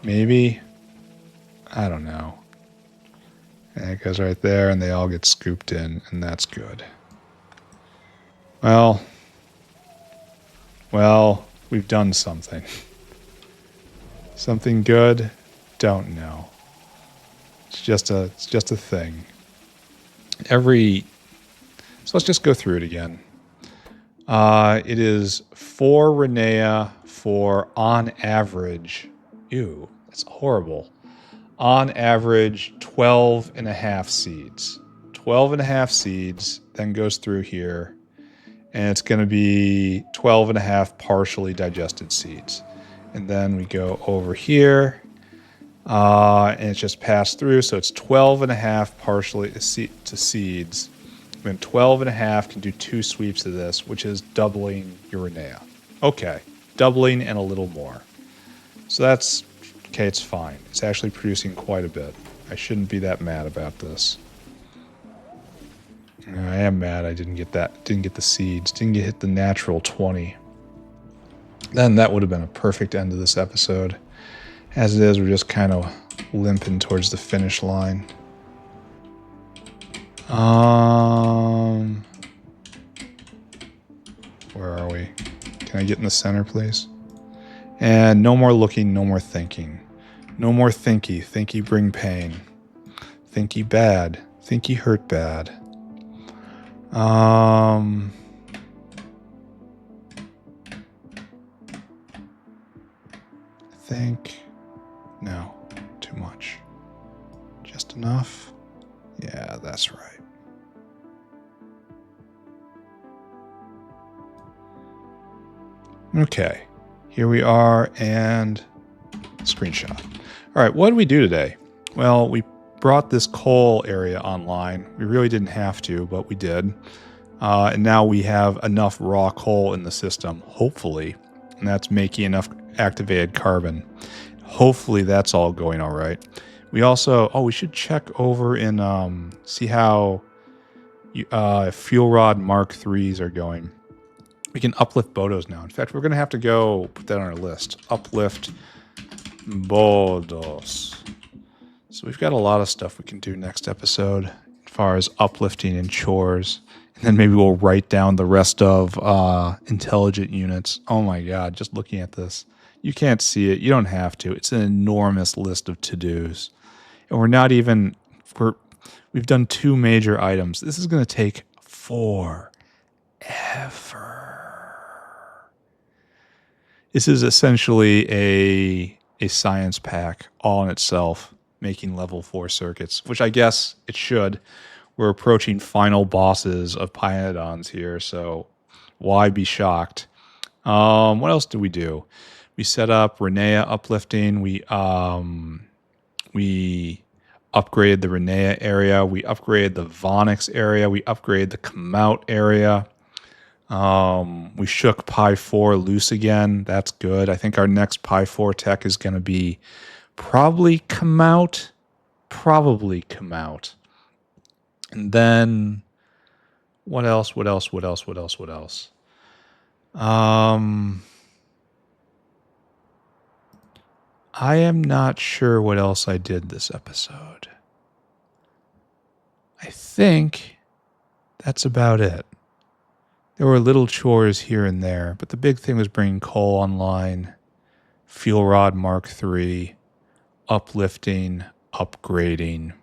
Speaker 1: Maybe. I don't know. And it goes right there, and they all get scooped in, and that's good. Well, we've done something. Something good? Don't know. It's just a thing. So let's just go through it again. It is 4 Rennea for, on average, ew, that's horrible. On average, 12 and a half seeds. 12 and a half seeds, then goes through here. And it's going to be 12 and a half partially digested seeds. And then we go over here. And it's just passed through. So it's 12 and a half partially to seeds. And 12 and a half can do 2 sweeps of this, which is doubling your Rennea. Okay, doubling and a little more. So that's, okay, it's fine. It's actually producing quite a bit. I shouldn't be that mad about this. I am mad I didn't get the seeds, didn't hit the natural 20. Then that would have been a perfect end to this episode. As it is, we're just kind of limping towards the finish line. Where are we? Can I get in the center, please? And no more looking, no more thinking. No more thinky. Thinky bring pain. Thinky bad. Thinky hurt bad. I think... No. Too much. Just enough? Yeah, that's right. Okay, here we are, and screenshot. All right, what did we do today? Well, we brought this coal area online. We really didn't have to, but we did. And now we have enough raw coal in the system, hopefully, and that's making enough activated carbon. Hopefully that's all going all right. We also, we should check over and see how fuel rod Mk3s are going. We can uplift Bhoddos now. In fact, we're going to have to go put that on our list. Uplift Bhoddos. So we've got a lot of stuff we can do next episode as far as uplifting and chores. And then maybe we'll write down the rest of intelligent units. Oh my God, just looking at this. You can't see it. You don't have to. It's an enormous list of to-dos. And we're not even... We've done 2 major items. This is going to take forever. This is essentially a science pack all in itself, making level 4 circuits, which I guess it should. we're approaching final bosses of Pyanodons here, so why be shocked? What else did we do? We set up Rennea uplifting. We upgraded the Rennea area. We upgraded the Vonix area. We upgraded the Kmaut area. We shook Pi 4 loose again. That's good. I think our next Pi 4 tech is going to be probably Kmaut. Probably Kmaut. And then what else? What else? What else? What else? What else? I am not sure what else I did this episode. I think that's about it. There were little chores here and there, but the big thing was bringing coal online, fuel Rod Mk3, uplifting, upgrading.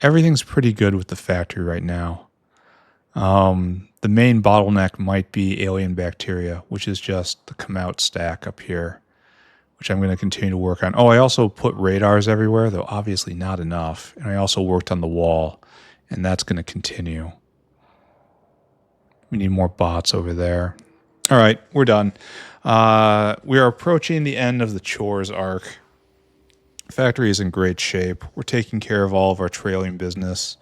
Speaker 1: Everything's pretty good with the factory right now. The main bottleneck might be alien bacteria, which is just the Kmaut stack up here, which I'm going to continue to work on. Oh, I also put radars everywhere, though obviously not enough. And I also worked on the wall, and that's going to continue. We need more bots over there. All right, we're done. We are approaching the end of the chores arc. Factory is in great shape. We're taking care of all of our trailing business.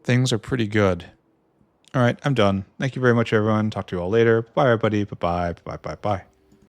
Speaker 1: Things are pretty good. All right, I'm done. Thank you very much, everyone. Talk to you all later. Bye, everybody. Bye-bye. Bye-bye. Bye.